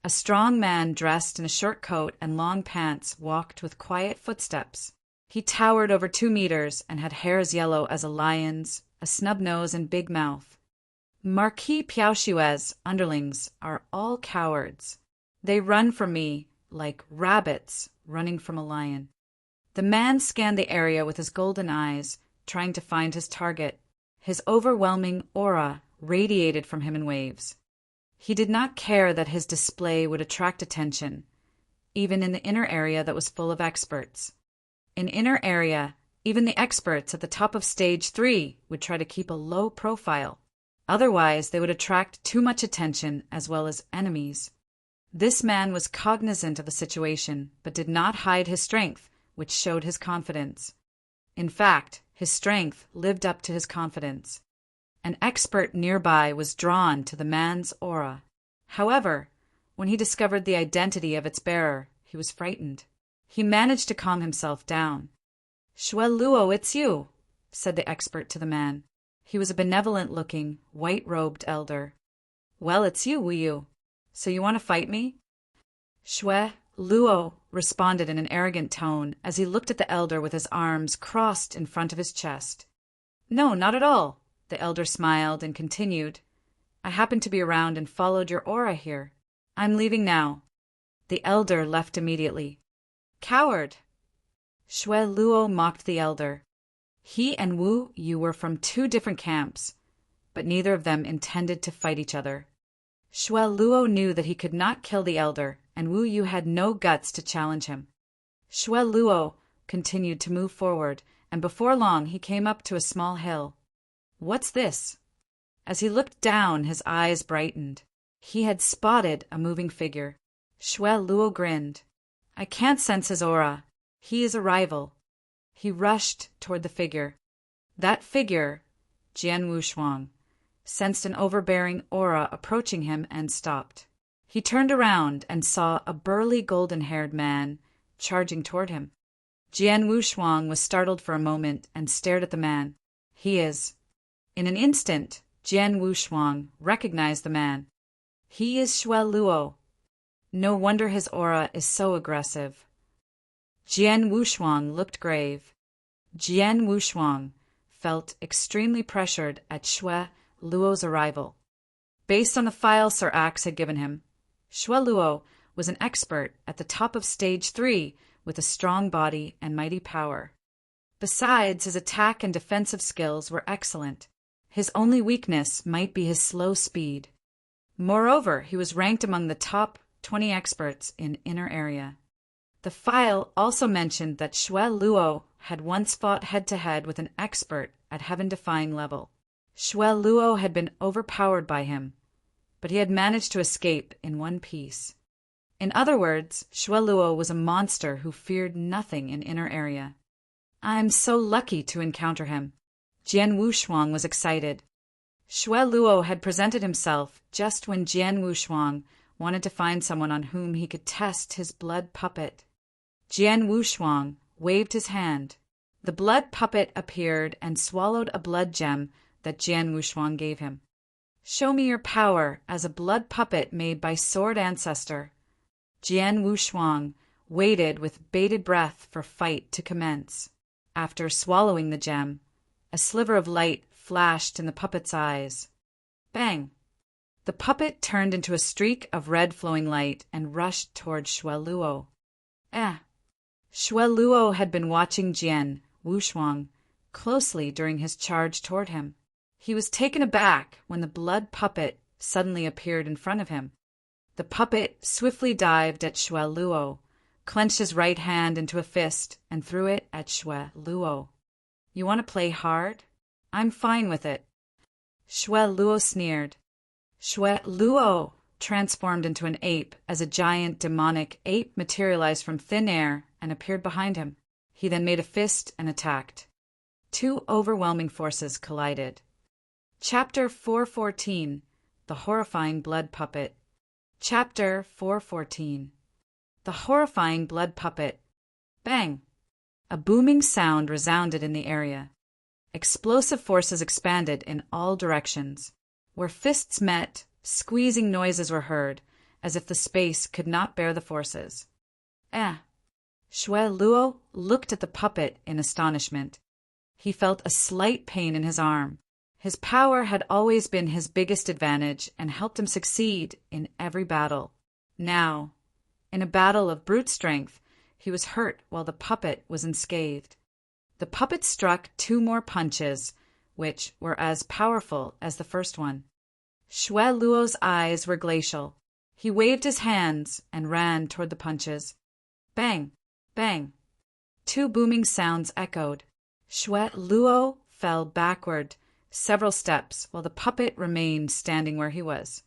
A strong man dressed in a short coat and long pants walked with quiet footsteps. He towered over 2 meters and had hair as yellow as a lion's, a snub nose and big mouth. Marquis Piaoshue's underlings are all cowards. They run from me like rabbits running from a lion. The man scanned the area with his golden eyes, trying to find his target. His overwhelming aura radiated from him in waves. He did not care that his display would attract attention, even in the Inner Area that was full of experts. In Inner Area, even the experts at the top of Stage 3 would try to keep a low profile. Otherwise, they would attract too much attention as well as enemies. This man was cognizant of the situation, but did not hide his strength, which showed his confidence. In fact, his strength lived up to his confidence. An expert nearby was drawn to the man's aura. However, when he discovered the identity of its bearer, he was frightened. He managed to calm himself down. "Xue Luo, it's you," said the expert to the man. He was a benevolent-looking, white-robed elder. "Well, it's you, Wu Yu. So you want to fight me?" Xue Luo responded in an arrogant tone as he looked at the elder with his arms crossed in front of his chest. "No, not at all." The elder smiled and continued, "I happened to be around and followed your aura here. I'm leaving now." The elder left immediately. "Coward!" Xue Luo mocked the elder. He and Wu Yu were from 2 different camps, but neither of them intended to fight each other. Xue Luo knew that he could not kill the elder, and Wu Yu had no guts to challenge him. Xue Luo continued to move forward, and before long he came up to a small hill. "What's this?" As he looked down, his eyes brightened. He had spotted a moving figure. Xue Luo grinned. "I can't sense his aura. He is a rival." He rushed toward the figure. That figure, Jian Wushuang, sensed an overbearing aura approaching him and stopped. He turned around and saw a burly golden-haired man charging toward him. Jian Wushuang was startled for a moment and stared at the man. "He is..." In an instant, Jian Wushuang recognized the man. "He is Xue Luo. No wonder his aura is so aggressive." Jian Wushuang looked grave. Jian Wushuang felt extremely pressured at Xue Luo's arrival. Based on the file Sir Axe had given him, Xue Luo was an expert at the top of Stage 3 with a strong body and mighty power. Besides, his attack and defensive skills were excellent. His only weakness might be his slow speed. Moreover, he was ranked among the top 20 experts in Inner Area. The file also mentioned that Xue Luo had once fought head-to-head with an expert at heaven-defying level. Xue Luo had been overpowered by him, but he had managed to escape in one piece. In other words, Xue Luo was a monster who feared nothing in Inner Area. "I'm so lucky to encounter him." Jian Wushuang was excited. Xue Luo had presented himself just when Jian Wushuang wanted to find someone on whom he could test his blood puppet. Jian Wushuang waved his hand. The blood puppet appeared and swallowed a blood gem that Jian Wushuang gave him. "Show me your power as a blood puppet made by Sword Ancestor." Jian Wushuang waited with bated breath for fight to commence. After swallowing the gem, a sliver of light flashed in the puppet's eyes. Bang! The puppet turned into a streak of red flowing light and rushed toward Xue Luo. Xue Luo had been watching Jian Wushuang closely during his charge toward him. He was taken aback when the blood puppet suddenly appeared in front of him. The puppet swiftly dived at Xue Luo, clenched his right hand into a fist, and threw it at Xue Luo. "You want to play hard? I'm fine with it." Xue Luo sneered. Xue Luo transformed into an ape as a giant demonic ape materialized from thin air and appeared behind him. He then made a fist and attacked. Two overwhelming forces collided. Chapter 414. The Horrifying Blood Puppet. Chapter 414. The Horrifying Blood Puppet. Bang! A booming sound resounded in the area. Explosive forces expanded in all directions. Where fists met, squeezing noises were heard, as if the space could not bear the forces. Xue Luo looked at the puppet in astonishment. He felt a slight pain in his arm. His power had always been his biggest advantage and helped him succeed in every battle. Now, in a battle of brute strength, he was hurt while the puppet was unscathed. The puppet struck two more punches, which were as powerful as the first one. Xue Luo's eyes were glacial. He waved his hands and ran toward the punches. Bang! Bang! Two booming sounds echoed. Xue Luo fell backward several steps while the puppet remained standing where he was.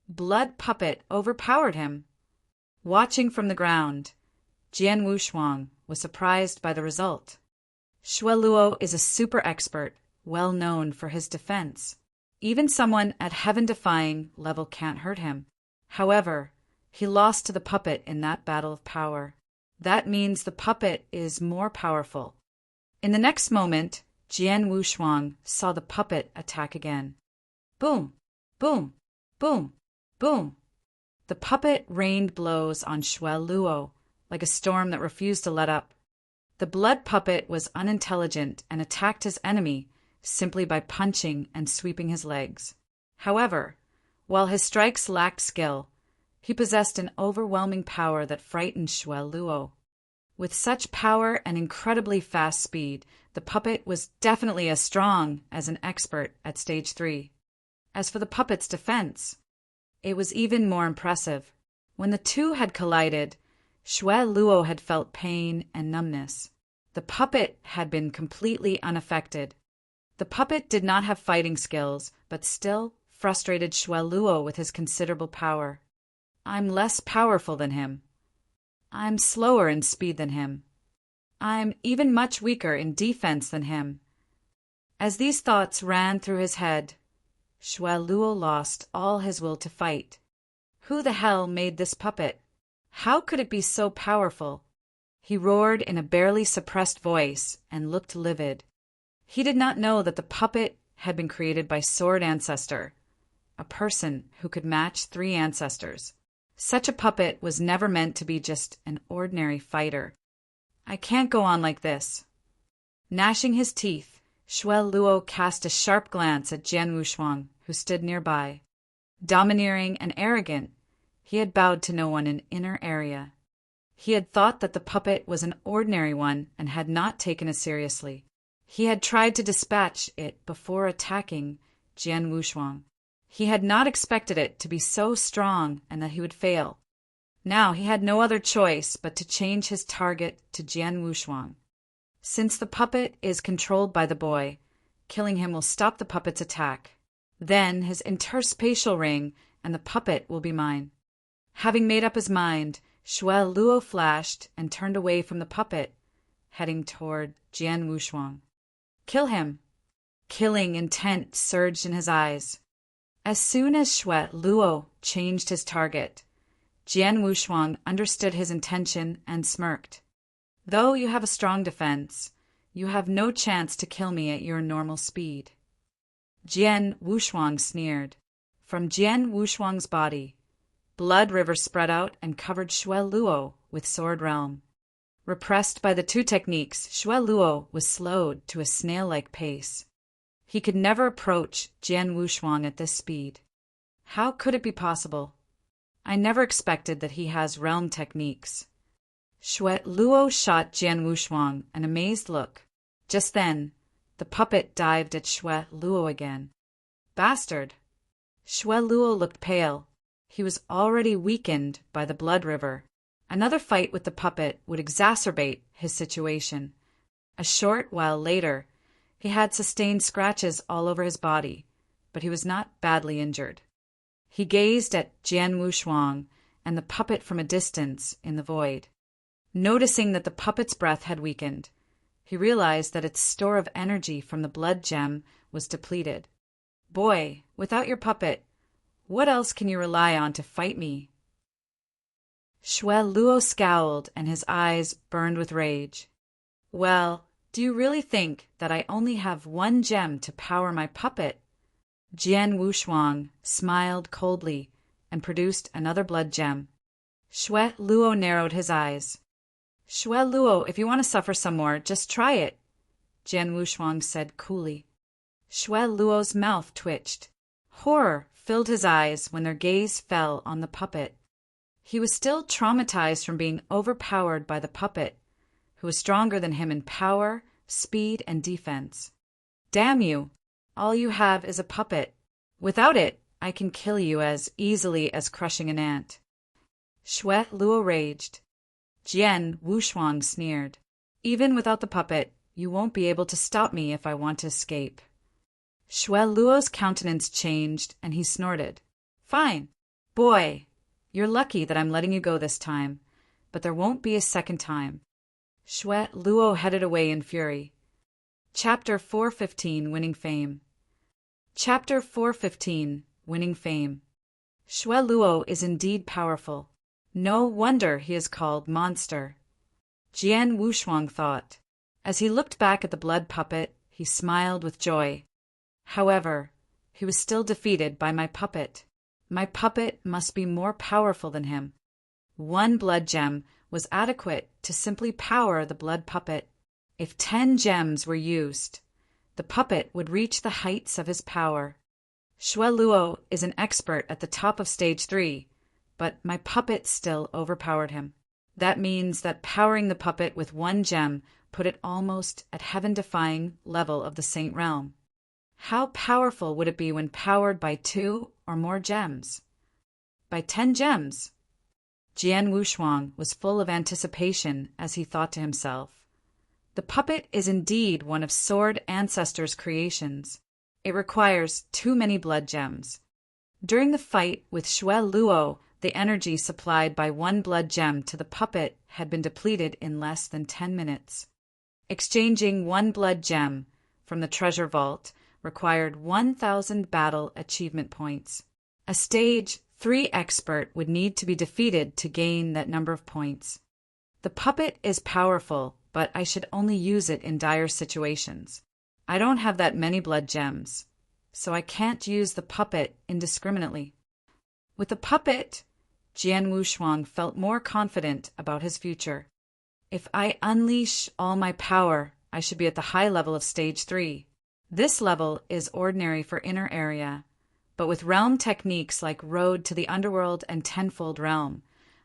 Blood Puppet overpowered him. Watching from the ground, Jian Wushuang was surprised by the result. Xue Luo is a super expert, well known for his defense. Even someone at heaven-defying level can't hurt him. However, he lost to the puppet in that battle of power. That means the puppet is more powerful. In the next moment, Jian Wushuang saw the puppet attack again. Boom! Boom! Boom! Boom! The puppet rained blows on Xue Luo, like a storm that refused to let up. The blood puppet was unintelligent and attacked his enemy simply by punching and sweeping his legs. However, while his strikes lacked skill, he possessed an overwhelming power that frightened Xue Luo. With such power and incredibly fast speed, the puppet was definitely as strong as an expert at Stage 3. As for the puppet's defense, it was even more impressive. When the two had collided, Xue Luo had felt pain and numbness. The puppet had been completely unaffected. The puppet did not have fighting skills, but still frustrated Xue Luo with his considerable power. "I'm less powerful than him. I'm slower in speed than him. I'm even much weaker in defense than him." As these thoughts ran through his head, Xue Luo lost all his will to fight. Who the hell made this puppet? How could it be so powerful? He roared in a barely suppressed voice and looked livid. He did not know that the puppet had been created by Sword Ancestor, a person who could match 3 ancestors. Such a puppet was never meant to be just an ordinary fighter. "I can't go on like this." Gnashing his teeth, Xue Luo cast a sharp glance at Jian Wushuang, who stood nearby. Domineering and arrogant, he had bowed to no one in inner area. He had thought that the puppet was an ordinary one and had not taken it seriously. He had tried to dispatch it before attacking Jian Wushuang. He had not expected it to be so strong and that he would fail. Now he had no other choice but to change his target to Jian Wushuang. Since the puppet is controlled by the boy, killing him will stop the puppet's attack. Then his interspatial ring and the puppet will be mine. Having made up his mind, Xue Luo flashed and turned away from the puppet, heading toward Jian Wushuang. "Kill him!" Killing intent surged in his eyes. As soon as Xue Luo changed his target, Jian Wushuang understood his intention and smirked. "Though you have a strong defense, you have no chance to kill me at your normal speed." Jian Wushuang sneered. From Jian Wushuang's body, blood rivers spread out and covered Xue Luo with Sword Realm. Repressed by the 2 techniques, Xue Luo was slowed to a snail-like pace. He could never approach Jian Wushuang at this speed. How could it be possible? I never expected that he has realm techniques. Xue Luo shot Jian Wushuang an amazed look. Just then, the puppet dived at Xue Luo again. Bastard! Xue Luo looked pale. He was already weakened by the blood river. Another fight with the puppet would exacerbate his situation. A short while later, he had sustained scratches all over his body, but he was not badly injured. He gazed at Jian Wushuang and the puppet from a distance in the void. Noticing that the puppet's breath had weakened, he realized that its store of energy from the blood gem was depleted. Boy, without your puppet, what else can you rely on to fight me? Xue Luo scowled and his eyes burned with rage. Well, do you really think that I only have one gem to power my puppet? Jian Wushuang smiled coldly and produced another blood gem. Xue Luo narrowed his eyes. Xue Luo, if you want to suffer some more, just try it, Jian Wushuang said coolly. Xue Luo's mouth twitched. Horror filled his eyes when their gaze fell on the puppet. He was still traumatized from being overpowered by the puppet, who was stronger than him in power, speed, and defense. Damn you! All you have is a puppet. Without it, I can kill you as easily as crushing an ant. Xue Luo raged. Jian Wushuang sneered. Even without the puppet, you won't be able to stop me if I want to escape. Xue Luo's countenance changed and he snorted. Fine. Boy, you're lucky that I'm letting you go this time, but there won't be a second time. Xue Luo headed away in fury. Chapter 415, Winning Fame. Chapter 415, Winning Fame. Xue Luo is indeed powerful. No wonder he is called Monster. Jian Wushuang thought. As he looked back at the blood puppet, he smiled with joy. However, he was still defeated by my puppet. My puppet must be more powerful than him. One blood gem was adequate to simply power the blood puppet. If 10 gems were used, the puppet would reach the heights of his power. Xue Luo is an expert at the top of stage 3, but my puppet still overpowered him. That means that powering the puppet with 1 gem put it almost at heaven-defying level of the Saint Realm. How powerful would it be when powered by 2 or more gems? By 10 gems? Jian Wushuang was full of anticipation as he thought to himself. The puppet is indeed one of Sword Ancestor's creations. It requires too many blood gems. During the fight with Xue Luo, the energy supplied by 1 blood gem to the puppet had been depleted in less than 10 minutes. Exchanging 1 blood gem from the treasure vault required 1,000 battle achievement points. A stage 3 expert would need to be defeated to gain that number of points. The puppet is powerful, but I should only use it in dire situations. I don't have that many blood gems, so I can't use the puppet indiscriminately. With the puppet, Jian Wushuang felt more confident about his future. If I unleash all my power, I should be at the high level of stage 3. This level is ordinary for inner area, but with realm techniques like Road to the Underworld and Tenfold Realm,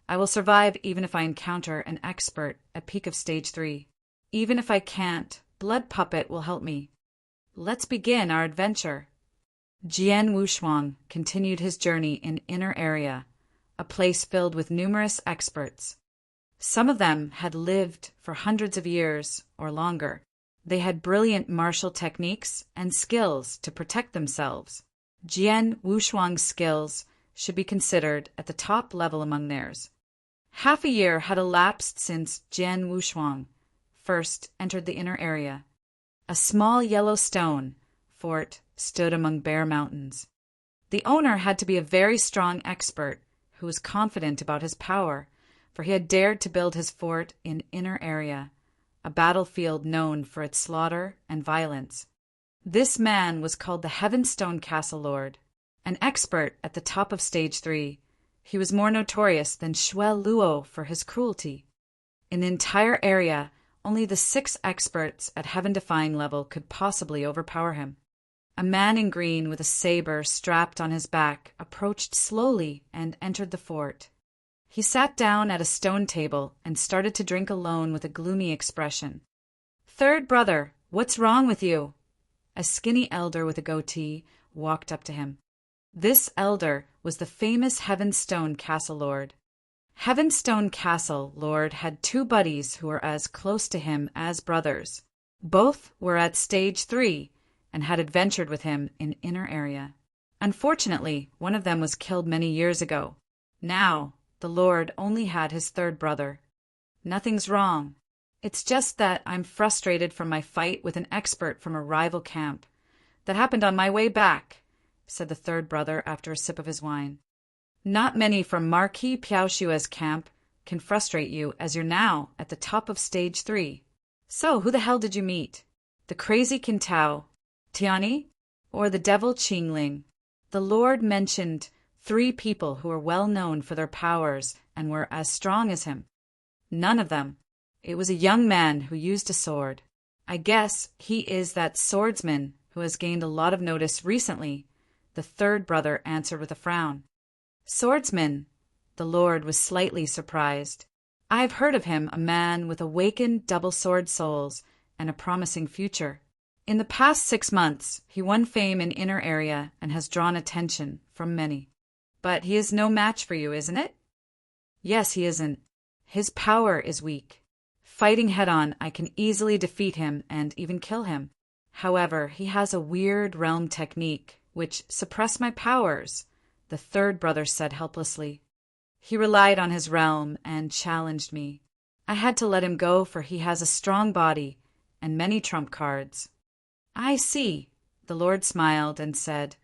I will survive even if I encounter an expert at peak of stage 3. Even if I can't, Blood Puppet will help me. Let's begin our adventure. Jian Wushuang continued his journey in inner area, a place filled with numerous experts. Some of them had lived for hundreds of years or longer. They had brilliant martial techniques and skills to protect themselves. Jian Wushuang's skills should be considered at the top level among theirs. Half a year had elapsed since Jian Wushuang first entered the inner area. A small yellow stone fort stood among bare mountains. The owner had to be a very strong expert who was confident about his power, for he had dared to build his fort in inner area, a battlefield known for its slaughter and violence. This man was called the Heavenstone Castle Lord, an expert at the top of stage 3. He was more notorious than Xue Luo for his cruelty. In the entire area, only the 6 experts at heaven-defying level could possibly overpower him. A man in green with a saber strapped on his back approached slowly and entered the fort. He sat down at a stone table and started to drink alone with a gloomy expression. "Third brother, what's wrong with you?" A skinny elder with a goatee walked up to him. This elder was the famous Heavenstone Castle Lord. Heavenstone Castle Lord had two buddies who were as close to him as brothers. Both were at stage 3 and had adventured with him in Inner Area. Unfortunately, one of them was killed many years ago. Now, the Lord only had his third brother. "Nothing's wrong. It's just that I'm frustrated from my fight with an expert from a rival camp. That happened on my way back," said the third brother after a sip of his wine. "Not many from Marquis Piaoshua's camp can frustrate you, as you're now at the top of stage 3. So who the hell did you meet? The crazy Qintao, Tiani, or the devil Qingling?" The Lord mentioned 3 people who were well known for their powers and were as strong as him. "None of them. It was a young man who used a sword. I guess he is that swordsman who has gained a lot of notice recently," the third brother answered with a frown. "Swordsman?" The Lord was slightly surprised. "I've heard of him, a man with awakened double sword souls and a promising future. In the past 6 months, he won fame in Inner Area and has drawn attention from many." "But he is no match for you, isn't it?" "Yes, he isn't. His power is weak. Fighting head-on, I can easily defeat him and even kill him. However, he has a weird realm technique, which suppressed my powers," the third brother said helplessly. "He relied on his realm and challenged me. I had to let him go, for he has a strong body and many trump cards." "I see." The Lord smiled and said,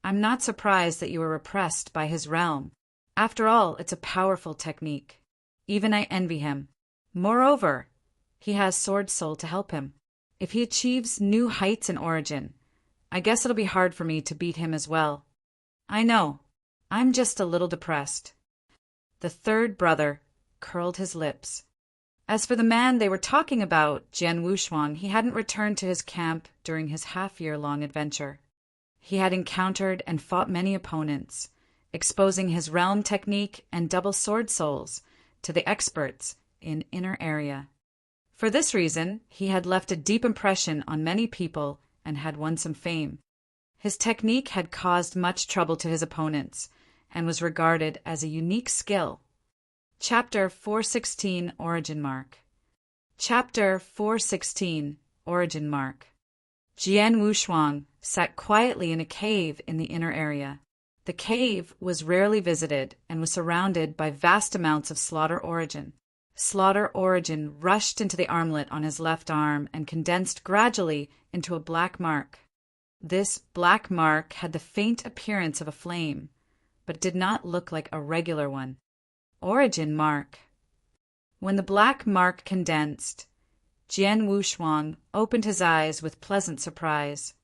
"I'm not surprised that you were repressed by his realm. After all, it's a powerful technique. Even I envy him. Moreover, he has Sword Soul to help him. If he achieves new heights in Origin, I guess it'll be hard for me to beat him as well. I know. I'm just a little depressed." The third brother curled his lips. As for the man they were talking about, Jian Wushuang, he hadn't returned to his camp during his half-year-long adventure. He had encountered and fought many opponents, exposing his realm technique and double sword souls to the experts in Inner Area. For this reason, he had left a deep impression on many people and had won some fame. His technique had caused much trouble to his opponents and was regarded as a unique skill. Chapter 416 Origin Mark. Chapter 416 Origin Mark. Jian Wushuang sat quietly in a cave in the Inner Area. The cave was rarely visited and was surrounded by vast amounts of Slaughter Origin. Slaughter Origin rushed into the armlet on his left arm and condensed gradually into a black mark. This black mark had the faint appearance of a flame, but did not look like a regular one. Origin Mark. When the black mark condensed, Jian Wushuang opened his eyes with pleasant surprise.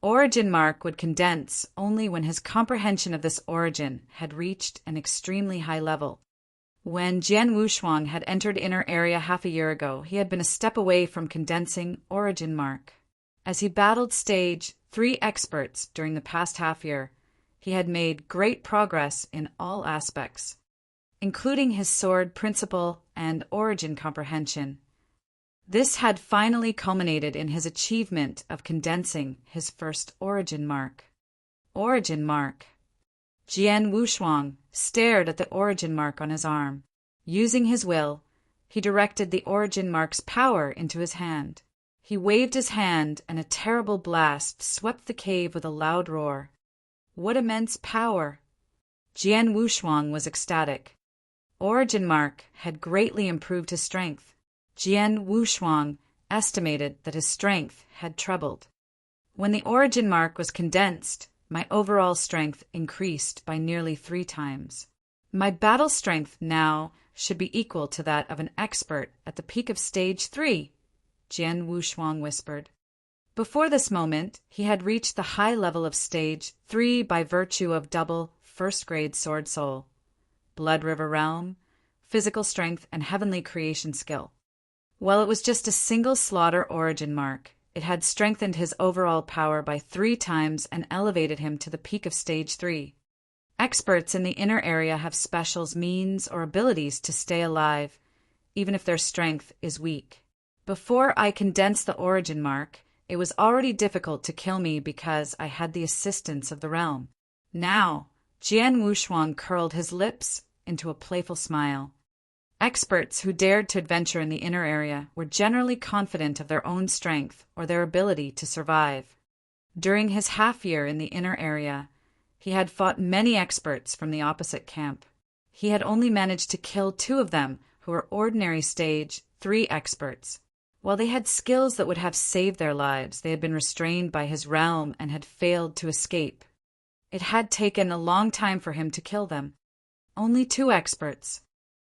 Origin Mark would condense only when his comprehension of this origin had reached an extremely high level. When Jian Wushuang had entered Inner Area half a year ago, he had been a step away from condensing Origin Mark. As he battled stage 3 experts during the past half year, he had made great progress in all aspects, including his sword principle and origin comprehension. This had finally culminated in his achievement of condensing his first Origin Mark. Origin Mark. Jian Wushuang stared at the Origin Mark on his arm. Using his will, he directed the Origin Mark's power into his hand. He waved his hand, and a terrible blast swept the cave with a loud roar. What immense power! Jian Wushuang was ecstatic. Origin Mark had greatly improved his strength. Jian Wushuang estimated that his strength had trebled. When the Origin Mark was condensed, my overall strength increased by nearly 3 times. My battle strength now should be equal to that of an expert at the peak of stage 3, Jian Wushuang whispered. Before this moment, he had reached the high level of stage 3 by virtue of double first-grade sword soul, Blood River realm, physical strength, and heavenly creation skill. While it was just a single Slaughter Origin Mark, It had strengthened his overall power by 3 times and elevated him to the peak of Stage 3. Experts in the inner area have special means or abilities to stay alive, even if their strength is weak. Before I condensed the origin mark, it was already difficult to kill me because I had the assistance of the realm. Now, Jian Wushuang curled his lips into a playful smile. Experts who dared to adventure in the inner area were generally confident of their own strength or their ability to survive. During his half-year in the inner area, he had fought many experts from the opposite camp. He had only managed to kill 2 of them who were ordinary Stage 3 experts. While they had skills that would have saved their lives, they had been restrained by his realm and had failed to escape. It had taken a long time for him to kill them. Only 2 experts.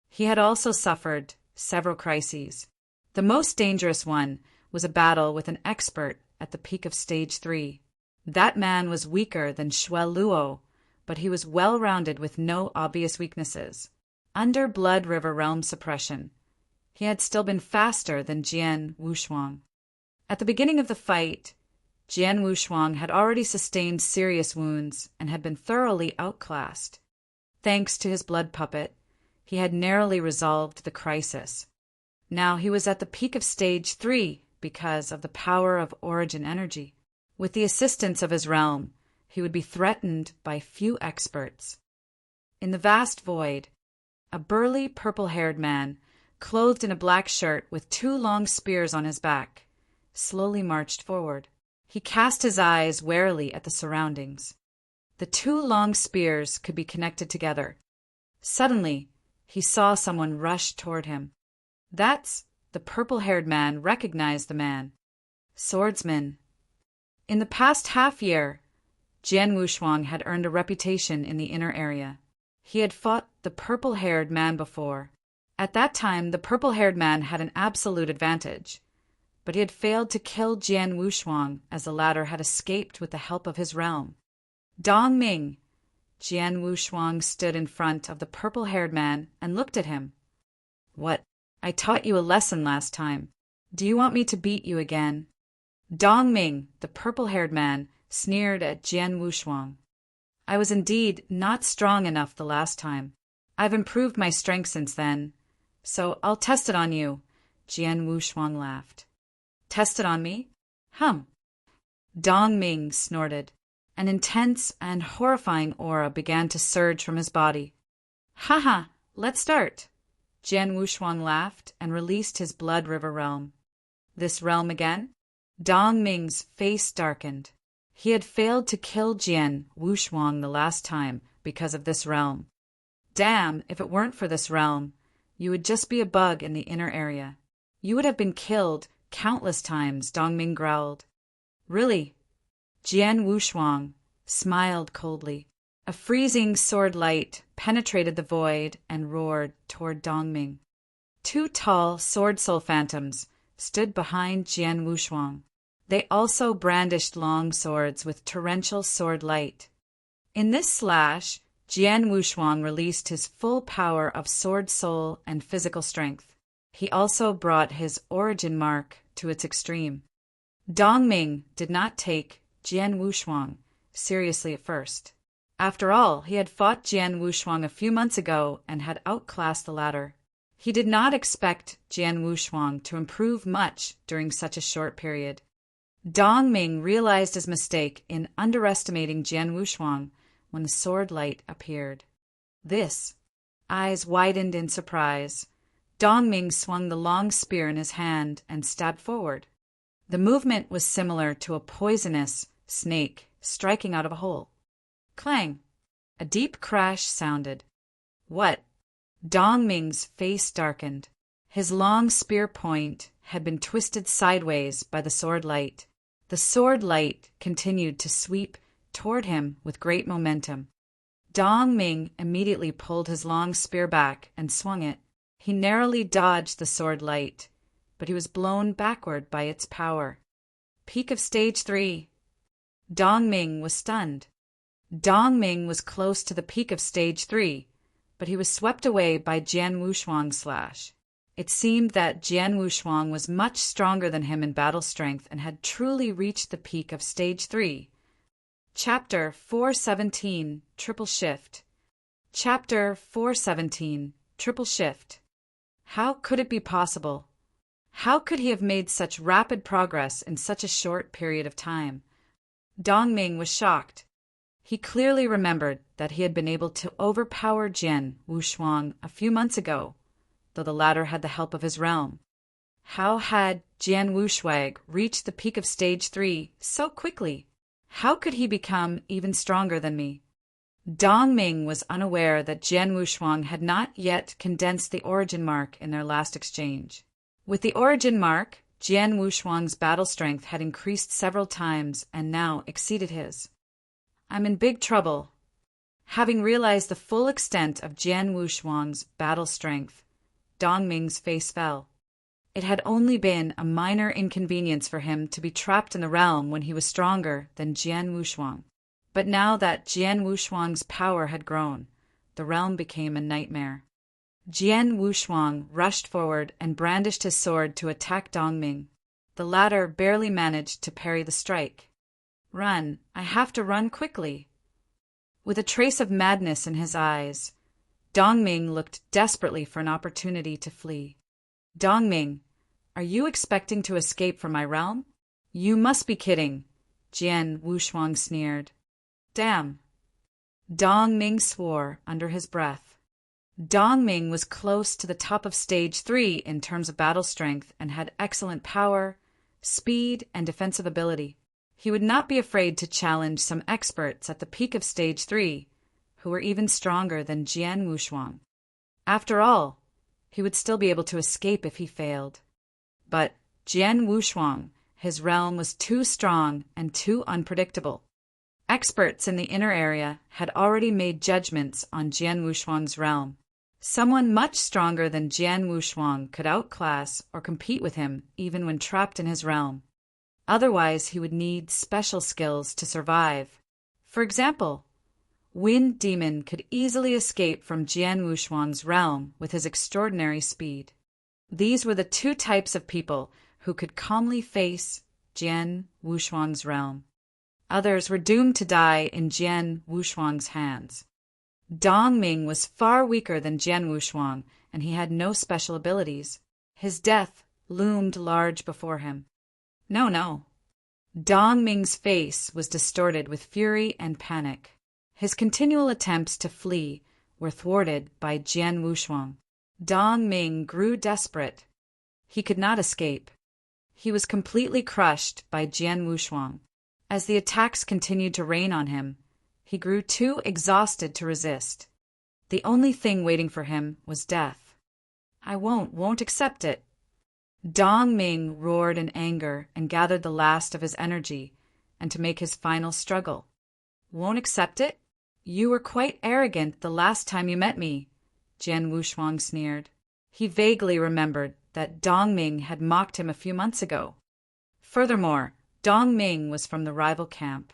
He had also suffered several crises. The most dangerous one was a battle with an expert at the peak of Stage 3. That man was weaker than Shuai Luo, but he was well-rounded with no obvious weaknesses. Under Blood River Realm suppression, he had still been faster than Jian Wushuang. At the beginning of the fight, Jian Wushuang had already sustained serious wounds and had been thoroughly outclassed. Thanks to his blood puppet, he had narrowly resolved the crisis. Now he was at the peak of Stage 3 because of the power of origin energy. With the assistance of his realm, he would be threatened by few experts. In the vast void, a burly purple-haired man, clothed in a black shirt with 2 long spears on his back, slowly marched forward. He cast his eyes warily at the surroundings. The 2 long spears could be connected together. Suddenly, he saw someone rush toward him. The purple-haired man recognized the man. Swordsman. In the past half-year, Jian Wushuang had earned a reputation in the inner area. He had fought the purple-haired man before. At that time, the purple-haired man had an absolute advantage, but he had failed to kill Jian Wushuang as the latter had escaped with the help of his realm. Dong Ming. Jian Wushuang stood in front of the purple-haired man and looked at him. What? I taught you a lesson last time. Do you want me to beat you again? Dong Ming, the purple-haired man, sneered at Jian Wushuang. I was indeed not strong enough the last time. I've improved my strength since then, so I'll test it on you. Jian Wushuang laughed. Test it on me? Dong Ming snorted. An intense and horrifying aura began to surge from his body. Ha! Let's start. Jian Wushuang laughed and released his Blood River realm. This realm again? Dong Ming's face darkened. He had failed to kill Jian Wushuang the last time because of this realm. Damn, if it weren't for this realm, you would just be a bug in the inner area. You would have been killed countless times, Dong Ming growled. Really? Jian Wushuang smiled coldly. A freezing sword light penetrated the void and roared toward Dong Ming. 2 tall sword soul phantoms stood behind Jian Wushuang. They also brandished long swords with torrential sword light. In this slash, Jian Wushuang released his full power of sword soul and physical strength. He also brought his origin mark to its extreme. Dong Ming did not take Jian Wushuang seriously at first. After all, he had fought Jian Wushuang a few months ago and had outclassed the latter. He did not expect Jian Wushuang to improve much during such a short period. Dong Ming realized his mistake in underestimating Jian Wushuang when the sword light appeared. Eyes widened in surprise. Dong Ming swung the long spear in his hand and stabbed forward. The movement was similar to a poisonous snake striking out of a hole. Clang! A deep crash sounded. What? Dong Ming's face darkened. His long spear point had been twisted sideways by the sword light. The sword light continued to sweep toward him with great momentum. Dong Ming immediately pulled his long spear back and swung it. He narrowly dodged the sword light, but he was blown backward by its power. Peak of Stage 3. Dong Ming was stunned. Dong Ming was close to the peak of Stage 3, but he was swept away by Jian Wushuang's slash. It seemed that Jian Wushuang was much stronger than him in battle strength and had truly reached the peak of Stage 3. Chapter 417, Triple Shift. Chapter 417, Triple Shift. How could it be possible? How could he have made such rapid progress in such a short period of time? Dongming was shocked. He clearly remembered that he had been able to overpower Jian Wushuang a few months ago, though the latter had the help of his realm. How had Jian Wushuang reached the peak of Stage 3 so quickly? How could he become even stronger than me? Dongming was unaware that Jian Wushuang had not yet condensed the origin mark in their last exchange. With the origin mark, Jian Wushuang's battle strength had increased several times and now exceeded his. I'm in big trouble. Having realized the full extent of Jian Wushuang's battle strength, Dongming's face fell. It had only been a minor inconvenience for him to be trapped in the realm when he was stronger than Jian Wushuang. But now that Jian Wushuang's power had grown, the realm became a nightmare. Jian Wushuang rushed forward and brandished his sword to attack Dongming. The latter barely managed to parry the strike. Run, I have to run quickly. With a trace of madness in his eyes, Dongming looked desperately for an opportunity to flee. Dongming, are you expecting to escape from my realm? You must be kidding, Jian Wushuang sneered. Damn. Dongming swore under his breath. Dongming was close to the top of Stage 3 in terms of battle strength and had excellent power, speed, and defensive ability. He would not be afraid to challenge some experts at the peak of Stage 3, who were even stronger than Jian Wushuang. After all, he would still be able to escape if he failed. But Jian Wushuang, his realm was too strong and too unpredictable. Experts in the inner area had already made judgments on Jian Wushuang's realm. Someone much stronger than Jian Wushuang could outclass or compete with him even when trapped in his realm. Otherwise, he would need special skills to survive. For example, Wind Demon could easily escape from Jian Wushuang's realm with his extraordinary speed. These were the two types of people who could calmly face Jian Wushuang's realm. Others were doomed to die in Jian Wushuang's hands. Dongming was far weaker than Jian Wushuang, and he had no special abilities. His death loomed large before him. No. Dongming's face was distorted with fury and panic. His continual attempts to flee were thwarted by Jian Wushuang. Dongming grew desperate. He could not escape. He was completely crushed by Jian Wushuang. As the attacks continued to rain on him, he grew too exhausted to resist. The only thing waiting for him was death. I won't accept it. Dongming roared in anger and gathered the last of his energy, and to make his final struggle. Won't accept it? You were quite arrogant the last time you met me, Jian Wushuang sneered. He vaguely remembered that Dongming had mocked him a few months ago. Furthermore, Dongming was from the rival camp.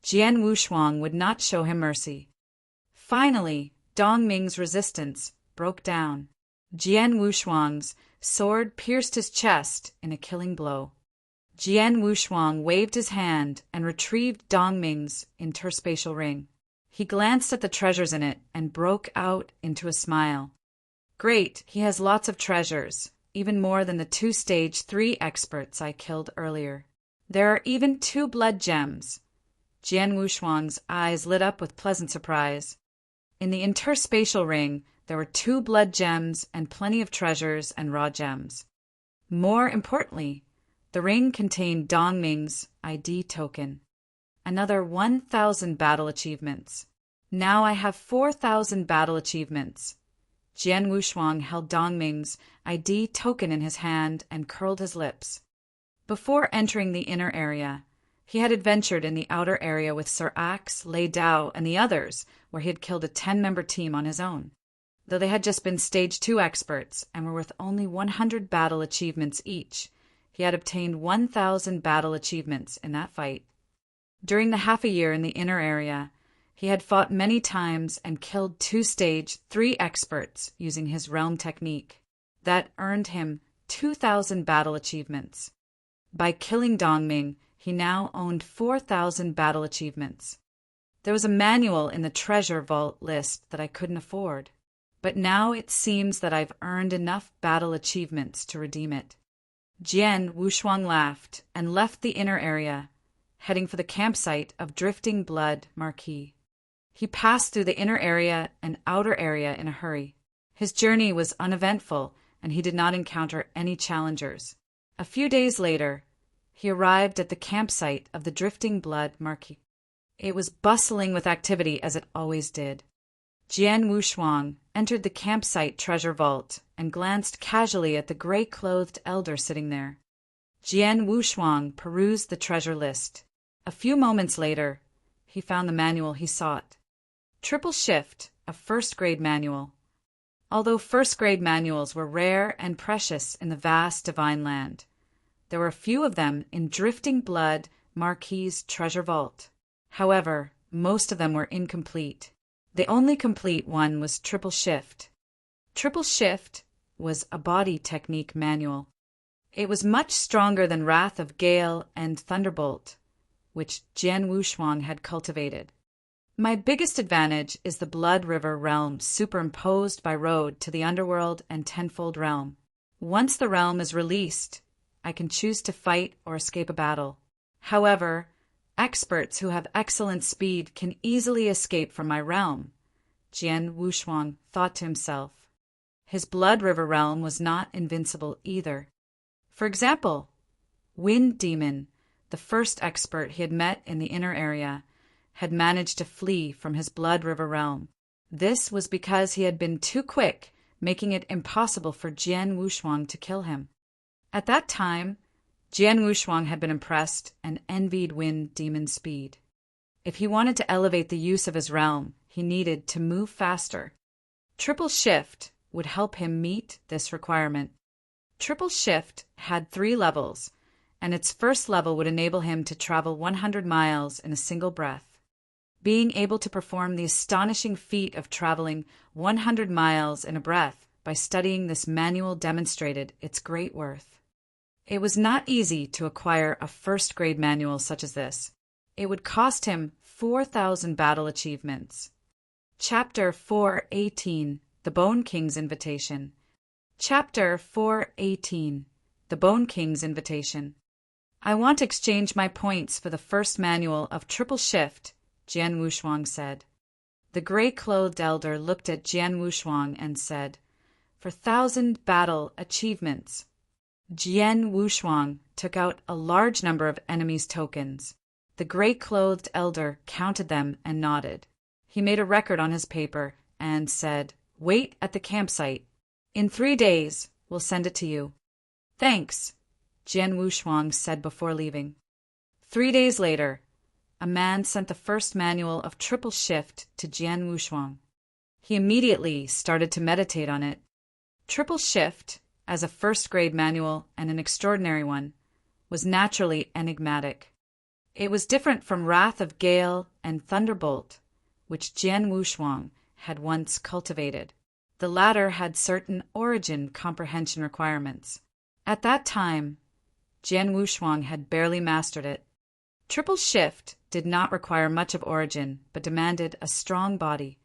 Jian Wushuang would not show him mercy. Finally, Dongming's resistance broke down. Jian Wushuang's sword pierced his chest in a killing blow. Jian Wushuang waved his hand and retrieved Dongming's interspatial ring. He glanced at the treasures in it and broke out into a smile. Great, he has lots of treasures, even more than the 2 Stage 3 experts I killed earlier. There are even 2 blood gems. Jian Wushuang's eyes lit up with pleasant surprise. In the interspatial ring, there were 2 blood gems and plenty of treasures and raw gems. More importantly, the ring contained Dongming's ID token. Another 1,000 battle achievements. Now I have 4,000 battle achievements. Jian Wushuang held Dongming's ID token in his hand and curled his lips. Before entering the inner area, he had adventured in the outer area with Sir Axe, Lei Dao, and the others, where he had killed a 10-member team on his own. Though they had just been Stage 2 experts and were worth only 100 battle achievements each, he had obtained 1,000 battle achievements in that fight. During the half a year in the inner area, he had fought many times and killed 2 Stage 3 experts using his realm technique. That earned him 2,000 battle achievements. By killing Dongming, he now owned 4,000 battle achievements. There was a manual in the treasure vault list that I couldn't afford, but now it seems that I've earned enough battle achievements to redeem it. Jian Wushuang laughed and left the inner area, heading for the campsite of Drifting Blood Marquis. He passed through the inner area and outer area in a hurry. His journey was uneventful, and he did not encounter any challengers. A few days later, he arrived at the campsite of the Drifting Blood Marquis. It was bustling with activity as it always did. Jian Wushuang entered the campsite treasure vault and glanced casually at the gray-clothed elder sitting there. Jian Wushuang perused the treasure list. A few moments later, he found the manual he sought. Triple Shift, a first-grade manual. Although first-grade manuals were rare and precious in the vast divine land, there were a few of them in Drifting Blood Marquis' treasure vault. However, most of them were incomplete. The only complete one was Triple Shift. Triple Shift was a body technique manual. It was much stronger than Wrath of Gale and Thunderbolt, which Jian Wushuang had cultivated. My biggest advantage is the Blood River realm superimposed by road to the Underworld and Tenfold realm. Once the realm is released, I can choose to fight or escape a battle. However, experts who have excellent speed can easily escape from my realm, Jian Wushuang thought to himself. His Blood River realm was not invincible either. For example, Wind Demon, the first expert he had met in the inner area, had managed to flee from his Blood River realm. This was because he had been too quick, making it impossible for Jian Wushuang to kill him. At that time, Jian Wushuang had been impressed and envied Wind Demon's speed. If he wanted to elevate the use of his realm, he needed to move faster. Triple Shift would help him meet this requirement. Triple Shift had 3 levels, and its first level would enable him to travel 100 miles in a single breath. Being able to perform the astonishing feat of traveling 100 miles in a breath by studying this manual demonstrated its great worth. It was not easy to acquire a first-grade manual such as this. It would cost him 4,000 battle achievements. Chapter 418, The Bone King's Invitation. Chapter 418, The Bone King's Invitation. I want to exchange my points for the first manual of Triple Shift, Jian Wushuang said. The gray-clothed elder looked at Jian Wushuang and said, "For 1,000 battle achievements." Jian Wushuang took out a large number of enemies' tokens. The gray-clothed elder counted them and nodded. He made a record on his paper and said, "Wait at the campsite. In 3 days, we'll send it to you." "Thanks," Jian Wushuang said before leaving. 3 days later, a man sent the first manual of Triple Shift to Jian Wushuang. He immediately started to meditate on it. Triple Shift, as a first-grade manual and an extraordinary one, was naturally enigmatic. It was different from Wrath of Gale and Thunderbolt, which Jian Wushuang had once cultivated. The latter had certain origin comprehension requirements. At that time, Jian Wushuang had barely mastered it. Triple Shift did not require much of origin, but demanded a strong body.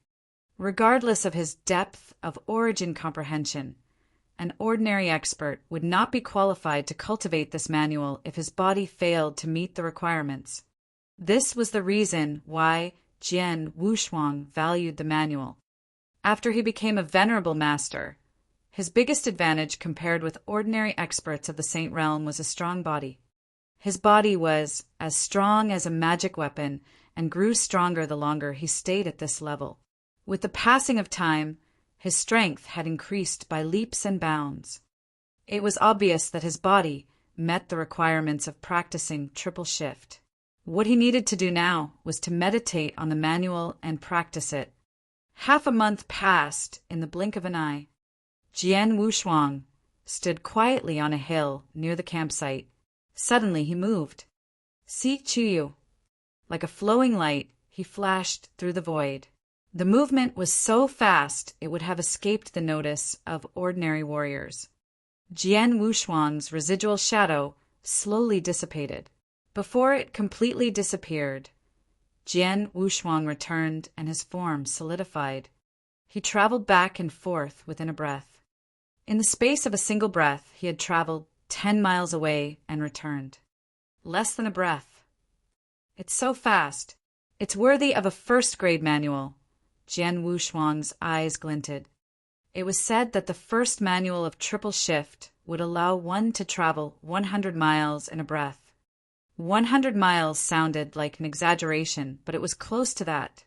Regardless of his depth of origin comprehension, an ordinary expert would not be qualified to cultivate this manual if his body failed to meet the requirements. This was the reason why Jian Wushuang valued the manual. After he became a venerable master, his biggest advantage compared with ordinary experts of the Saint Realm was a strong body. His body was as strong as a magic weapon and grew stronger the longer he stayed at this level. With the passing of time, his strength had increased by leaps and bounds. It was obvious that his body met the requirements of practicing Triple Shift. What he needed to do now was to meditate on the manual and practice it. Half a month passed in the blink of an eye. Jian Wushuang stood quietly on a hill near the campsite. Suddenly he moved. "See Chuyu." Like a flowing light, he flashed through the void. The movement was so fast it would have escaped the notice of ordinary warriors. Jian Wushuang's residual shadow slowly dissipated. Before it completely disappeared, Jian Wushuang returned and his form solidified. He traveled back and forth within a breath. In the space of a single breath, he had traveled 10 miles away and returned. Less than a breath. It's so fast. It's worthy of a first-grade manual. Jian Wushuang's eyes glinted. It was said that the first manual of triple shift would allow one to travel 100 miles in a breath. 100 miles sounded like an exaggeration, but it was close to that.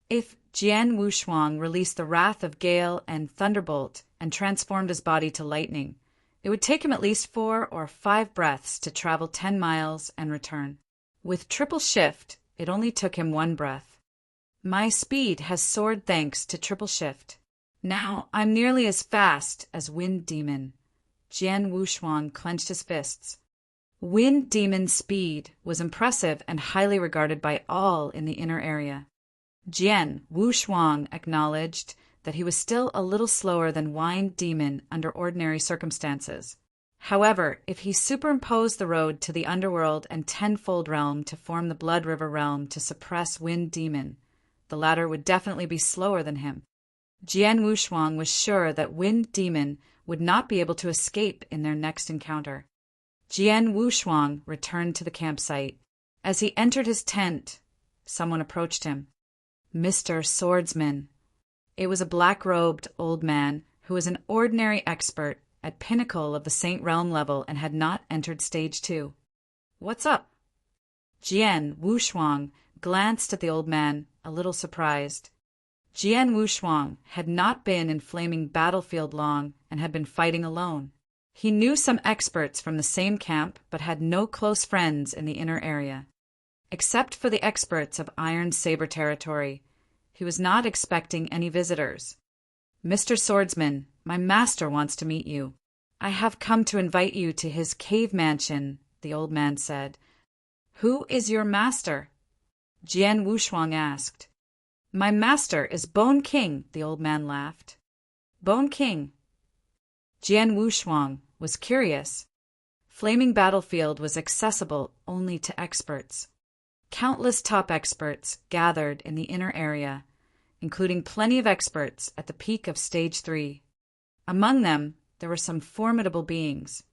If Jian Wushuang released the wrath of gale and thunderbolt and transformed his body to lightning, it would take him at least 4 or 5 breaths to travel 10 miles and return. With triple shift, it only took him 1 breath. My speed has soared thanks to triple shift. Now I'm nearly as fast as Wind Demon. Jian Wushuang clenched his fists. Wind Demon's speed was impressive and highly regarded by all in the inner area. Jian Wushuang acknowledged that he was still a little slower than Wind Demon under ordinary circumstances. However, if he superimposed the road to the underworld and tenfold realm to form the Blood River realm to suppress Wind Demon, the latter would definitely be slower than him. Jian Wushuang was sure that Wind Demon would not be able to escape in their next encounter. Jian Wushuang returned to the campsite. As he entered his tent, someone approached him. Mr. Swordsman. It was a black-robed old man who was an ordinary expert at pinnacle of the Saint Realm level and had not entered Stage 2. What's up? Jian Wushuang glanced at the old man, a little surprised. Jian Wushuang had not been in Flaming Battlefield long and had been fighting alone. He knew some experts from the same camp but had no close friends in the inner area. Except for the experts of Iron Saber territory, he was not expecting any visitors. Mr. Swordsman, my master wants to meet you. I have come to invite you to his cave mansion, the old man said. Who is your master? Jian Wushuang asked. My master is Bone King, the old man laughed. Bone King. Jian Wushuang was curious. Flaming Battlefield was accessible only to experts. Countless top experts gathered in the inner area, including plenty of experts at the peak of Stage 3. Among them, there were some formidable beings.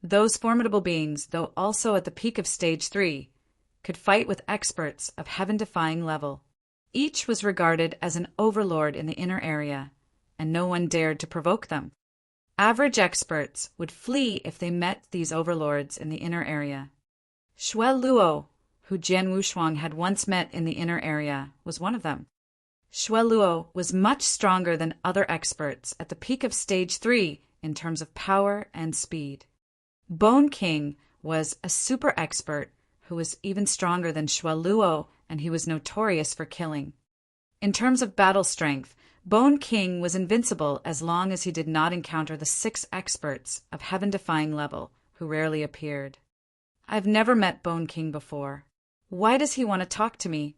Those formidable beings, though also at the peak of Stage 3, could fight with experts of heaven-defying level. Each was regarded as an overlord in the inner area, and no one dared to provoke them. Average experts would flee if they met these overlords in the inner area. Shui Luo, who Jian Wushuang had once met in the inner area, was one of them. Shui Luo was much stronger than other experts at the peak of Stage 3 in terms of power and speed. Bone King was a super expert who was even stronger than Shui Luo, and he was notorious for killing. In terms of battle strength, Bone King was invincible as long as he did not encounter the 6 experts of heaven-defying level who rarely appeared. I've never met Bone King before. Why does he want to talk to me?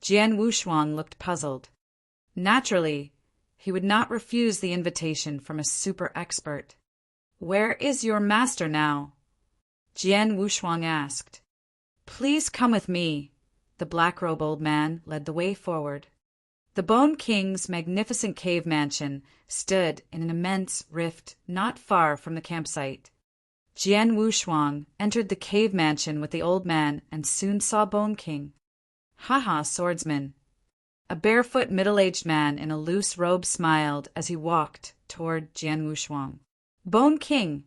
Jian Wushuang looked puzzled. Naturally, he would not refuse the invitation from a super expert. Where is your master now? Jian Wushuang asked. Please come with me. The black-robe old man led the way forward. The Bone King's magnificent cave mansion stood in an immense rift not far from the campsite. Jian Wushuang entered the cave mansion with the old man and soon saw Bone King. Haha, swordsman. A barefoot middle-aged man in a loose robe smiled as he walked toward Jian Wushuang. Bone King,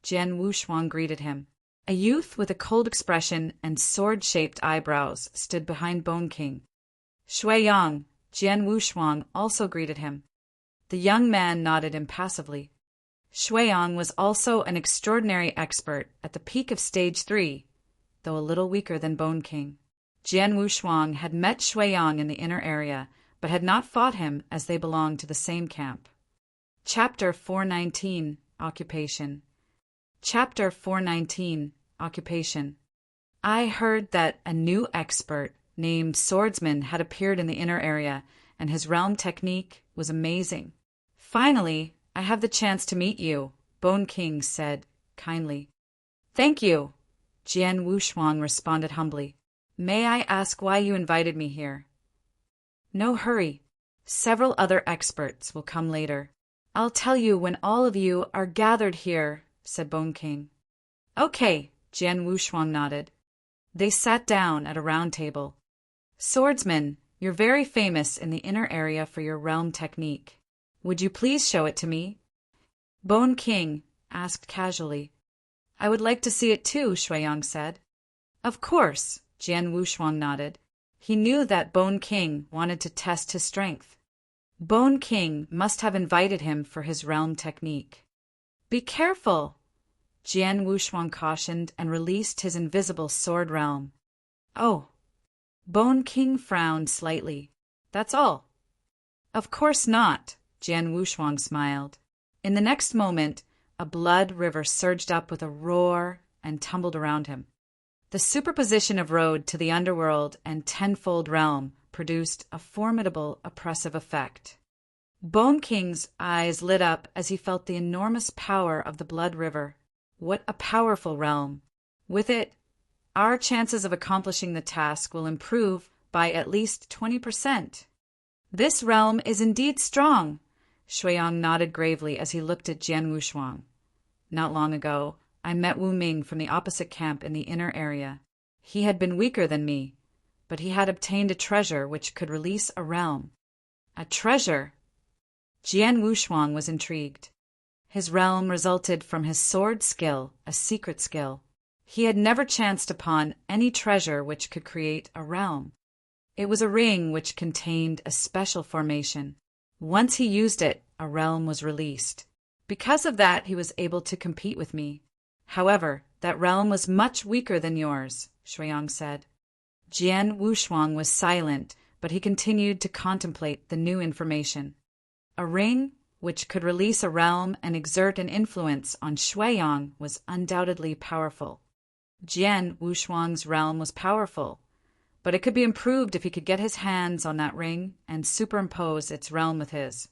Jian Wushuang greeted him. A youth with a cold expression and sword-shaped eyebrows stood behind Bone King. Shui Yang, Jian Wushuang also greeted him. The young man nodded impassively. Shui Yang was also an extraordinary expert at the peak of Stage 3, though a little weaker than Bone King. Jian Wushuang had met Shui Yang in the inner area, but had not fought him as they belonged to the same camp. Chapter 419, Occupation. Chapter 419, Occupation. I heard that a new expert named Swordsman had appeared in the inner area, and his realm technique was amazing. "Finally, I have the chance to meet you," Bone King said kindly. "Thank you," Jian Wushuang responded humbly. "May I ask why you invited me here?" "No hurry. Several other experts will come later. I'll tell you when all of you are gathered here," said Bone King. "Okay," Jian Wushuang nodded. They sat down at a round table. "Swordsman, you're very famous in the inner area for your realm technique. Would you please show it to me?" Bone King asked casually. "I would like to see it too," Shuiyang said. "Of course," Jian Wushuang nodded. He knew that Bone King wanted to test his strength. Bone King must have invited him for his realm technique. "Be careful," Jian Wushuang cautioned and released his invisible sword realm. "Oh." Bone King frowned slightly. "That's all?" "Of course not," Jian Wushuang smiled. In the next moment, a blood river surged up with a roar and tumbled around him. The superposition of road to the underworld and tenfold realm produced a formidable oppressive effect. Bone King's eyes lit up as he felt the enormous power of the blood river. What a powerful realm! With it, our chances of accomplishing the task will improve by at least 20%. "This realm is indeed strong," Shuiyang nodded gravely as he looked at Jian Wushuang. "Not long ago, I met Wu Ming from the opposite camp in the inner area. He had been weaker than me, but he had obtained a treasure which could release a realm." "A treasure?" Jian Wushuang was intrigued. His realm resulted from his sword skill, a secret skill. He had never chanced upon any treasure which could create a realm. It was a ring which contained a special formation. Once he used it, a realm was released. Because of that, he was able to compete with me. However, that realm was much weaker than yours, Shuiyang said. Jian Wushuang was silent, but he continued to contemplate the new information. A ring which could release a realm and exert an influence on Shuiyang was undoubtedly powerful. Jian Wushuang's realm was powerful, but it could be improved if he could get his hands on that ring and superimpose its realm with his.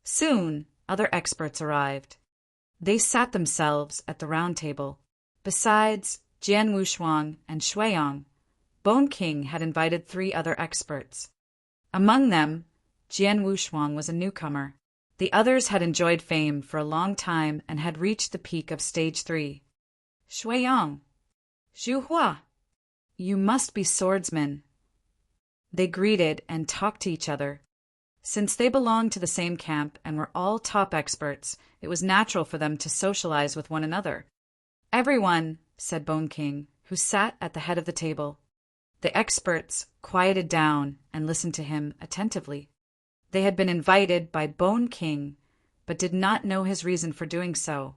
Soon, other experts arrived. They sat themselves at the round table. Besides Jian Wushuang and Shuiyang, Bone King had invited 3 other experts. Among them, Jian Wushuang was a newcomer. The others had enjoyed fame for a long time and had reached the peak of stage 3. "Shuiyang, Zhu Hua, you must be swordsmen." They greeted and talked to each other. Since they belonged to the same camp and were all top experts, it was natural for them to socialize with one another. "Everyone," said Bone King, who sat at the head of the table. The experts quieted down and listened to him attentively. They had been invited by Bone King, but did not know his reason for doing so.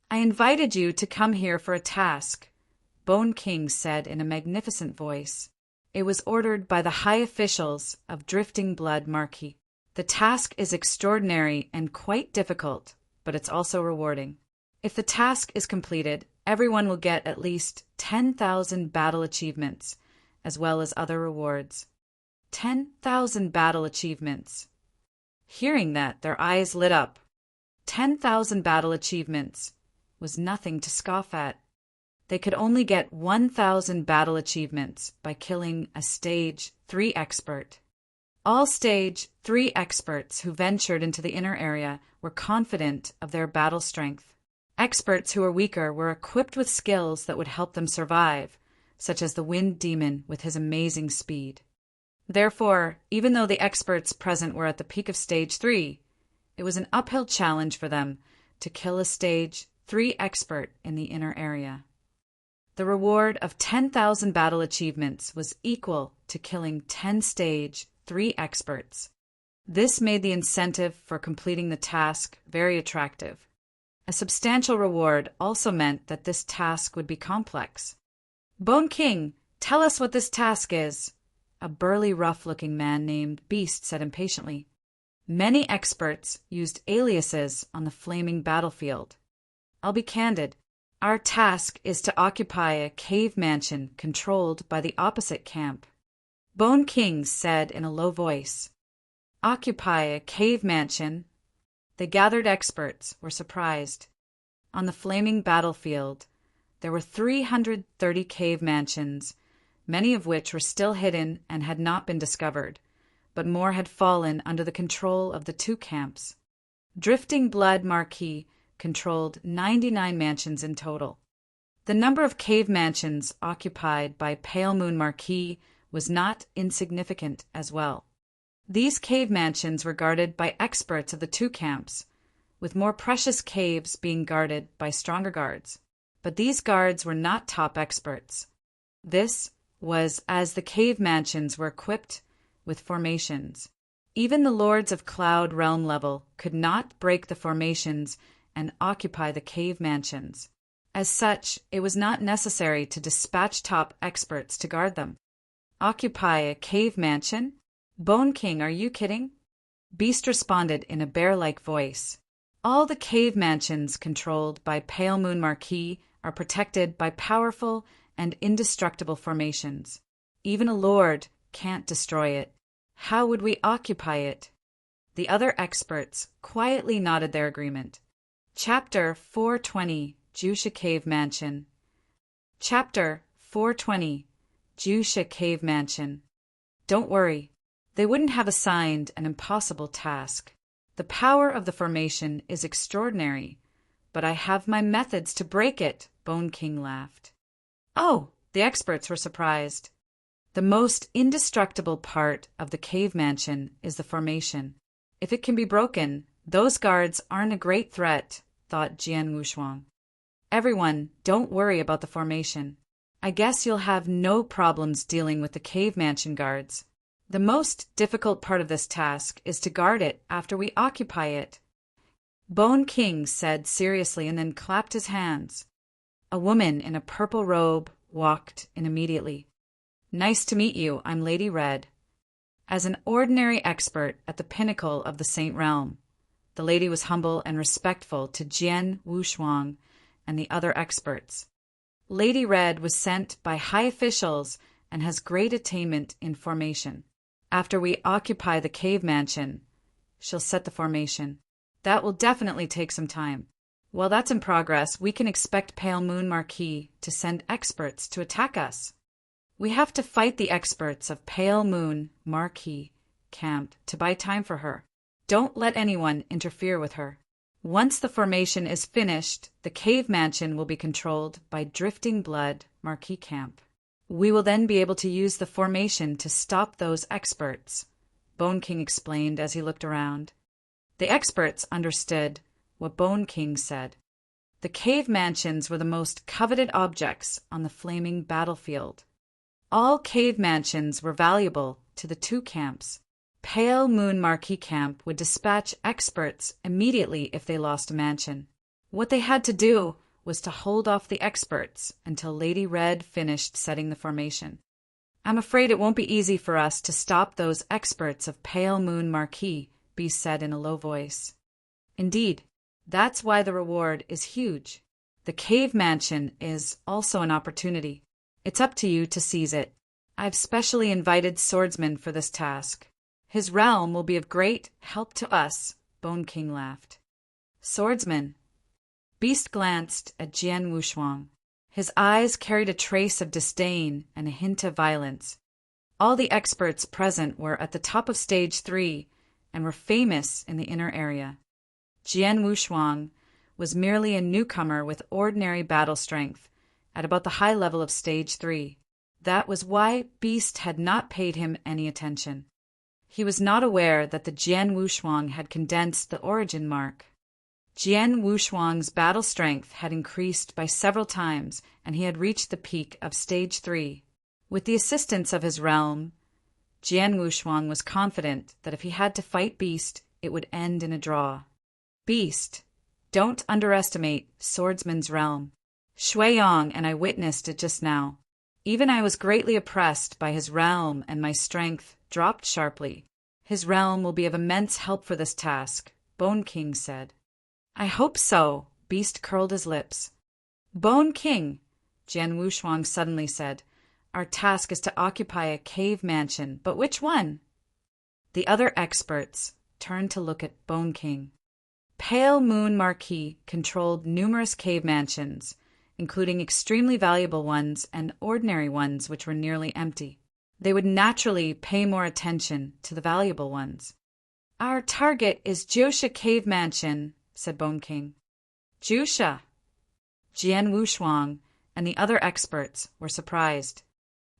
"I invited you to come here for a task," Bone King said in a magnificent voice. It was ordered by the high officials of Drifting Blood Marquis. "The task is extraordinary and quite difficult, but it's also rewarding. If the task is completed, everyone will get at least 10,000 battle achievements, as well as other rewards." 10,000 battle achievements. Hearing that, their eyes lit up. 10,000 battle achievements was nothing to scoff at. They could only get 1,000 battle achievements by killing a Stage 3 expert. All Stage 3 experts who ventured into the inner area were confident of their battle strength. Experts who were weaker were equipped with skills that would help them survive, such as the Wind Demon with his amazing speed. Therefore, even though the experts present were at the peak of Stage 3, it was an uphill challenge for them to kill a Stage 3 expert in the inner area. The reward of 10,000 battle achievements was equal to killing 10 Stage 3 experts. This made the incentive for completing the task very attractive. A substantial reward also meant that this task would be complex. "Bone King, tell us what this task is," a burly, rough-looking man named Beast said impatiently. Many experts used aliases on the flaming battlefield. "I'll be candid. Our task is to occupy a cave mansion controlled by the opposite camp," Bone King said in a low voice. Occupy a cave mansion. The gathered experts were surprised. On the flaming battlefield, there were 330 cave mansions, many of which were still hidden and had not been discovered, but more had fallen under the control of the two camps. Drifting Blood Marquis controlled 99 mansions in total. The number of cave mansions occupied by Pale Moon Marquis was not insignificant as well. These cave mansions were guarded by experts of the two camps, with more precious caves being guarded by stronger guards. But these guards were not top experts. This was as the cave mansions were equipped with formations. Even the lords of Cloud Realm level could not break the formations and occupy the cave mansions. As such, it was not necessary to dispatch top experts to guard them. Occupy a cave mansion? Bone King, are you kidding? Beast responded in a bear-like voice. All the cave mansions controlled by Pale Moon Marquis are protected by powerful and indestructible formations. Even a lord can't destroy it. How would we occupy it? The other experts quietly nodded their agreement. Chapter 420, Jusha Cave Mansion. Chapter 420, Jusha Cave Mansion. Don't worry, they wouldn't have assigned an impossible task. The power of the formation is extraordinary, but I have my methods to break it, Bone King laughed. Oh, the experts were surprised. The most indestructible part of the cave mansion is the formation. If it can be broken, those guards aren't a great threat, thought Jian Wushuang. Everyone, don't worry about the formation. I guess you'll have no problems dealing with the cave mansion guards. The most difficult part of this task is to guard it after we occupy it. Bone King said seriously and then clapped his hands. A woman in a purple robe walked in immediately. Nice to meet you, I'm Lady Red. As an ordinary expert at the pinnacle of the Saint Realm, the lady was humble and respectful to Jian Wushuang and the other experts. Lady Red was sent by high officials and has great attainment in formation. After we occupy the cave mansion, she'll set the formation. That will definitely take some time. While that's in progress, we can expect Pale Moon Marquis to send experts to attack us. We have to fight the experts of Pale Moon Marquis camp to buy time for her. Don't let anyone interfere with her. Once the formation is finished, the cave mansion will be controlled by Drifting Blood Marquis camp. We will then be able to use the formation to stop those experts, Bone King explained as he looked around. The experts understood what Bone King said. The cave mansions were the most coveted objects on the flaming battlefield. All cave mansions were valuable to the two camps. Pale Moon Marquis camp would dispatch experts immediately if they lost a mansion. What they had to do was to hold off the experts until Lady Red finished setting the formation. I'm afraid it won't be easy for us to stop those experts of Pale Moon Marquis, Beast said in a low voice. Indeed, that's why the reward is huge. The cave mansion is also an opportunity. It's up to you to seize it. I've specially invited swordsmen for this task. His realm will be of great help to us, Bone King laughed. Swordsman. Beast glanced at Jian Wushuang. His eyes carried a trace of disdain and a hint of violence. All the experts present were at the top of stage 3 and were famous in the inner area. Jian Wushuang was merely a newcomer with ordinary battle strength at about the high level of stage 3. That was why Beast had not paid him any attention. He was not aware that the Jian Wushuang had condensed the origin mark. Jian Wushuang's battle strength had increased by several times, and he had reached the peak of stage 3. With the assistance of his realm, Jian Wushuang was confident that if he had to fight Beast, it would end in a draw. Beast, don't underestimate Swordsman's realm. Shui Yong and I witnessed it just now. Even I was greatly oppressed by his realm, and my strength dropped sharply. His realm will be of immense help for this task, Bone King said. I hope so, Beast curled his lips. Bone King, Jian Wushuang suddenly said, our task is to occupy a cave mansion, but which one? The other experts turned to look at Bone King. Pale Moon Marquis controlled numerous cave mansions, including extremely valuable ones and ordinary ones which were nearly empty. They would naturally pay more attention to the valuable ones. "Our target is Jiusha Cave Mansion," said Bone King. "Jiusha?" Jian Wushuang and the other experts were surprised.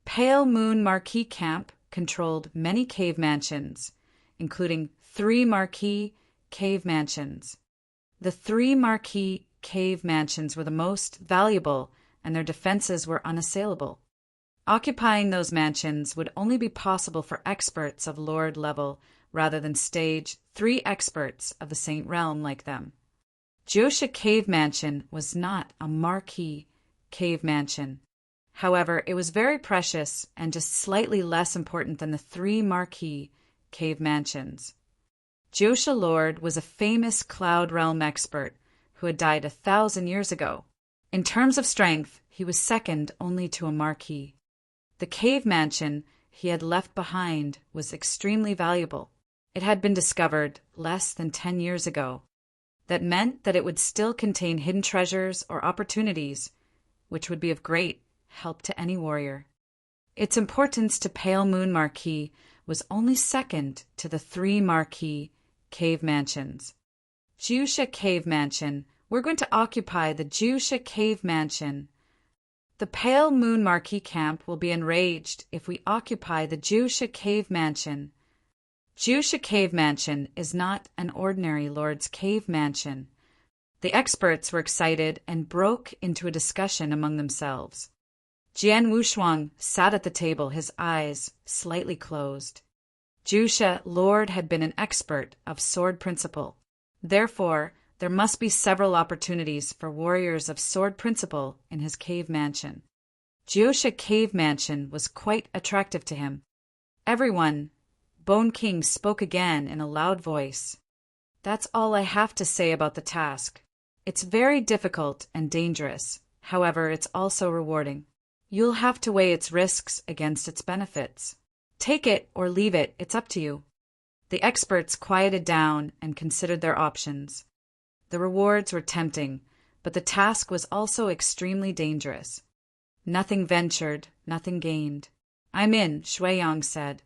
Pale Moon Marquis Camp controlled many cave mansions, including 3 marquee cave mansions. The 3 marquee cave mansions were the most valuable, and their defenses were unassailable. Occupying those mansions would only be possible for experts of lord level rather than stage 3 experts of the Saint Realm like them. Jiusha Cave Mansion was not a marquee cave mansion. However, it was very precious and just slightly less important than the 3 marquee cave mansions. Jiusha Lord was a famous Cloud Realm expert who had died 1,000 years ago. In terms of strength, he was second only to a marquee. The cave mansion he had left behind was extremely valuable. It had been discovered less than 10 years ago. That meant that it would still contain hidden treasures or opportunities, which would be of great help to any warrior. Its importance to Pale Moon Marquis was only second to the 3 marquee cave mansions. Jiusha Cave Mansion. We're going to occupy the Jiusha Cave Mansion. The Pale Moon Marquis Camp will be enraged if we occupy the Jiusha Cave Mansion. Jiusha Cave Mansion is not an ordinary lord's cave mansion. The experts were excited and broke into a discussion among themselves. Jian Wushuang sat at the table, his eyes slightly closed. Jiusha Lord had been an expert of sword principle. Therefore, there must be several opportunities for warriors of sword principle in his cave mansion. Jiusha Cave Mansion was quite attractive to him. Everyone, Bone King spoke again in a loud voice. "That's all I have to say about the task. It's very difficult and dangerous. However, it's also rewarding. You'll have to weigh its risks against its benefits. Take it or leave it, it's up to you." The experts quieted down and considered their options. The rewards were tempting, but the task was also extremely dangerous. Nothing ventured, nothing gained. "I'm in," Shuiyang said.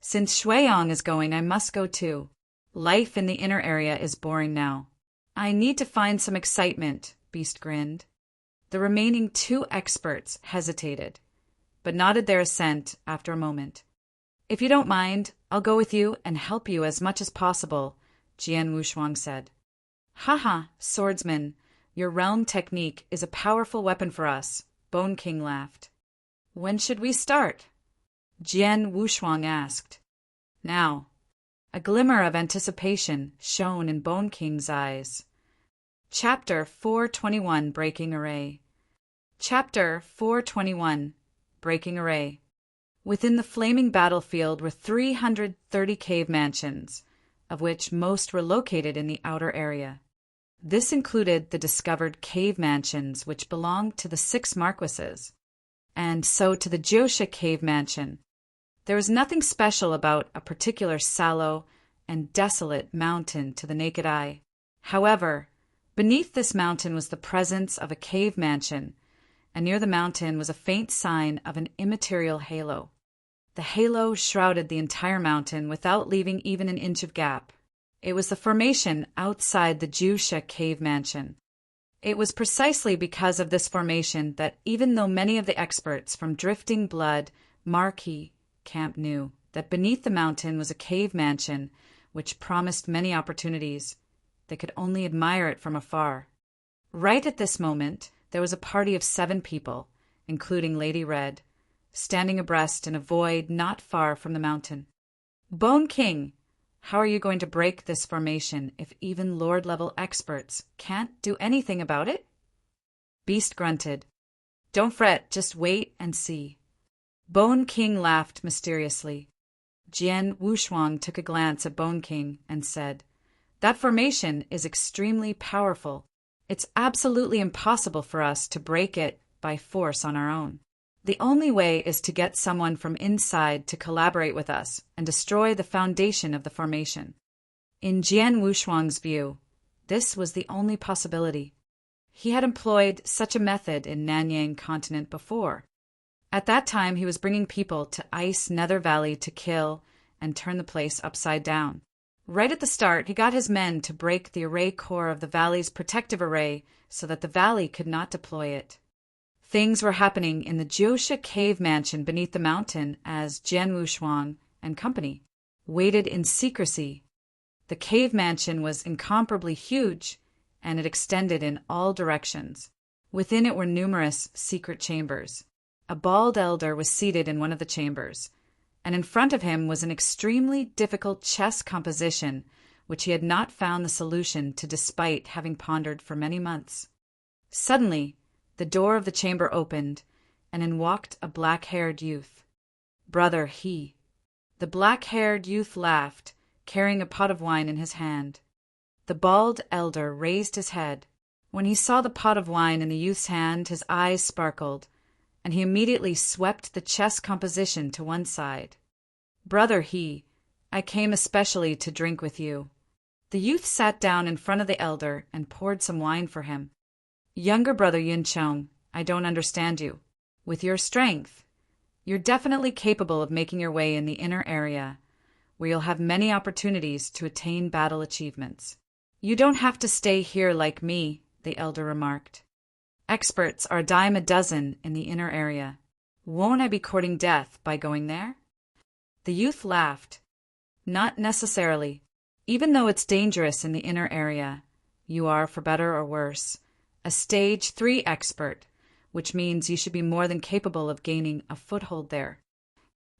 "Since Shuiyang is going, I must go too. Life in the inner area is boring now." "I need to find some excitement," Beast grinned. The remaining 2 experts hesitated, but nodded their assent after a moment. "If you don't mind, I'll go with you and help you as much as possible," Jian Wushuang said. "Haha, swordsman, your realm technique is a powerful weapon for us," Bone King laughed. "When should we start?" Jian Wushuang asked. "Now." A glimmer of anticipation shone in Bone King's eyes. Chapter 421 Breaking Array. Chapter 421 Breaking Array. Within the flaming battlefield were 330 cave mansions, of which most were located in the outer area. This included the discovered cave mansions which belonged to the 6 marquises, and so to the Jiusha Cave Mansion. There was nothing special about a particular sallow and desolate mountain to the naked eye. However, beneath this mountain was the presence of a cave mansion, and near the mountain was a faint sign of an immaterial halo. The halo shrouded the entire mountain without leaving even an inch of gap. It was the formation outside the Jiusha Cave Mansion. It was precisely because of this formation that even though many of the experts from Drifting Blood Marquis Camp knew that beneath the mountain was a cave mansion which promised many opportunities, they could only admire it from afar. Right at this moment, there was a party of 7 people, including Lady Red, standing abreast in a void not far from the mountain. "Bone King, how are you going to break this formation if even Lord-level experts can't do anything about it?" Beast grunted. "Don't fret, just wait and see." Bone King laughed mysteriously. Jian Wushuang took a glance at Bone King and said, "That formation is extremely powerful. It's absolutely impossible for us to break it by force on our own. The only way is to get someone from inside to collaborate with us and destroy the foundation of the formation. In Jian Wushuang's view, this was the only possibility. He had employed such a method in Nanyang continent before. At that time, he was bringing people to Ice Nether Valley to kill and turn the place upside down. Right at the start, he got his men to break the array core of the valley's protective array so that the valley could not deploy it. Things were happening in the Jiosha cave mansion beneath the mountain as Jian Wushuang and company waited in secrecy. The cave mansion was incomparably huge, and it extended in all directions. Within it were numerous secret chambers. A bald elder was seated in one of the chambers, and in front of him was an extremely difficult chess composition which he had not found the solution to despite having pondered for many months. Suddenly, the door of the chamber opened, and in walked a black-haired youth. Brother He. The black-haired youth laughed, carrying a pot of wine in his hand. The bald elder raised his head. When he saw the pot of wine in the youth's hand, his eyes sparkled, and he immediately swept the chess composition to one side. Brother He, I came especially to drink with you. The youth sat down in front of the elder and poured some wine for him. Younger brother Yuncheng, I don't understand you. With your strength, you're definitely capable of making your way in the inner area, where you'll have many opportunities to attain battle achievements. You don't have to stay here like me, the elder remarked. Experts are a dime a dozen in the inner area. Won't I be courting death by going there? The youth laughed. Not necessarily. Even though it's dangerous in the inner area, you are, for better or worse, a Stage 3 expert, which means you should be more than capable of gaining a foothold there.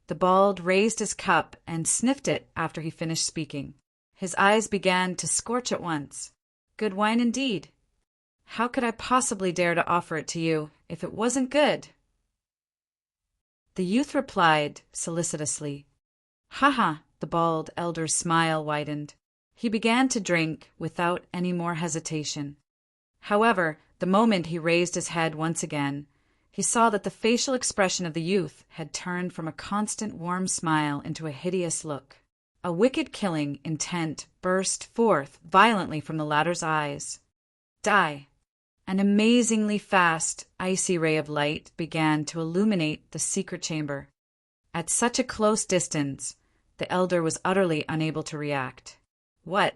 The bald raised his cup and sniffed it after he finished speaking. His eyes began to scorch at once. Good wine indeed. How could I possibly dare to offer it to you if it wasn't good? The youth replied solicitously. Ha! The bald elder's smile widened. He began to drink without any more hesitation. However, the moment he raised his head once again, he saw that the facial expression of the youth had turned from a constant warm smile into a hideous look. A wicked killing intent burst forth violently from the latter's eyes. Die! An amazingly fast, icy ray of light began to illuminate the secret chamber. At such a close distance, the elder was utterly unable to react. What?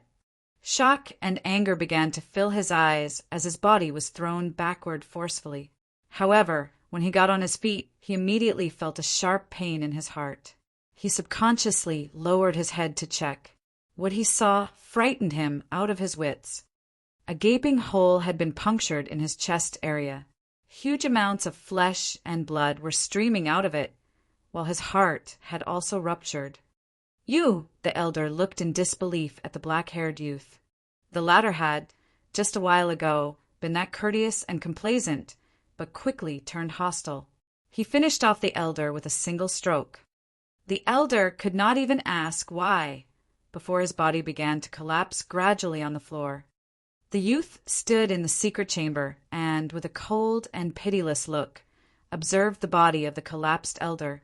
Shock and anger began to fill his eyes as his body was thrown backward forcefully. However, when he got on his feet, he immediately felt a sharp pain in his heart. He subconsciously lowered his head to check. What he saw frightened him out of his wits. A gaping hole had been punctured in his chest area. Huge amounts of flesh and blood were streaming out of it, while his heart had also ruptured. You, the elder looked in disbelief at the black-haired youth. The latter had, just a while ago, been that courteous and complaisant, but quickly turned hostile. He finished off the elder with a single stroke. The elder could not even ask why, before his body began to collapse gradually on the floor. The youth stood in the secret chamber and, with a cold and pitiless look, observed the body of the collapsed elder.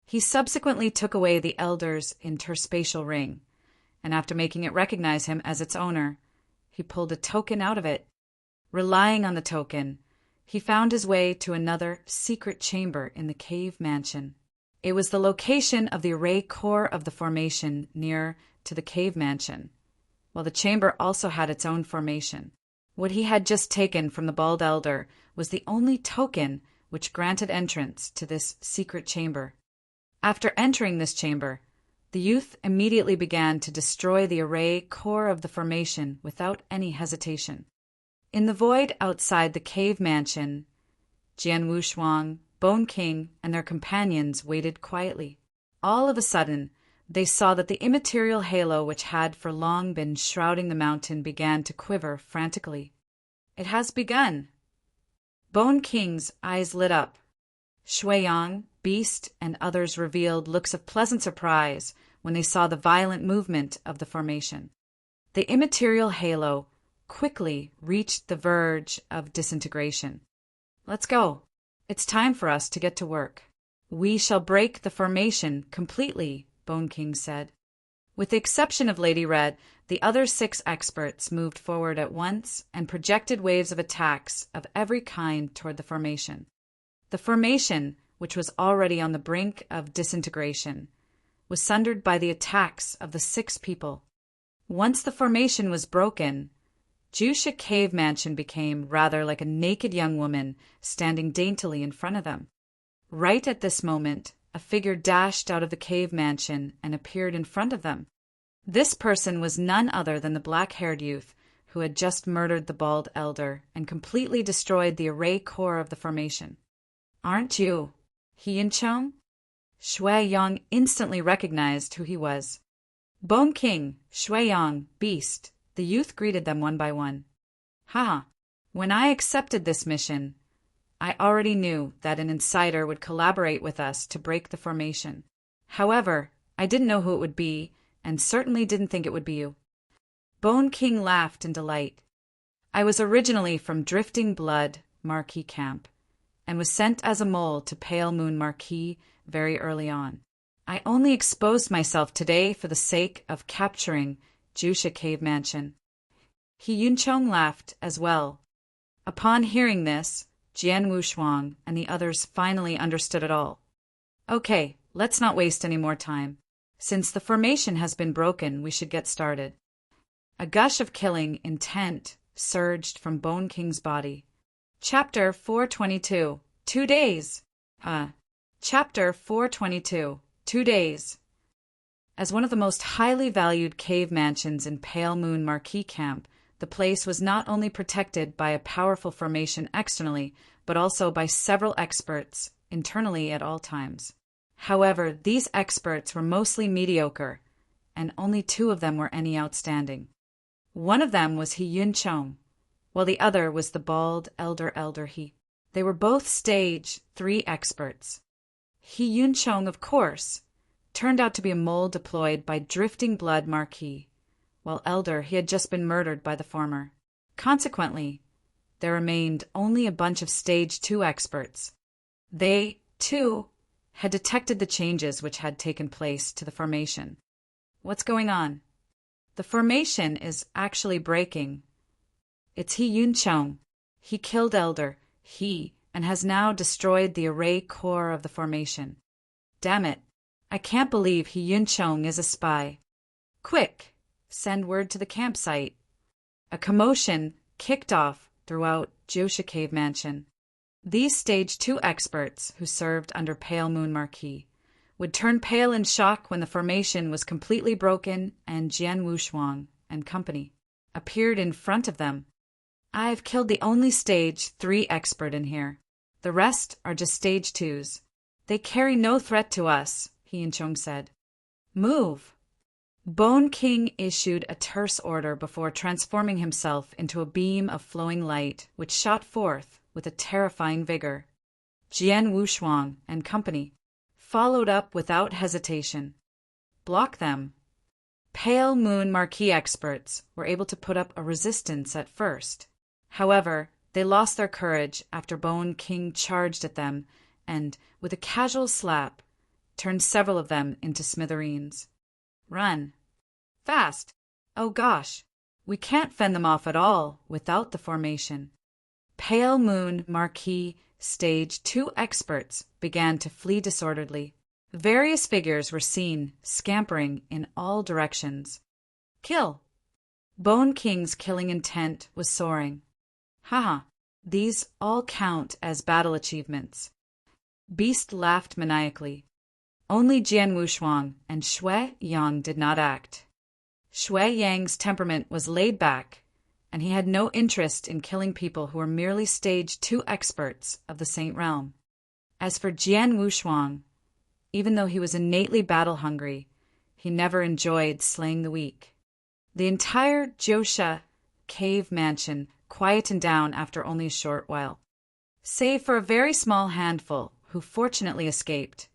He subsequently took away the elder's interspatial ring, and after making it recognize him as its owner, he pulled a token out of it. Relying on the token, he found his way to another secret chamber in the cave mansion. It was the location of the array core of the formation near to the cave mansion, while the chamber also had its own formation. What he had just taken from the bald elder was the only token which granted entrance to this secret chamber. After entering this chamber, the youth immediately began to destroy the array core of the formation without any hesitation. In the void outside the cave mansion, Jian Wushuang, Bone King, and their companions waited quietly. All of a sudden, they saw that the immaterial halo which had for long been shrouding the mountain began to quiver frantically. It has begun. Bone King's eyes lit up. Shuiyang, Beast, and others revealed looks of pleasant surprise when they saw the violent movement of the formation. The immaterial halo quickly reached the verge of disintegration. Let's go. It's time for us to get to work. We shall break the formation completely, Bone King said. With the exception of Lady Red, the other 6 experts moved forward at once and projected waves of attacks of every kind toward the formation. The formation, which was already on the brink of disintegration, was sundered by the attacks of the 6 people. Once the formation was broken, Jusha Cave Mansion became rather like a naked young woman standing daintily in front of them. Right at this moment, a figure dashed out of the cave mansion and appeared in front of them. This person was none other than the black-haired youth who had just murdered the bald elder and completely destroyed the array core of the formation. "Aren't you Hiyunchong?" Shui-Yong instantly recognized who he was. "Bone King, Shui-Yong, Beast," the youth greeted them one by one. "Ha! When I accepted this mission, I already knew that an insider would collaborate with us to break the formation. However, I didn't know who it would be, and certainly didn't think it would be you." Bone King laughed in delight. "I was originally from Drifting Blood Marquis Camp, and was sent as a mole to Pale Moon Marquis very early on. I only exposed myself today for the sake of capturing Jusha Cave Mansion." Hiyunchong laughed as well. Upon hearing this, Jian Wushuang and the others finally understood it all. "Okay, let's not waste any more time. Since the formation has been broken, we should get started." A gush of killing intent surged from Bone King's body. Chapter 422. 2 days. Chapter 422. 2 days. As one of the most highly valued cave mansions in Pale Moon Marquis Camp, the place was not only protected by a powerful formation externally, but also by several experts internally at all times. However, these experts were mostly mediocre, and only 2 of them were any outstanding. One of them was Hiyunchong, while the other was the bald elder He. They were both stage 3 experts. Hiyunchong, of course, turned out to be a mole deployed by Drifting Blood Marquis, while elder he had just been murdered by the former. Consequently, there remained only a bunch of stage 2 experts. They, too, had detected the changes which had taken place to the formation. "What's going on?" "The formation is actually breaking. It's Hiyunchong. He killed elder, and has now destroyed the array core of the formation. Damn it, I can't believe Hiyunchong is a spy. Quick, send word to the campsite." A commotion kicked off throughout Jusha Cave Mansion. These stage 2 experts, who served under Pale Moon Marquis, would turn pale in shock when the formation was completely broken and Jian Wushuang and company appeared in front of them. "I've killed the only stage 3 expert in here. The rest are just stage 2s. They carry no threat to us," Hiyunchong said. "Move." Bone King issued a terse order before transforming himself into a beam of flowing light which shot forth with a terrifying vigor. Jian Wushuang and company followed up without hesitation. "Block them." Pale Moon Marquis experts were able to put up a resistance at first. However, they lost their courage after Bone King charged at them and, with a casual slap, turned several of them into smithereens. "Run. Fast. Oh gosh, we can't fend them off at all without the formation." Pale Moon Marquis Stage 2 experts began to flee disorderly. Various figures were seen scampering in all directions. "Kill." Bone King's killing intent was soaring. "Haha, these all count as battle achievements." Beast laughed maniacally. Only Jian Wushuang and Shui-Yang did not act. Shui-Yang's temperament was laid back, and he had no interest in killing people who were merely stage 2 experts of the Saint Realm. As for Jian Wushuang, even though he was innately battle-hungry, he never enjoyed slaying the weak. The entire Jusha Cave Mansion quietened down after only a short while. Save for a very small handful who fortunately escaped,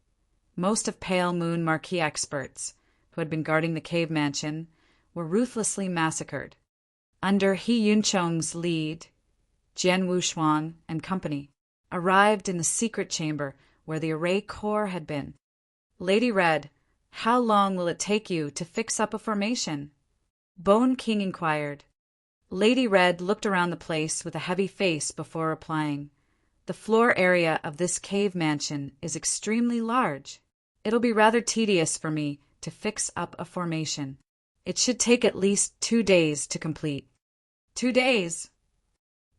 most of Pale Moon Marquis experts, who had been guarding the cave mansion, were ruthlessly massacred. Under Hiyunchong's lead, Jian Wushuang and company arrived in the secret chamber where the array core had been. Lady Red, how long will it take you to fix up a formation? Bone King inquired. Lady Red looked around the place with a heavy face before replying. The floor area of this cave mansion is extremely large. It'll be rather tedious for me to fix up a formation. It should take at least 2 days to complete. 2 days?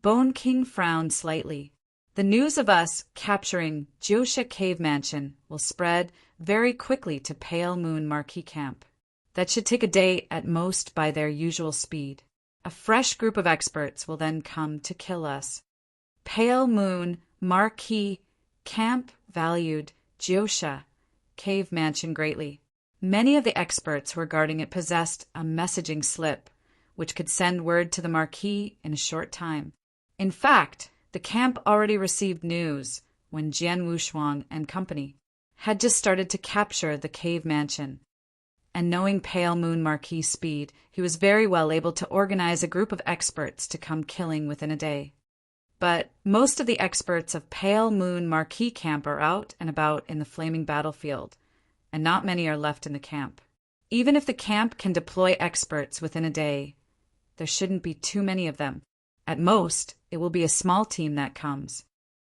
Bone King frowned slightly. The news of us capturing Josha Cave Mansion will spread very quickly to Pale Moon Marquee Camp. That should take a day at most by their usual speed. A fresh group of experts will then come to kill us. Pale Moon Marquee Camp valued Josha Cave Mansion greatly. Many of the experts who were guarding it possessed a messaging slip, which could send word to the Marquis in a short time. In fact, the camp already received news when Jian Wushuang and company had just started to capture the cave mansion. And knowing Pale Moon Marquis' speed, he was very well able to organize a group of experts to come killing within a day. But most of the experts of Pale Moon Marquee Camp are out and about in the flaming battlefield, and not many are left in the camp. Even if the camp can deploy experts within a day, there shouldn't be too many of them. At most, it will be a small team that comes.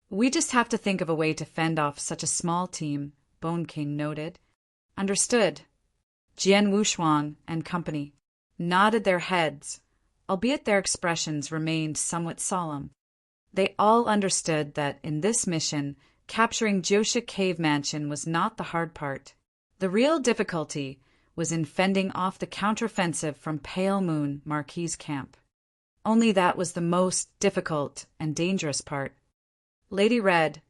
We just have to think of a way to fend off such a small team, Bone King noted. Understood. Jian Wushuang and company nodded their heads, albeit their expressions remained somewhat solemn. They all understood that in this mission, capturing Josha Cave Mansion was not the hard part. The real difficulty was in fending off the counteroffensive from Pale Moon Marquis' camp. Only that was the most difficult and dangerous part. Lady Red,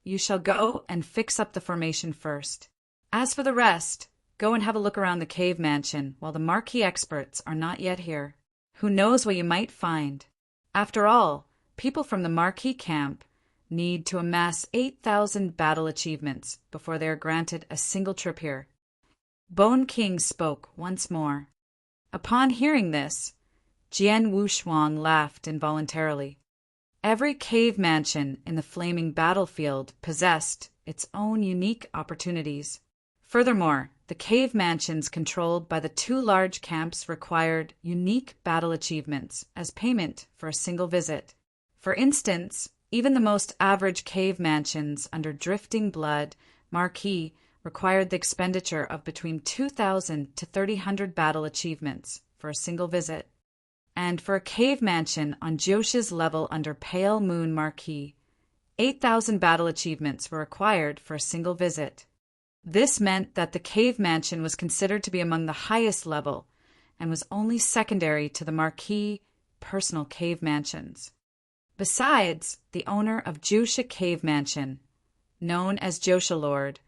you shall go and fix up the formation first. As for the rest, go and have a look around the cave mansion while the Marquis experts are not yet here. Who knows what you might find? After all, people from the Marquis camp need to amass 8,000 battle achievements before they are granted a single trip here. Bone King spoke once more. Upon hearing this, Jian Wushuang laughed involuntarily. Every cave mansion in the flaming battlefield possessed its own unique opportunities. Furthermore, the cave mansions controlled by the 2 large camps required unique battle achievements as payment for a single visit. For instance, even the most average cave mansions under Drifting Blood Marquee required the expenditure of between 2,000 to 3,000 battle achievements for a single visit. And for a cave mansion on Josha's level under Pale Moon Marquee, 8,000 battle achievements were required for a single visit. This meant that the cave mansion was considered to be among the highest level and was only secondary to the Marquee personal cave mansions. Besides, the owner of Josha Cave Mansion, known as Josha Lord,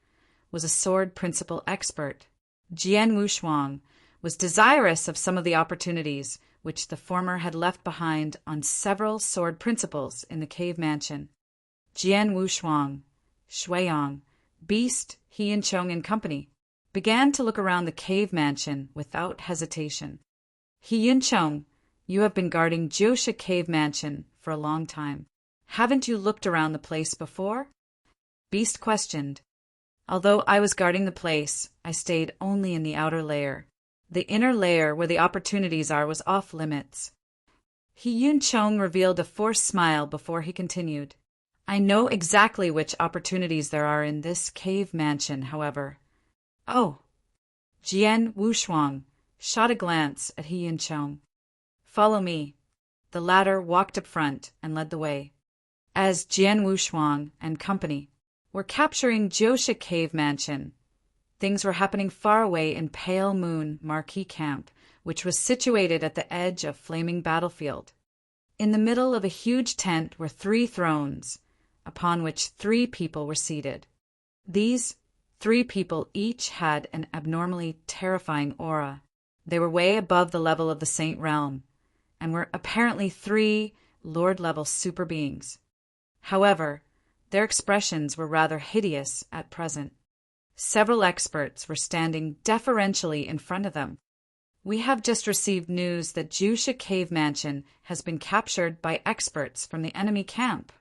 was a sword principle expert. Jian Wushuang was desirous of some of the opportunities which the former had left behind on several sword principles in the cave mansion. Jian Wushuang, Shuiyang, Beast, He and Chong and company began to look around the cave mansion without hesitation. He and Chong, you have been guarding Josha Cave Mansion for a long time. Haven't you looked around the place before? Beast questioned. Although I was guarding the place, I stayed only in the outer layer. The inner layer where the opportunities are was off limits. He-Yun Chong revealed a forced smile before he continued. I know exactly which opportunities there are in this cave mansion, however. Oh. Jian Wushuang shot a glance at He-Yun Chong. Follow me. The latter walked up front and led the way. As Jian Wushuang and company were capturing Josha Cave Mansion, things were happening far away in Pale Moon Marquee Camp, which was situated at the edge of flaming battlefield. In the middle of a huge tent were 3 thrones, upon which 3 people were seated. These 3 people each had an abnormally terrifying aura. They were way above the level of the Saint Realm, and were apparently 3 Lord-level super beings. However, their expressions were rather hideous at present. Several experts were standing deferentially in front of them. We have just received news that Josha Cave Mansion has been captured by experts from the enemy camp.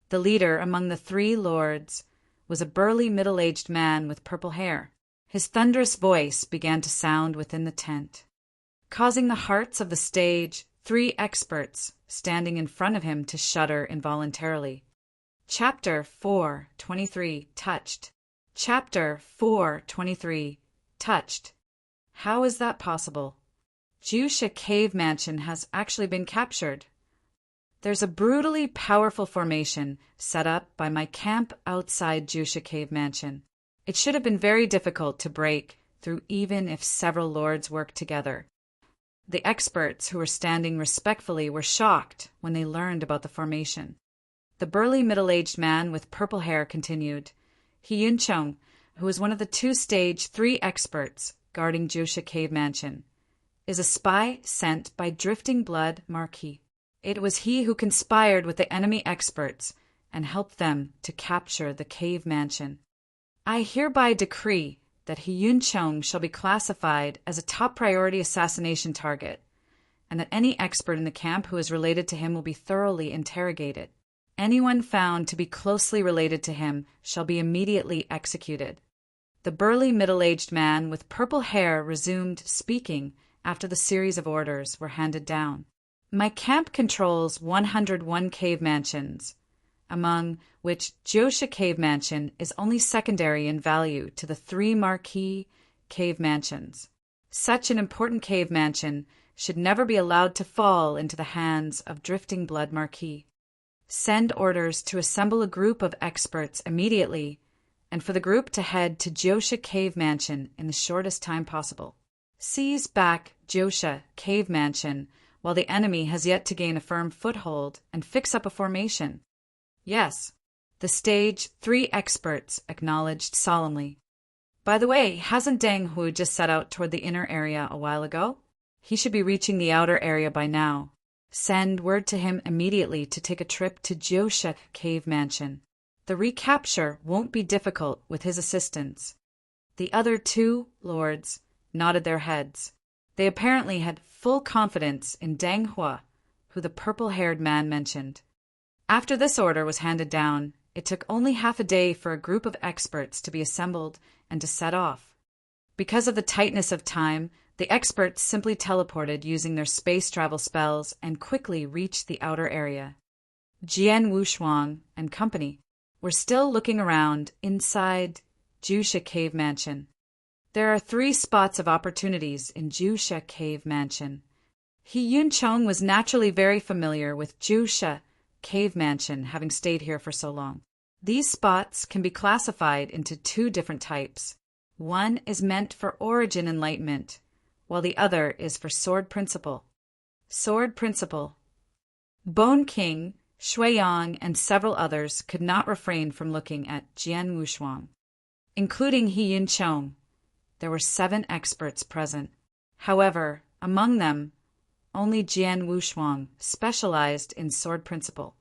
The leader among the three lords was a burly middle-aged man with purple hair. His thunderous voice began to sound within the tent, causing the hearts of the stage, three experts standing in front of him to shudder involuntarily. Chapter 4:23 Touched. Chapter 4:23 Touched. How is that possible? Jusha Cave Mansion has actually been captured. There's a brutally powerful formation set up by my camp outside Jusha Cave Mansion. It should have been very difficult to break through even if several lords worked together. The experts who were standing respectfully were shocked when they learned about the formation. The burly middle-aged man with purple hair continued. Hyun-chung, who was one of the two stage 3 experts guarding Jusha Cave Mansion, is a spy sent by Drifting Blood Marquis. It was he who conspired with the enemy experts and helped them to capture the cave mansion. I hereby decree that Hyun-chung shall be classified as a top priority assassination target, and that any expert in the camp who is related to him will be thoroughly interrogated. Anyone found to be closely related to him shall be immediately executed. The burly middle-aged man with purple hair resumed speaking after the series of orders were handed down. My camp controls 101 cave mansions, among which Jusha Cave Mansion is only secondary in value to the 3 marquee cave mansions. Such an important cave mansion should never be allowed to fall into the hands of Drifting Blood Marquis. Send orders to assemble a group of experts immediately, and for the group to head to Jusha Cave Mansion in the shortest time possible. Seize back Jusha Cave Mansion while the enemy has yet to gain a firm foothold and fix up a formation. Yes, the stage 3 experts acknowledged solemnly. By the way, hasn't Dang Hu just set out toward the inner area a while ago? He should be reaching the outer area by now. Send word to him immediately to take a trip to Jusha Cave Mansion. The recapture won't be difficult with his assistance. The other 2 lords nodded their heads. They apparently had full confidence in Dang Hua, who the purple-haired man mentioned. After this order was handed down, it took only half a day for a group of experts to be assembled and to set off. Because of the tightness of time, the experts simply teleported using their space travel spells and quickly reached the outer area. Jian Wushuang and company were still looking around inside Jusha Cave Mansion. There are 3 spots of opportunities in Jusha Cave Mansion. Hyun-chung was naturally very familiar with Jusha Cave Mansion, having stayed here for so long. These spots can be classified into 2 different types. One is meant for origin enlightenment, while the other is for sword principle. Sword principle. Bone King, Shuiyang, and several others could not refrain from looking at Jian Wushuang, including Hyun-chung. There were 7 experts present. However, among them, only Jian Wushuang specialized in sword principle.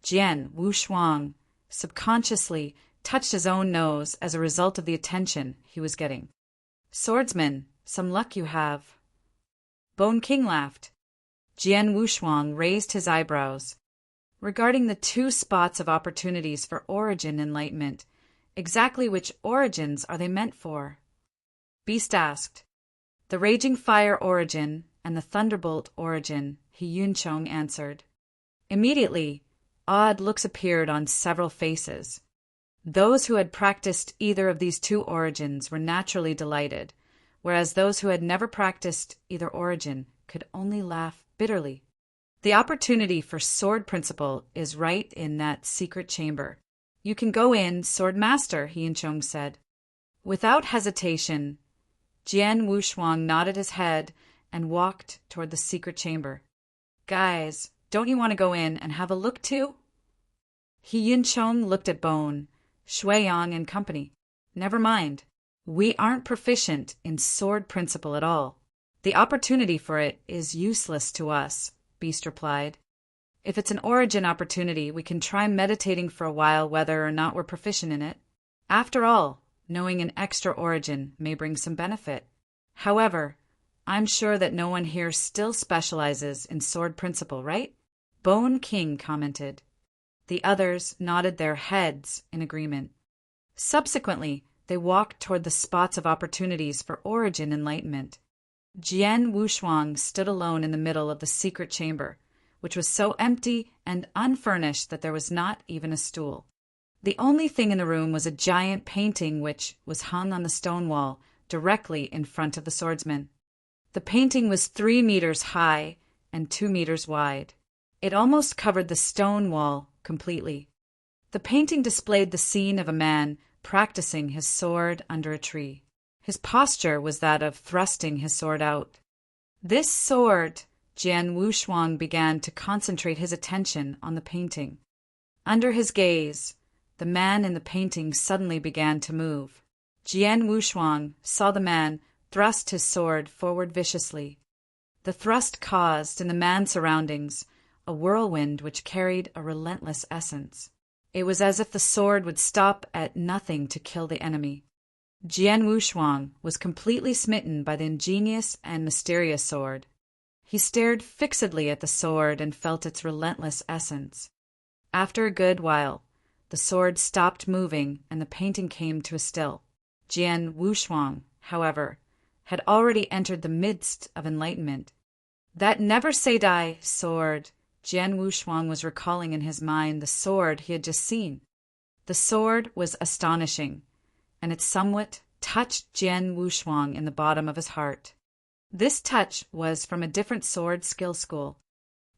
Jian Wushuang subconsciously touched his own nose as a result of the attention he was getting. Swordsman, some luck you have. Bone King laughed. Jian Wushuang raised his eyebrows. Regarding the 2 spots of opportunities for origin enlightenment, exactly which origins are they meant for? Beast asked. The Raging Fire origin and the Thunderbolt origin, Hyun-chung answered. Immediately, odd looks appeared on several faces. Those who had practiced either of these 2 origins were naturally delighted, whereas those who had never practiced either origin could only laugh bitterly. The opportunity for sword principle is right in that secret chamber. You can go in, Sword Master, Hyun-chung said. Without hesitation, Jian Wushuang nodded his head and walked toward the secret chamber. Guys, don't you want to go in and have a look too? Hyun-chung looked at Bone, Shuiyang, and company. Never mind. We aren't proficient in sword principle at all. The opportunity for it is useless to us, Beast replied. If it's an origin opportunity, we can try meditating for a while whether or not we're proficient in it. After all, knowing an extra origin may bring some benefit. However, I'm sure that no one here still specializes in sword principle, right? Bone King commented. The others nodded their heads in agreement. Subsequently, they walked toward the spots of opportunities for origin enlightenment. Jian Wushuang stood alone in the middle of the secret chamber, which was so empty and unfurnished that there was not even a stool. The only thing in the room was a giant painting which was hung on the stone wall directly in front of the swordsman. The painting was 3 meters high and 2 meters wide. It almost covered the stone wall completely. The painting displayed the scene of a man practicing his sword under a tree. His posture was that of thrusting his sword out. This sword, Jian Wushuang began to concentrate his attention on the painting. Under his gaze, the man in the painting suddenly began to move. Jian Wushuang saw the man thrust his sword forward viciously. The thrust caused, in the man's surroundings, a whirlwind which carried a relentless essence. It was as if the sword would stop at nothing to kill the enemy. Jian Wushuang was completely smitten by the ingenious and mysterious sword. He stared fixedly at the sword and felt its relentless essence. After a good while, the sword stopped moving and the painting came to a still. Jian Wushuang, however, had already entered the midst of enlightenment. That never-say-die sword, Jian Wushuang was recalling in his mind the sword he had just seen. The sword was astonishing, and it somewhat touched Jian Wushuang in the bottom of his heart. This touch was from a different sword skill school.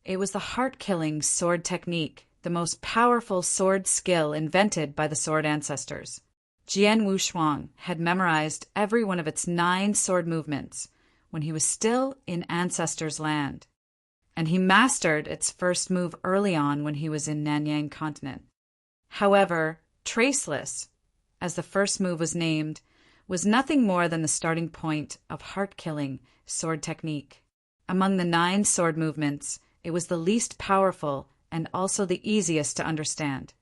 It was the heart-killing sword technique, the most powerful sword skill invented by the sword ancestors. Jian Wushuang had memorized every one of its 9 sword movements when he was still in Ancestors' Land, and he mastered its first move early on when he was in Nanyang Continent. However, Traceless, as the first move was named, was nothing more than the starting point of heart-killing sword technique. Among the 9 sword movements, it was the least powerful and also the easiest to understand.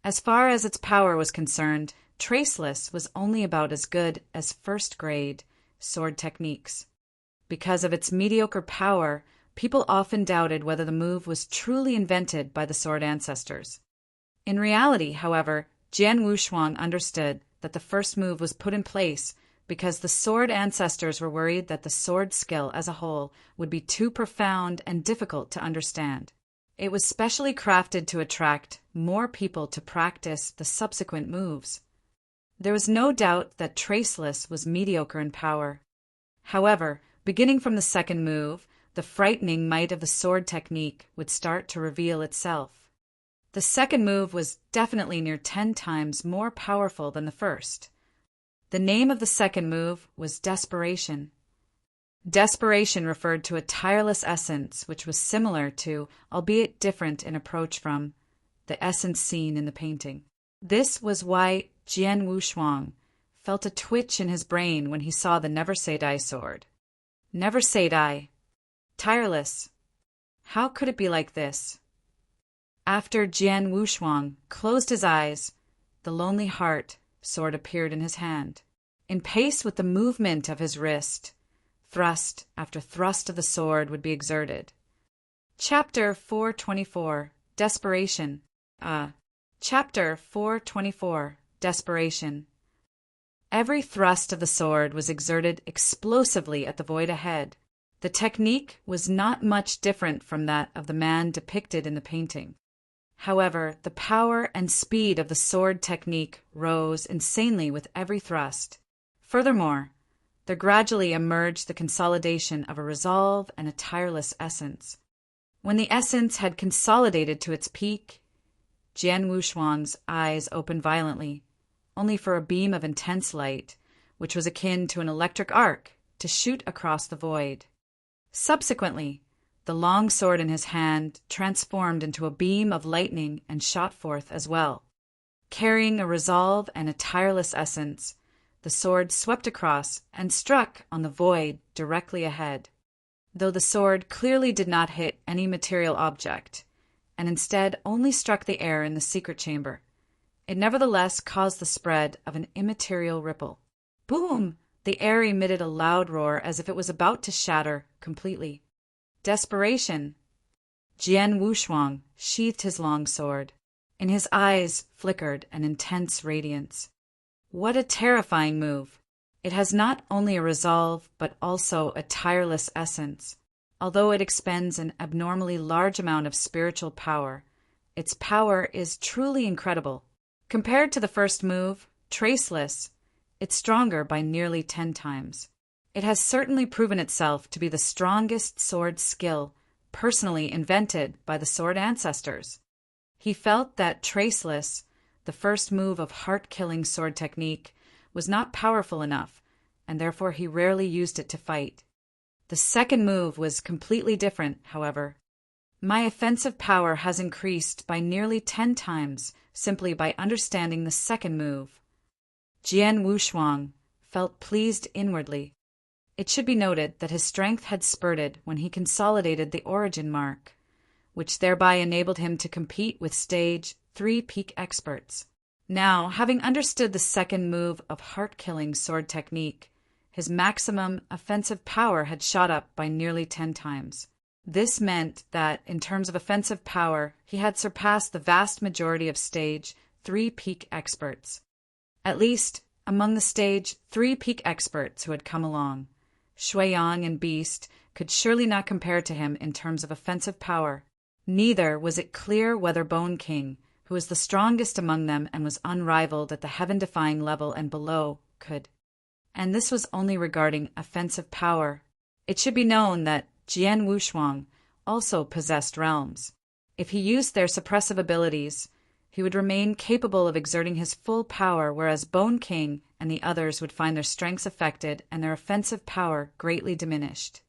As far as its power was concerned, Traceless was only about as good as first-grade sword techniques. Because of its mediocre power, people often doubted whether the move was truly invented by the sword ancestors. In reality, however, Jian Wushuang understood that the first move was put in place because the sword ancestors were worried that the sword skill as a whole would be too profound and difficult to understand. It was specially crafted to attract more people to practice the subsequent moves. There was no doubt that Traceless was mediocre in power. However, beginning from the second move, the frightening might of the sword technique would start to reveal itself. The second move was definitely near 10 times more powerful than the first. The name of the second move was Desperation. Desperation referred to a tireless essence which was similar to, albeit different in approach from, the essence seen in the painting. This was why Jian Wushuang felt a twitch in his brain when he saw the never-say-die sword. Never-say-die. Tireless. How could it be like this? After Jian Wushuang closed his eyes, the Lonely Heart sword appeared in his hand. In pace with the movement of his wrist, thrust after thrust of the sword would be exerted. Chapter 424, Desperation. Chapter 424, Desperation. Every thrust of the sword was exerted explosively at the void ahead. The technique was not much different from that of the man depicted in the painting. However, the power and speed of the sword technique rose insanely with every thrust. Furthermore, there gradually emerged the consolidation of a resolve and a tireless essence. When the essence had consolidated to its peak, Jian Wushuang's eyes opened violently, only for a beam of intense light, which was akin to an electric arc, to shoot across the void. Subsequently, the long sword in his hand transformed into a beam of lightning and shot forth as well. Carrying a resolve and a tireless essence, the sword swept across and struck on the void directly ahead. Though the sword clearly did not hit any material object, and instead only struck the air in the secret chamber, it nevertheless caused the spread of an immaterial ripple. Boom! The air emitted a loud roar as if it was about to shatter completely. Desperation! Jian Wushuang sheathed his long sword. In his eyes flickered an intense radiance. What a terrifying move! It has not only a resolve, but also a tireless essence. Although it expends an abnormally large amount of spiritual power, its power is truly incredible. Compared to the first move, Traceless, it's stronger by nearly 10 times. It has certainly proven itself to be the strongest sword skill personally invented by the sword ancestors. He felt that Traceless, the first move of heart-killing sword technique, was not powerful enough, and therefore he rarely used it to fight. The second move was completely different, however. My offensive power has increased by nearly 10 times simply by understanding the second move. Jian Wushuang felt pleased inwardly. It should be noted that his strength had spurted when he consolidated the origin mark, which thereby enabled him to compete with stage 3 peak experts. Now, having understood the second move of heart-killing sword technique, his maximum offensive power had shot up by nearly 10 times. This meant that, in terms of offensive power, he had surpassed the vast majority of stage 3 peak experts. At least, among the stage 3 peak experts who had come along, Shuiyang and Beast could surely not compare to him in terms of offensive power. Neither was it clear whether Bone King, who was the strongest among them and was unrivaled at the heaven-defying level and below, could. And this was only regarding offensive power. It should be known that Jian Wushuang also possessed realms. If he used their suppressive abilities, he would remain capable of exerting his full power, whereas Bone King and the others would find their strengths affected and their offensive power greatly diminished.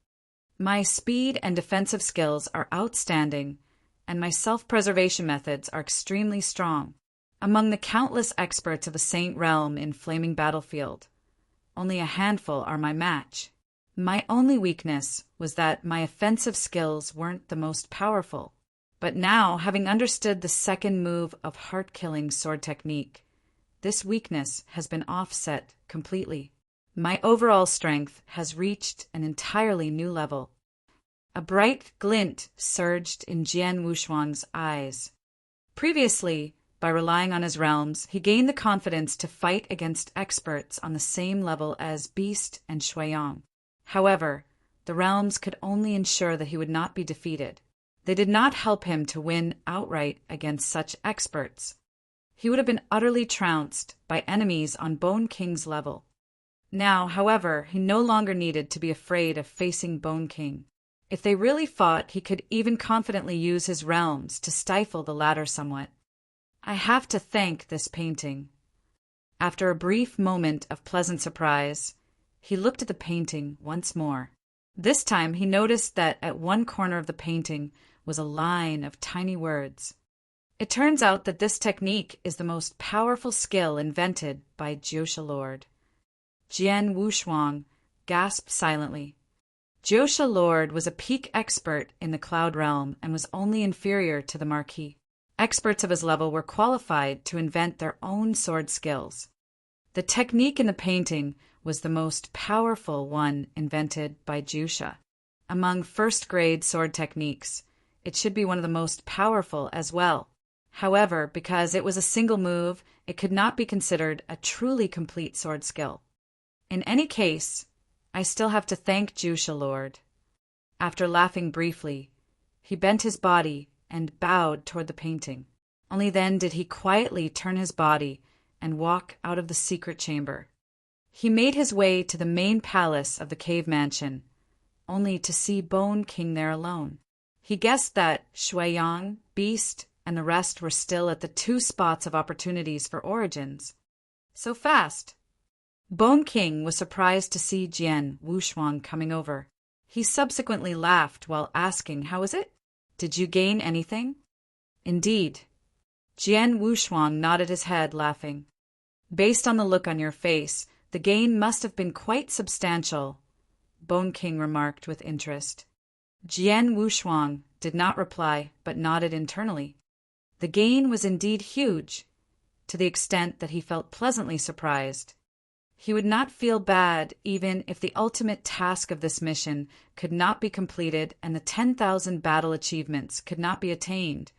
My speed and defensive skills are outstanding, and my self-preservation methods are extremely strong. Among the countless experts of the Saint Realm in Flaming Battlefield, only a handful are my match. My only weakness was that my offensive skills weren't the most powerful. But now, having understood the second move of heart-killing sword technique, this weakness has been offset completely. My overall strength has reached an entirely new level. A bright glint surged in Jian Wushuang's eyes. Previously, by relying on his realms, he gained the confidence to fight against experts on the same level as Beast and Shuiyang. However, the realms could only ensure that he would not be defeated. They did not help him to win outright against such experts. He would have been utterly trounced by enemies on Bone King's level. Now, however, he no longer needed to be afraid of facing Bone King. If they really fought, he could even confidently use his realms to stifle the latter somewhat. I have to thank this painting. After a brief moment of pleasant surprise, he looked at the painting once more. This time he noticed that at one corner of the painting was a line of tiny words. It turns out that this technique is the most powerful skill invented by Jiosha Lord. Jian Wushuang gasped silently. Jiosha Lord was a peak expert in the Cloud Realm and was only inferior to the Marquis. Experts of his level were qualified to invent their own sword skills. The technique in the painting was the most powerful one invented by Jiosha. Among first-grade sword techniques, it should be one of the most powerful as well. However, because it was a single move, it could not be considered a truly complete sword skill. In any case, I still have to thank Jiosha Lord. After laughing briefly, he bent his body and bowed toward the painting. Only then did he quietly turn his body and walk out of the secret chamber. He made his way to the main palace of the cave mansion, only to see Bone King there alone. He guessed that Shuiyang, Beast, and the rest were still at the 2 spots of opportunities for origins. So fast! Bone King was surprised to see Jian Wushuang coming over. He subsequently laughed while asking, "How is it? Did you gain anything?" "Indeed." Jian Wushuang nodded his head, laughing. "Based on the look on your face, the gain must have been quite substantial," Bone King remarked with interest. Jian Wushuang did not reply, but nodded internally. The gain was indeed huge, to the extent that he felt pleasantly surprised. He would not feel bad even if the ultimate task of this mission could not be completed and the 10,000 battle achievements could not be attained,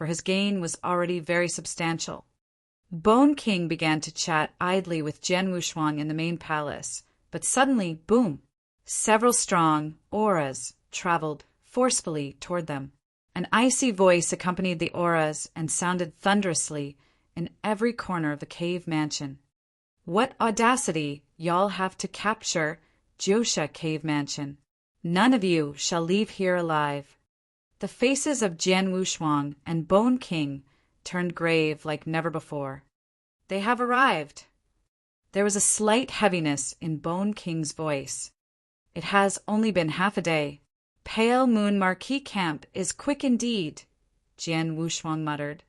for his gain was already very substantial. Bone King began to chat idly with Jian Wushuang in the main palace, but suddenly, boom! Several strong auras traveled forcefully toward them. An icy voice accompanied the auras and sounded thunderously in every corner of the cave mansion. What audacity y'all have to capture Jiosha Cave Mansion. None of you shall leave here alive. The faces of Jian Wushuang and Bone King turned grave like never before. They have arrived. There was a slight heaviness in Bone King's voice. It has only been half a day. Pale Moon Marquis Camp is quick indeed, Jian Wushuang muttered.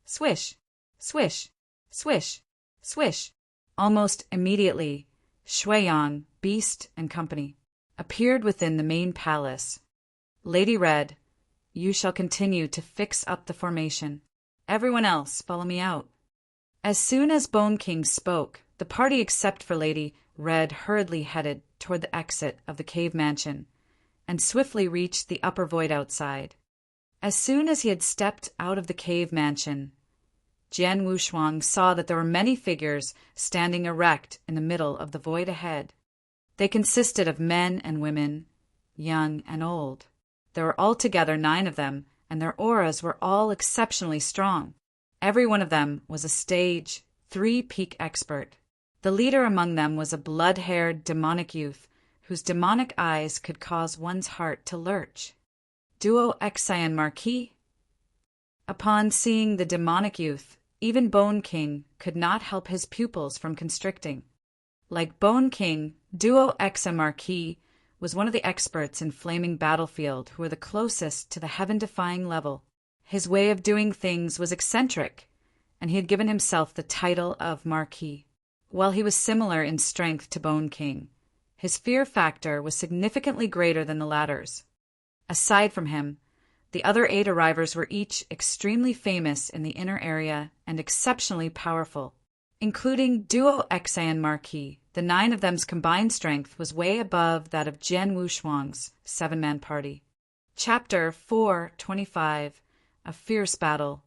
Swish, swish, swish, swish. Almost immediately, Shuiyang, Beast, and company appeared within the main palace. Lady Red, you shall continue to fix up the formation. Everyone else, follow me out. As soon as Bone King spoke, the party except for Lady Red hurriedly headed toward the exit of the cave mansion and swiftly reached the upper void outside. As soon as he had stepped out of the cave mansion, Jian Wushuang saw that there were many figures standing erect in the middle of the void ahead. They consisted of men and women, young and old. There were altogether 9 of them, and their auras were all exceptionally strong. Every one of them was a stage 3 peak expert. The leader among them was a blood-haired demonic youth whose demonic eyes could cause one's heart to lurch. Duo Xian Marquis. Upon seeing the demonic youth, even Bone King could not help his pupils from constricting. Like Bone King, Duo Xian Marquis was one of the experts in Flaming Battlefield who were the closest to the heaven-defying level. His way of doing things was eccentric, and he had given himself the title of Marquis. While he was similar in strength to Bone King, his fear factor was significantly greater than the latter's. Aside from him, the other 8 arrivers were each extremely famous in the inner area and exceptionally powerful, including Duo Xian Marquis. The 9 of them's combined strength was way above that of Jian Wushuang's 7-man party. Chapter 425, A Fierce Battle.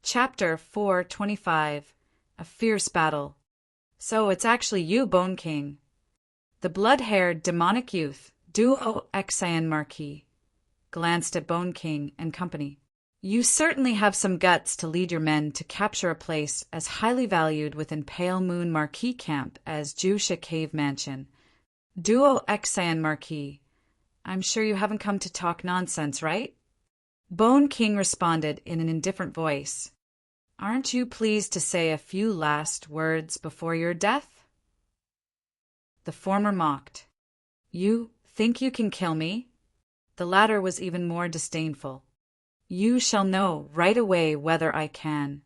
Chapter 425, A Fierce Battle. So it's actually you, Bone King. The blood-haired demonic youth, Duo Xian Marquis, glanced at Bone King and company. You certainly have some guts to lead your men to capture a place as highly valued within Pale Moon Marquis Camp as Jiosha Cave Mansion. Duo Xian Marquis, I'm sure you haven't come to talk nonsense, right? Bone King responded in an indifferent voice. Aren't you pleased to say a few last words before your death? The former mocked. You think you can kill me? The latter was even more disdainful. You shall know right away whether I can.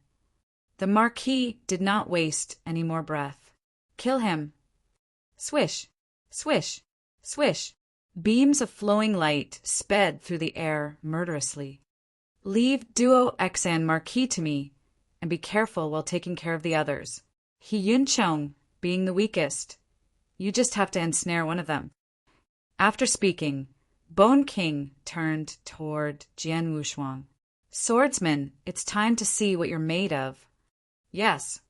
The Marquis did not waste any more breath. Kill him. Swish, swish, swish. Beams of flowing light sped through the air murderously. Leave Duo Xian Marquis to me, and be careful while taking care of the others. He Yun Chong being the weakest. You just have to ensnare one of them. After speaking, Bone King turned toward Jian Wushuang. Swordsman, it's time to see what you're made of. Yes.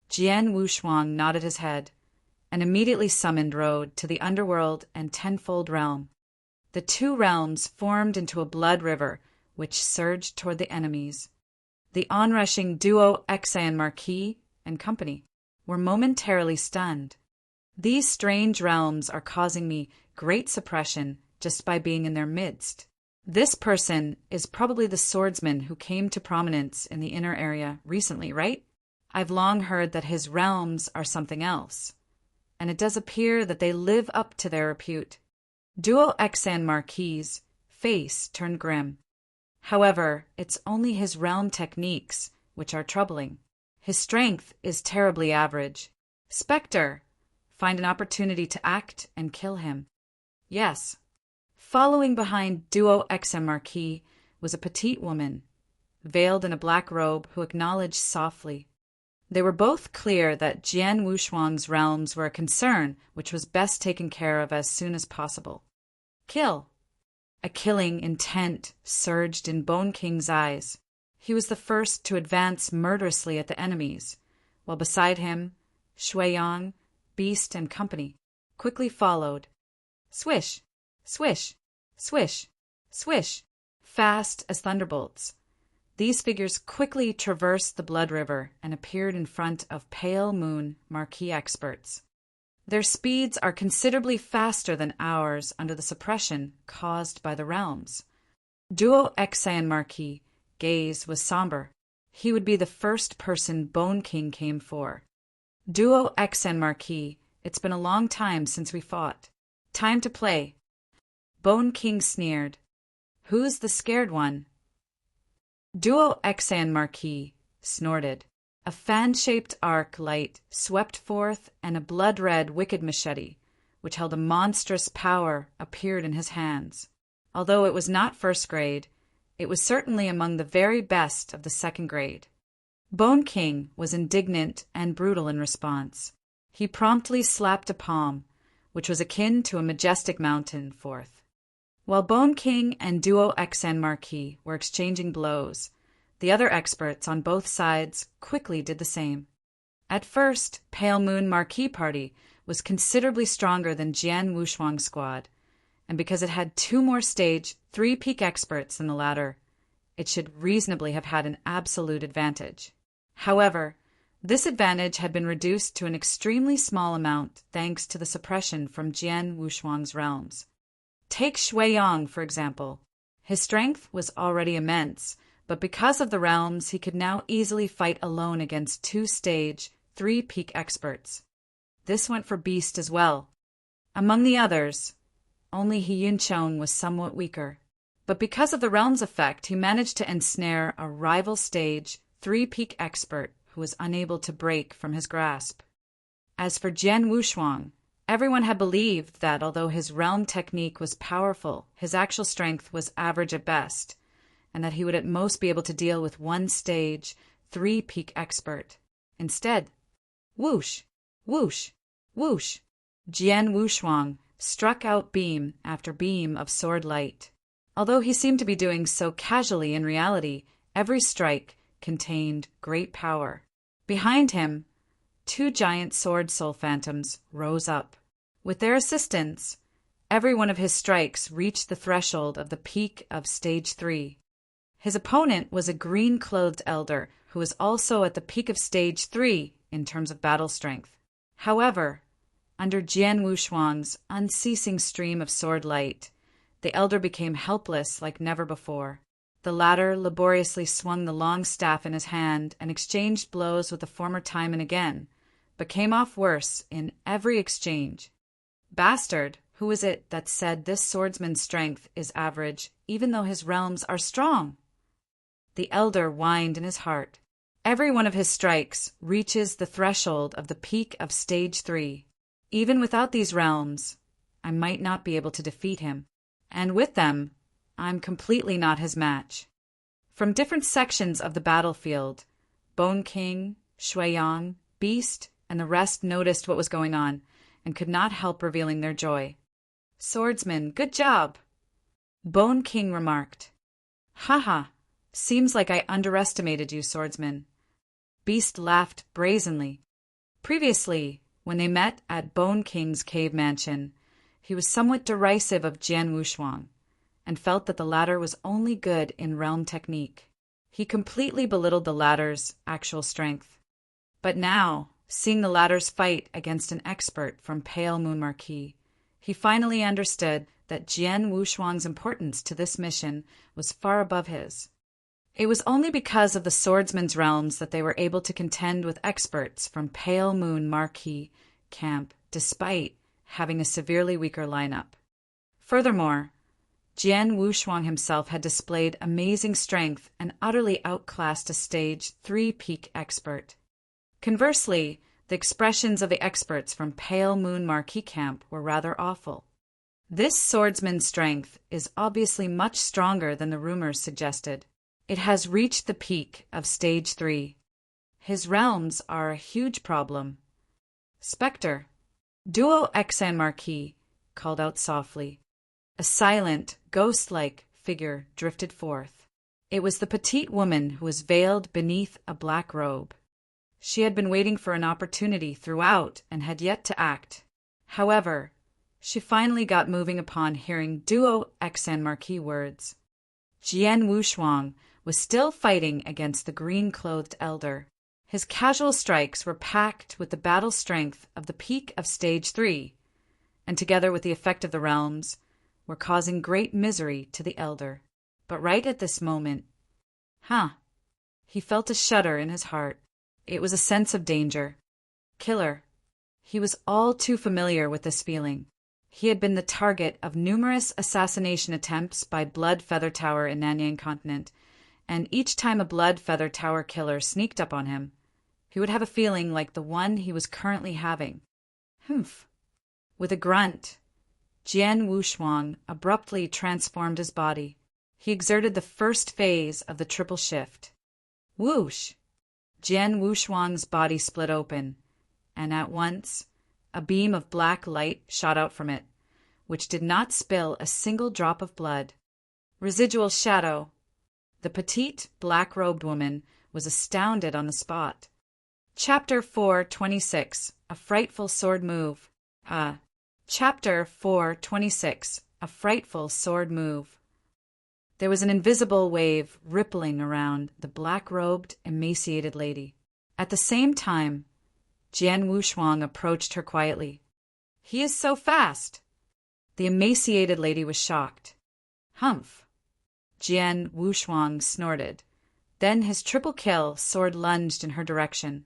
Jian Wushuang nodded his head and immediately summoned road to the underworld and tenfold realm. The 2 realms formed into a blood river which surged toward the enemies. The onrushing Duo Xian Marquis and company were momentarily stunned. These strange realms are causing me great suppression just by being in their midst. This person is probably the swordsman who came to prominence in the inner area recently, right? I've long heard that his realms are something else, and it does appear that they live up to their repute. Duo Xian Marquis' face turned grim. However, it's only his realm techniques which are troubling. His strength is terribly average. Spectre, find an opportunity to act and kill him. Yes. Following behind Duo Xian Marquis was a petite woman, veiled in a black robe, who acknowledged softly. They were both clear that Jian Wushuang's realms were a concern which was best taken care of as soon as possible. Kill. A killing intent surged in Bone King's eyes. He was the first to advance murderously at the enemies, while beside him, Shui-Yang, Beast, and company quickly followed. Swish, swish, swish, swish, fast as thunderbolts. These figures quickly traversed the blood river and appeared in front of Pale Moon Marquis experts. Their speeds are considerably faster than ours under the suppression caused by the realms. Duo Exan Marquis gaze was somber. He would be the first person Bone King came for. Duo Exan Marquis, it's been a long time since we fought. Time to play. Bone King sneered. Who's the scared one? Duo Exan Marquis snorted. A fan-shaped arc light swept forth, and a blood-red wicked machete, which held a monstrous power, appeared in his hands. Although it was not first grade, it was certainly among the very best of the second grade. Bone King was indignant and brutal in response. He promptly slapped a palm, which was akin to a majestic mountain, forth. While Bone King and Duo Exan Marquis were exchanging blows, the other experts on both sides quickly did the same. At first, Pale Moon Marquis party was considerably stronger than Jian Wushuang's squad, and because it had 2 more stage 3 peak experts than the latter, it should reasonably have had an absolute advantage. However, this advantage had been reduced to an extremely small amount thanks to the suppression from Jian Wushuang's realms. Take Shui-Yang, for example. His strength was already immense, but because of the realms, he could now easily fight alone against 2 stage 3 peak experts. This went for Beast as well. Among the others, only Hiyun-Chong was somewhat weaker, but because of the realms effect, he managed to ensnare a rival stage 3 peak expert who was unable to break from his grasp. As for Jian Wushuang, everyone had believed that although his realm technique was powerful, his actual strength was average at best, and that he would at most be able to deal with 1 stage 3 peak expert. Instead, whoosh, whoosh, whoosh, Jian Wushuang struck out beam after beam of sword light. Although he seemed to be doing so casually, in reality, every strike contained great power. Behind him, 2 giant sword soul phantoms rose up. With their assistance, every one of his strikes reached the threshold of the peak of stage 3. His opponent was a green-clothed elder who was also at the peak of stage 3 in terms of battle strength. However, under Jian Wushuang's unceasing stream of sword light, the elder became helpless like never before. The latter laboriously swung the long staff in his hand and exchanged blows with the former time and again, but came off worse in every exchange. Bastard, who is it that said this swordsman's strength is average, even though his realms are strong? The elder whined in his heart. Every one of his strikes reaches the threshold of the peak of stage 3. Even without these realms, I might not be able to defeat him. And with them, I'm completely not his match. From different sections of the battlefield, Bone King, Shui-Yang, Beast, and the rest noticed what was going on and could not help revealing their joy. Swordsman, good job! Bone King remarked. Haha, seems like I underestimated you, swordsman. Beast laughed brazenly. Previously, when they met at Bone King's cave mansion, he was somewhat derisive of Jian Wushuang, and felt that the latter was only good in realm technique. He completely belittled the latter's actual strength. But now, seeing the latter's fight against an expert from Pale Moon Marquis, he finally understood that Jian Wushuang's importance to this mission was far above his. It was only because of the swordsman's realms that they were able to contend with experts from Pale Moon Marquis camp, despite having a severely weaker lineup. Furthermore, Jian Wushuang himself had displayed amazing strength and utterly outclassed a stage 3 peak expert. Conversely, the expressions of the experts from Pale Moon Marquis camp were rather awful. This swordsman's strength is obviously much stronger than the rumors suggested. It has reached the peak of stage 3. His realms are a huge problem. Spectre, Duo Exan Marquis, called out softly. A silent, ghost-like figure drifted forth. It was the petite woman who was veiled beneath a black robe. She had been waiting for an opportunity throughout and had yet to act. However, she finally got moving upon hearing Duo Xan Marquis words. Jian Wushuang was still fighting against the green-clothed elder. His casual strikes were packed with the battle strength of the peak of Stage 3, and together with the effect of the realms, were causing great misery to the elder. But right at this moment, he felt a shudder in his heart. It was a sense of danger. Killer. He was all too familiar with this feeling. He had been the target of numerous assassination attempts by Blood Feather Tower in Nanyang Continent, and each time a Blood Feather Tower killer sneaked up on him, he would have a feeling like the one he was currently having. Humph. With a grunt, Jian Wushuang abruptly transformed his body. He exerted the first phase of the triple shift. Whoosh! Jian Wushuang's body split open, and at once a beam of black light shot out from it, which did not spill a single drop of blood. Residual shadow. The petite, black-robed woman was astounded on the spot. Chapter 426. A Frightful Sword Move. Chapter 426. A Frightful Sword Move. There was an invisible wave rippling around the black-robed, emaciated lady. At the same time, Jian Wushuang approached her quietly. "He is so fast!" The emaciated lady was shocked. "Humph!" Jian Wushuang snorted. Then his triple kill sword lunged in her direction.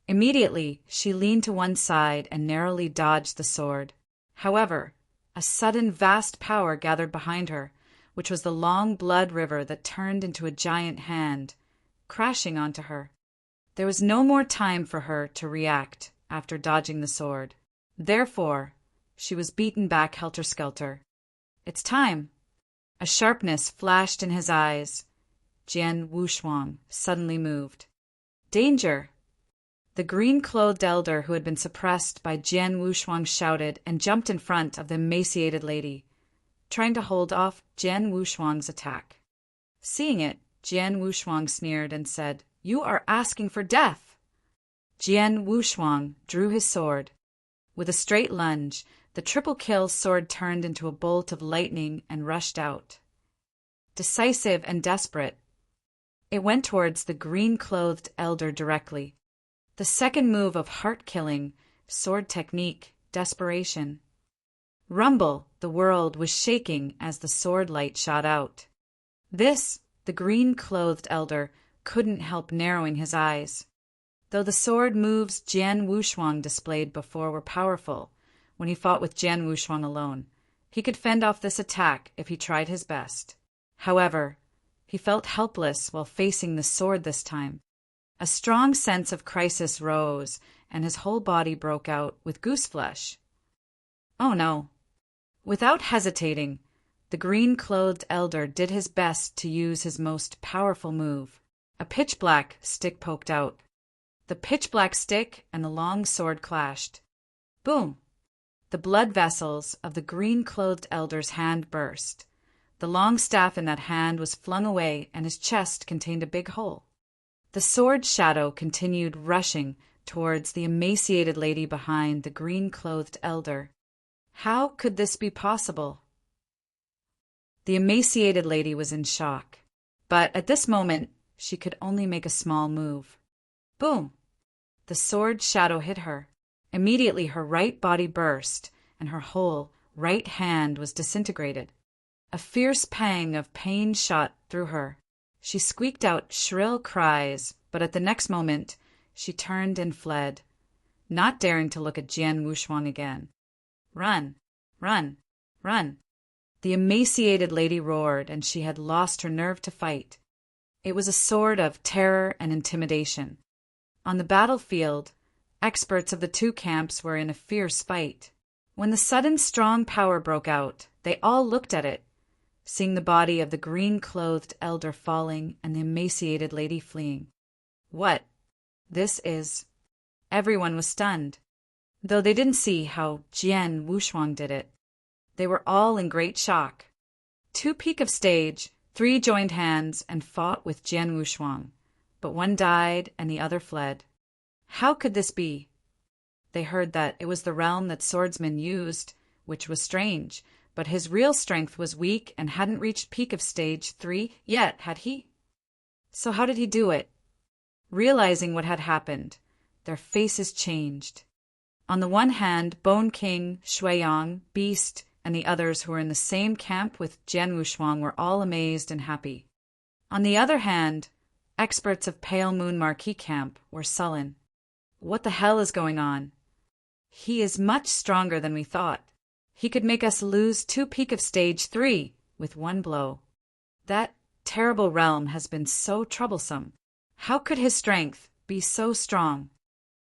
Immediately, she leaned to one side and narrowly dodged the sword. However, a sudden vast power gathered behind her, which was the long blood river that turned into a giant hand, crashing onto her. There was no more time for her to react after dodging the sword. Therefore, she was beaten back helter-skelter. "It's time." A sharpness flashed in his eyes. Jian Wushuang suddenly moved. "Danger!" The green-clothed elder who had been suppressed by Jian Wushuang shouted and jumped in front of the emaciated lady, trying to hold off Jian Wushuang's attack. Seeing it, Jian Wushuang sneered and said, "You are asking for death!" Jian Wushuang drew his sword. With a straight lunge, the triple kill sword turned into a bolt of lightning and rushed out. Decisive and desperate, it went towards the green-clothed elder directly. The second move of heart-killing, sword technique, desperation. Rumble, the world was shaking as the sword light shot out. This, the green-clothed elder, couldn't help narrowing his eyes. Though the sword moves Jian Wushuang displayed before were powerful, when he fought with Jian Wushuang alone, he could fend off this attack if he tried his best. However, he felt helpless while facing the sword this time. A strong sense of crisis rose, and his whole body broke out with gooseflesh. Oh no! Without hesitating, the green-clothed elder did his best to use his most powerful move. A pitch-black stick poked out. The pitch-black stick and the long sword clashed. Boom! The blood vessels of the green-clothed elder's hand burst. The long staff in that hand was flung away, and his chest contained a big hole. The sword shadow continued rushing towards the emaciated lady behind the green-clothed elder. How could this be possible? The emaciated lady was in shock, but at this moment she could only make a small move. Boom! The sword shadow hit her. Immediately her right body burst, and her whole right hand was disintegrated. A fierce pang of pain shot through her. She squeaked out shrill cries, but at the next moment she turned and fled, not daring to look at Jian Wushuang again. Run! Run! Run! The emaciated lady roared, and she had lost her nerve to fight. It was a sword of terror and intimidation. On the battlefield, experts of the two camps were in a fierce fight. When the sudden strong power broke out, they all looked at it, seeing the body of the green-clothed elder falling and the emaciated lady fleeing. What? This is... Everyone was stunned. Though they didn't see how Jian Wushuang did it, they were all in great shock. Two peak of stage, 3 joined hands and fought with Jian Wushuang, but one died and the other fled. How could this be? They heard that it was the realm that swordsmen used, which was strange, but his real strength was weak and hadn't reached peak of stage 3 yet, had he? So how did he do it? Realizing what had happened, their faces changed. On the one hand, Bone King, Shuiyang, Beast, and the others who were in the same camp with Jian Wushuang were all amazed and happy. On the other hand, experts of Pale Moon Marquee camp were sullen. What the hell is going on? He is much stronger than we thought. He could make us lose 2 peak of stage 3 with one blow. That terrible realm has been so troublesome. How could his strength be so strong?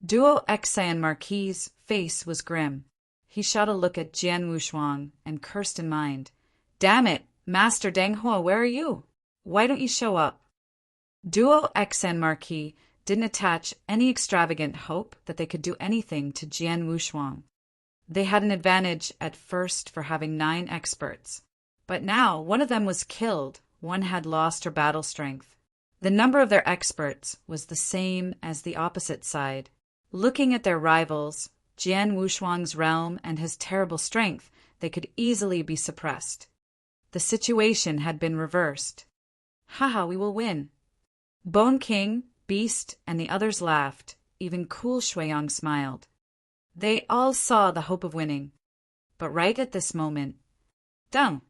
Duo Xan Marquis' face was grim. He shot a look at Jian Wushuang and cursed in mind. Damn it, Master Deng Hua, where are you? Why don't you show up? Duo Xan Marquis didn't attach any extravagant hope that they could do anything to Jian Wushuang. They had an advantage at first for having 9 experts. But now one of them was killed, one had lost her battle strength. The number of their experts was the same as the opposite side. Looking at their rivals, Jian Wushuang's realm and his terrible strength, they could easily be suppressed. The situation had been reversed. Haha, we will win. Bone King, Beast, and the others laughed. Even cool Shuiyang smiled. They all saw the hope of winning. But right at this moment, dung!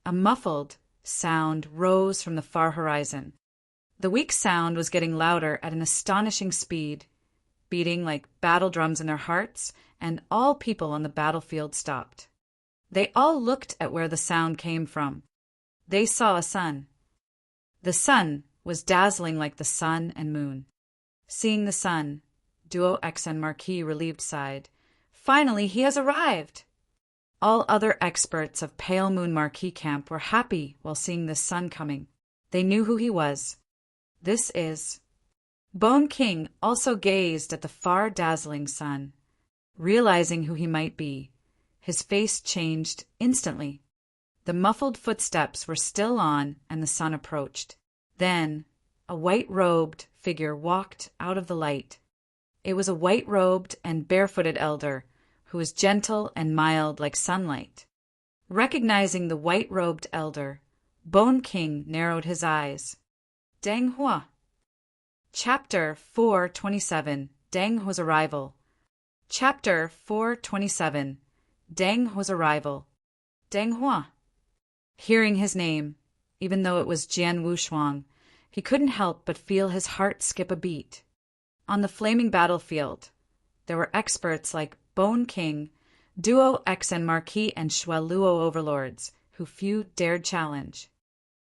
A muffled sound rose from the far horizon. The weak sound was getting louder at an astonishing speed, beating like battle drums in their hearts, and all people on the battlefield stopped. They all looked at where the sound came from. They saw a sun. The sun was dazzling like the sun and moon. Seeing the sun, Duo Xan Marquis relieved sighed. Finally, he has arrived! All other experts of Pale Moon Marquee camp were happy while seeing the sun coming. They knew who he was. This is... Bone King also gazed at the far dazzling sun. Realizing who he might be, his face changed instantly. The muffled footsteps were still on and the sun approached. Then, a white-robed figure walked out of the light. It was a white-robed and barefooted elder who was gentle and mild like sunlight. Recognizing the white-robed elder, Bone King narrowed his eyes. Deng Hua. Chapter 427, Deng Hua's Arrival. Chapter 427, Deng Hua's Arrival. Deng Hua. Hearing his name, even though it was Jian Wushuang, he couldn't help but feel his heart skip a beat. On the flaming battlefield, there were experts like Bone King, Duo Xan Marquis, and Shualuo overlords, who few dared challenge.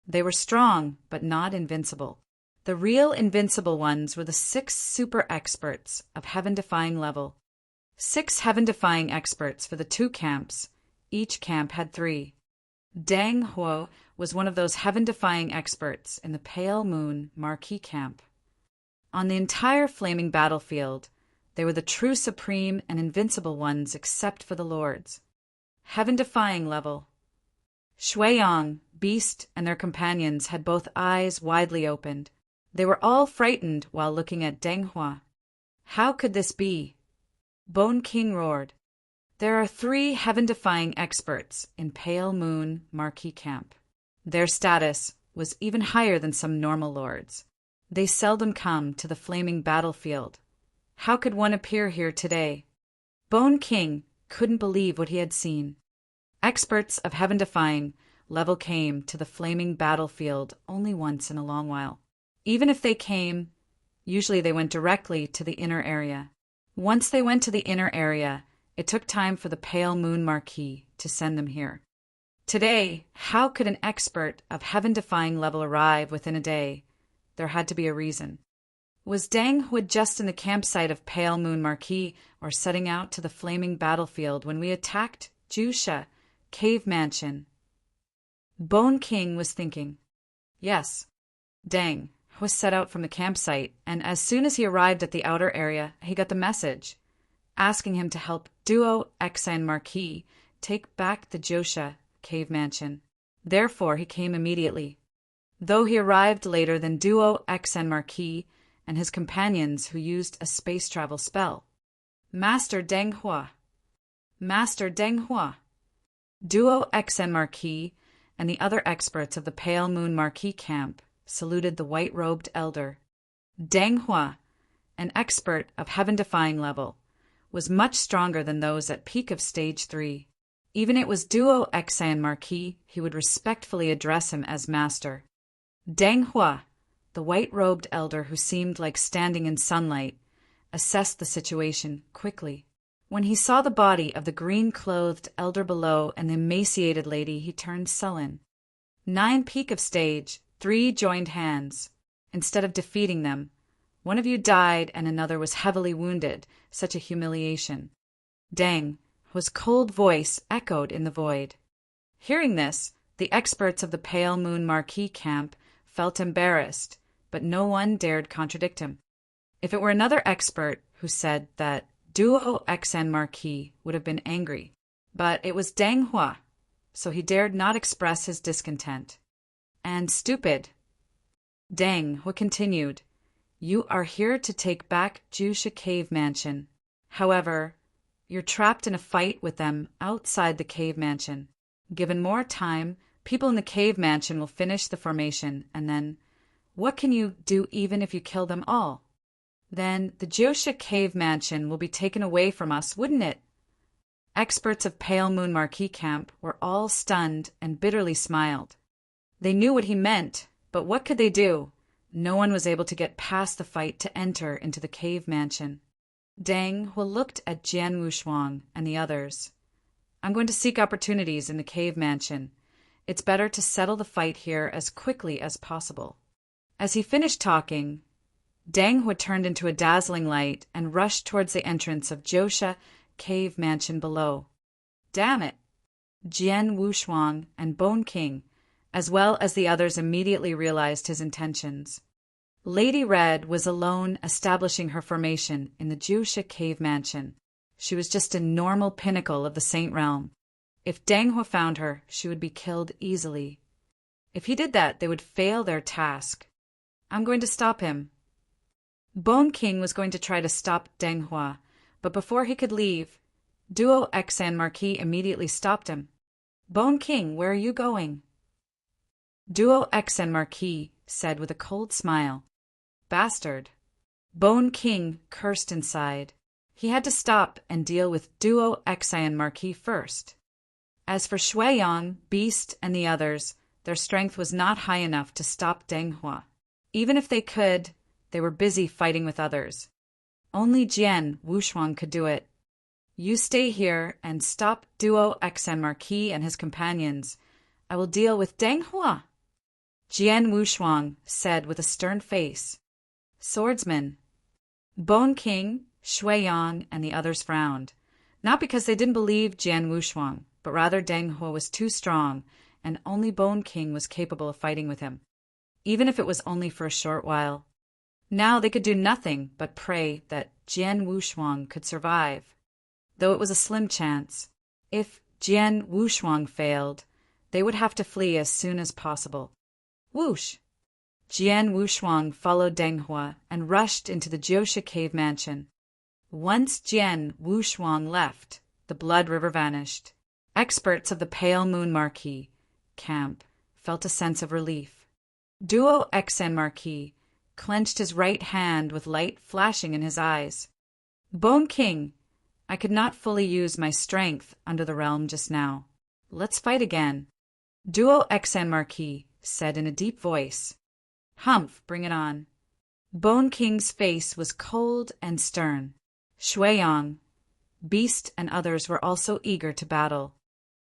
They were strong, but not invincible. The real invincible ones were the 6 super experts of heaven-defying level. 6 heaven-defying experts for the 2 camps. Each camp had 3. Deng Hua was one of those heaven-defying experts in the Pale Moon Marquee camp. On the entire flaming battlefield, they were the true supreme and invincible ones except for the lords. Heaven-defying level. Shuiyang, Beast, and their companions had both eyes widely opened. They were all frightened while looking at Deng Hua. How could this be? Bone King roared. There are 3 heaven-defying experts in Pale Moon Marquee camp. Their status was even higher than some normal lords. They seldom come to the flaming battlefield. How could one appear here today? Bone King couldn't believe what he had seen. Experts of heaven-defying level came to the flaming battlefield only once in a long while. Even if they came, usually they went directly to the inner area. Once they went to the inner area, it took time for the Pale Moon Marquee to send them here. Today, how could an expert of heaven-defying level arrive within a day? There had to be a reason. Was Deng Hua just in the campsite of Pale Moon Marquee or setting out to the flaming battlefield when we attacked Jusha Cave Mansion? Bone King was thinking. Yes, Deng Hua set out from the campsite, and as soon as he arrived at the outer area, he got the message, asking him to help Duo Xan Marquis take back the Josha Cave Mansion. Therefore, he came immediately. though he arrived later than Duo Xen Marquis and his companions who used a space travel spell. Master Deng Hua! Master Deng Hua! Duo Xen Marquis and the other experts of the Pale Moon Marquis camp saluted the white-robed elder. Deng Hua, an expert of heaven-defying level, was much stronger than those at peak of Stage 3. Even it was Duo Xen Marquis, he would respectfully address him as Master. Deng Hua, the white-robed elder who seemed like standing in sunlight, assessed the situation quickly. When he saw the body of the green-clothed elder below and the emaciated lady, he turned sullen. 9 peak of Stage, 3 joined hands. Instead of defeating them, one of you died and another was heavily wounded. Such a humiliation. Deng, whose cold voice echoed in the void. Hearing this, the experts of the Pale Moon Marquis camp felt embarrassed, but no one dared contradict him. If it were another expert who said that, Duo Xen Marquis would have been angry, but it was Deng Hua, so he dared not express his discontent. And stupid. Deng Hua continued, "You are here to take back Jusha Cave Mansion. However, you're trapped in a fight with them outside the cave mansion. Given more time, people in the cave mansion will finish the formation, and then, what can you do even if you kill them all? Then the Jusha Cave Mansion will be taken away from us, wouldn't it?" Experts of Pale Moon Marquis camp were all stunned and bitterly smiled. They knew what he meant, but what could they do? No one was able to get past the fight to enter into the cave mansion. Deng Hua looked at Jian Wushuang and the others. "I'm going to seek opportunities in the cave mansion. It's better to settle the fight here as quickly as possible." As he finished talking, Deng Hua turned into a dazzling light and rushed towards the entrance of Jusha Cave Mansion below. Damn it! Jian Wushuang and Bone King, as well as the others, immediately realized his intentions. Lady Red was alone establishing her formation in the Jusha Cave Mansion. She was just a normal pinnacle of the Saint Realm. If Deng Hua found her, she would be killed easily. If he did that, they would fail their task. "I'm going to stop him." Bone King was going to try to stop Deng Hua, but before he could leave, Duo Xen Marquis immediately stopped him. "Bone King, where are you going?" Duo Xen Marquis said with a cold smile, "Bastard." Bone King cursed inside. He had to stop and deal with Duo Xen Marquis first. As for Shuiyang, Beast, and the others, their strength was not high enough to stop Deng Hua. Even if they could, they were busy fighting with others. Only Jian Wushuang could do it. "You stay here and stop Duo Xen Marquis and his companions. I will deal with Deng Hua," Jian Wushuang said with a stern face. "Swordsman." Bone King, Shuiyang, and the others frowned, not because they didn't believe Jian Wushuang, but rather Deng Hua was too strong, and only Bone King was capable of fighting with him, even if it was only for a short while. Now they could do nothing but pray that Jian Wushuang could survive, though it was a slim chance. If Jian Wushuang failed, they would have to flee as soon as possible. Whoosh! Jian Wushuang followed Deng Hua and rushed into the Jusha Cave Mansion. Once Jian Wushuang left, the blood river vanished. Experts of the Pale Moon Marquis camp felt a sense of relief. Duo Xen Marquis clenched his right hand with light flashing in his eyes. "Bone King, I could not fully use my strength under the realm just now. Let's fight again," Duo Xen Marquis said in a deep voice. "Humph, bring it on." Bone King's face was cold and stern. Shuiyang, Beast, and others were also eager to battle.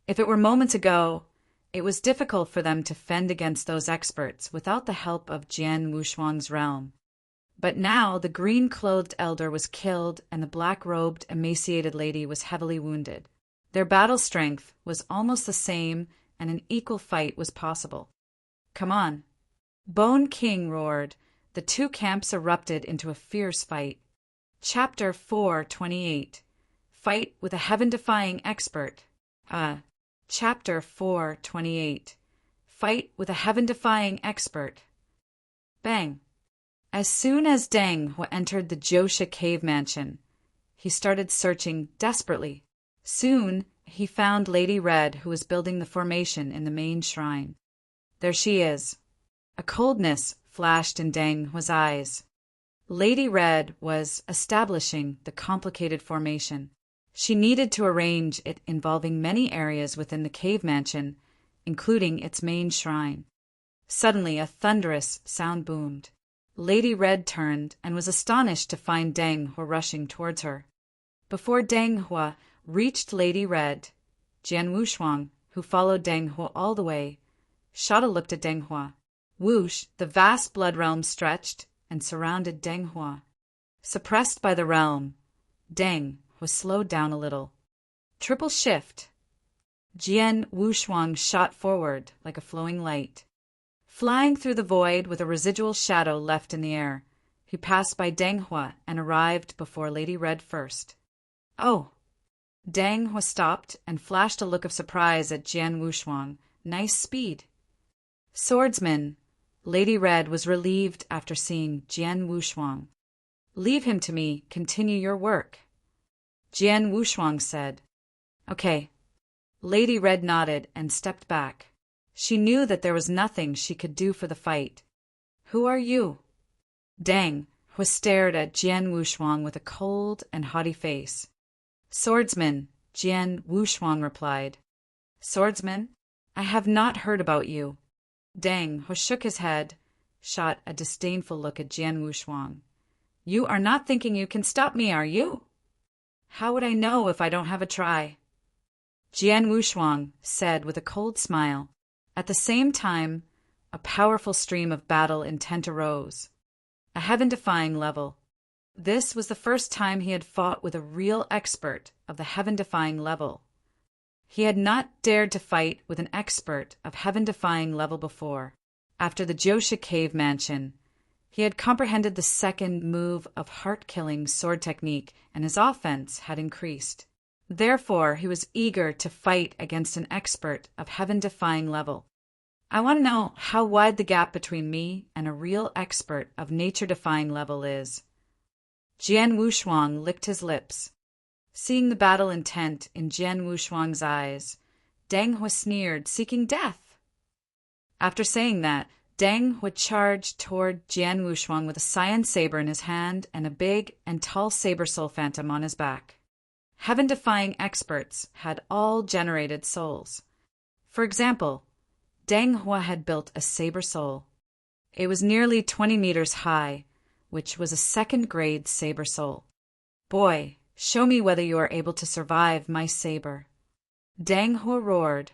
If it were moments ago, it was difficult for them to fend against those experts without the help of Jian Wushuang's realm. But now the green-clothed elder was killed and the black-robed, emaciated lady was heavily wounded. Their battle strength was almost the same and an equal fight was possible. "Come on." Bone King roared. The two camps erupted into a fierce fight. Chapter 428. Fight with a heaven-defying expert. Chapter 428. fight with a heaven-defying expert. Bang! As soon as Deng Hua entered the Josha cave mansion, he started searching desperately. Soon, he found Lady Red, who was building the formation in the main shrine. There she is. A coldness flashed in Deng Hua's eyes. Lady Red was establishing the complicated formation. She needed to arrange it involving many areas within the cave mansion, including its main shrine. Suddenly, a thunderous sound boomed. Lady Red turned and was astonished to find Deng Hua rushing towards her. Before Deng Hua reached Lady Red, Jian Wushuang, who followed Deng Hua all the way, shot a look at Deng Hua. Whoosh, the vast blood realm stretched and surrounded Deng Hua. Suppressed by the realm, Deng Hua slowed down a little. Triple shift. Jian Wushuang shot forward like a flowing light. Flying through the void with a residual shadow left in the air, he passed by Deng Hua and arrived before Lady Red first. Oh! Deng Hua stopped and flashed a look of surprise at Jian Wushuang. Nice speed. Swordsman, Lady Red was relieved after seeing Jian Wushuang. Leave him to me, continue your work. Jian Wushuang said. Okay. Lady Red nodded and stepped back. She knew that there was nothing she could do for the fight. Who are you? Deng Hua stared at Jian Wushuang with a cold and haughty face. Swordsman, Jian Wushuang replied. Swordsman, I have not heard about you. Deng Hua shook his head, shot a disdainful look at Jian Wushuang. You are not thinking you can stop me, are you? How would I know if I don't have a try? Jian Wushuang said with a cold smile. At the same time, a powerful stream of battle intent arose. A heaven-defying level. This was the first time he had fought with a real expert of the heaven-defying level. He had not dared to fight with an expert of heaven-defying level before. After the Josha cave mansion, he had comprehended the second move of heart-killing sword technique, and his offense had increased. Therefore, he was eager to fight against an expert of heaven-defying level. I want to know how wide the gap between me and a real expert of nature-defying level is. Jian Wushuang licked his lips. Seeing the battle intent in Jian Wushuang's eyes, Deng Hua sneered, seeking death. After saying that, Deng Hua charged toward Jian Wushuang with a cyan saber in his hand and a big and tall saber soul phantom on his back. Heaven-defying experts had all generated souls. For example, Deng Hua had built a saber soul. It was nearly 20 meters high, which was a second-grade saber soul. Boy, show me whether you are able to survive my saber. Deng Hua roared,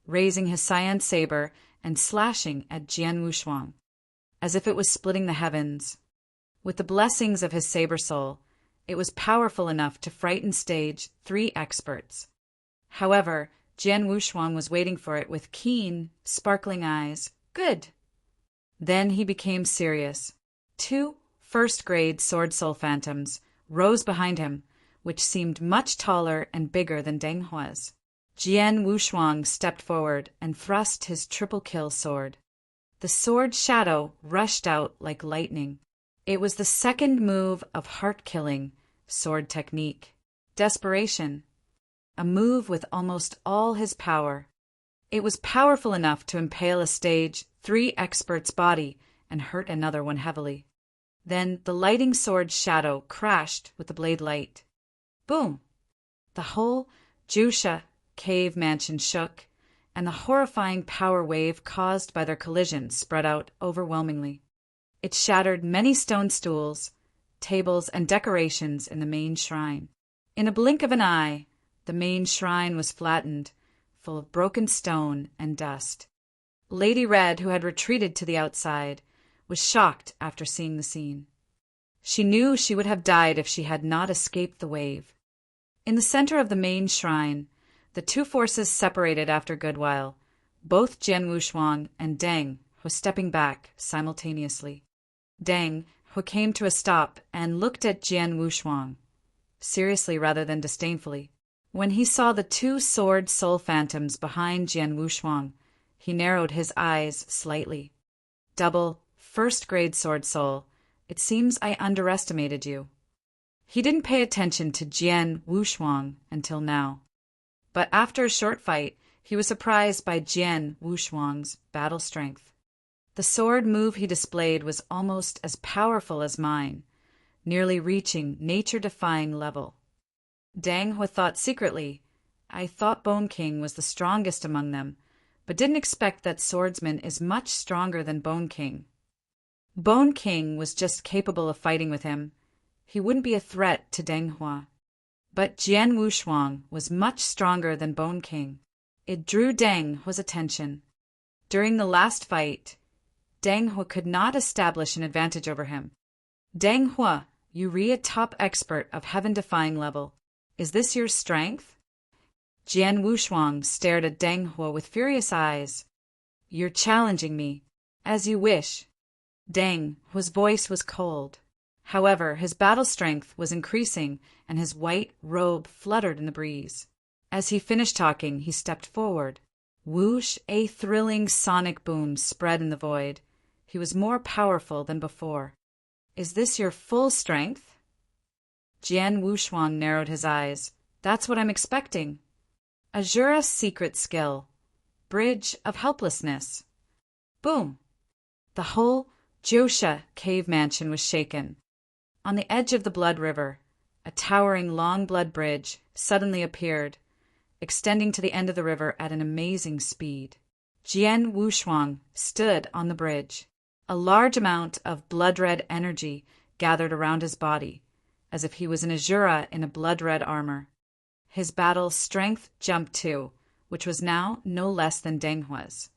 raising his cyan saber and slashing at Jian Wushuang, as if it was splitting the heavens. With the blessings of his saber soul, it was powerful enough to frighten stage 3 experts. However, Jian Wushuang was waiting for it with keen, sparkling eyes. Good. Then he became serious. 2 first-grade sword soul phantoms rose behind him, which seemed much taller and bigger than Deng Hua's. Jian Wushuang stepped forward and thrust his triple-kill sword. The sword shadow rushed out like lightning. It was the second move of heart-killing sword technique. Desperation. A move with almost all his power. It was powerful enough to impale a stage 3 expert's body and hurt another one heavily. Then the lighting sword shadow crashed with the blade light. Boom! The whole Josha cave mansion shook, and the horrifying power wave caused by their collision spread out overwhelmingly. It shattered many stone stools, tables, and decorations in the main shrine. In a blink of an eye, the main shrine was flattened, full of broken stone and dust. Lady Red, who had retreated to the outside, was shocked after seeing the scene. She knew she would have died if she had not escaped the wave. In the center of the main shrine, the 2 forces separated after a good while, both Jian Wushuang and Deng Hua stepping back simultaneously. Deng Hua came to a stop and looked at Jian Wushuang, seriously rather than disdainfully. When he saw the 2 sword soul phantoms behind Jian Wushuang, He narrowed his eyes slightly. Double, first-grade sword soul. It seems I underestimated you. He didn't pay attention to Jian Wushuang until now. But after a short fight, he was surprised by Jian Wushuang's battle strength. The sword move he displayed was almost as powerful as mine, nearly reaching nature-defying level. Dang He thought secretly, I thought Bone King was the strongest among them, but didn't expect that swordsman is much stronger than Bone King. Bone King was just capable of fighting with him. He wouldn't be a threat to Deng He. But Jian Wushuang was much stronger than Bone King. It drew Deng He's attention. During the last fight, Deng He could not establish an advantage over him. Deng He, Urea top expert of heaven-defying level. Is this your strength? Jian Wushuang stared at Deng He with furious eyes. You're challenging me. As you wish. Deng He's voice was cold. However, his battle strength was increasing, and his white robe fluttered in the breeze. As he finished talking, he stepped forward. Whoosh! A thrilling sonic boom spread in the void. He was more powerful than before. Is this your full strength? Jian Wushuang narrowed his eyes. That's what I'm expecting. Azura's secret skill. Bridge of helplessness. Boom! The whole Josha cave mansion was shaken. On the edge of the Blood River, a towering long blood bridge suddenly appeared, extending to the end of the river at an amazing speed. Jian Wushuang stood on the bridge. A large amount of blood-red energy gathered around his body, as if he was an Azura in a blood-red armor. His battle strength jumped too, which was now no less than Deng He's.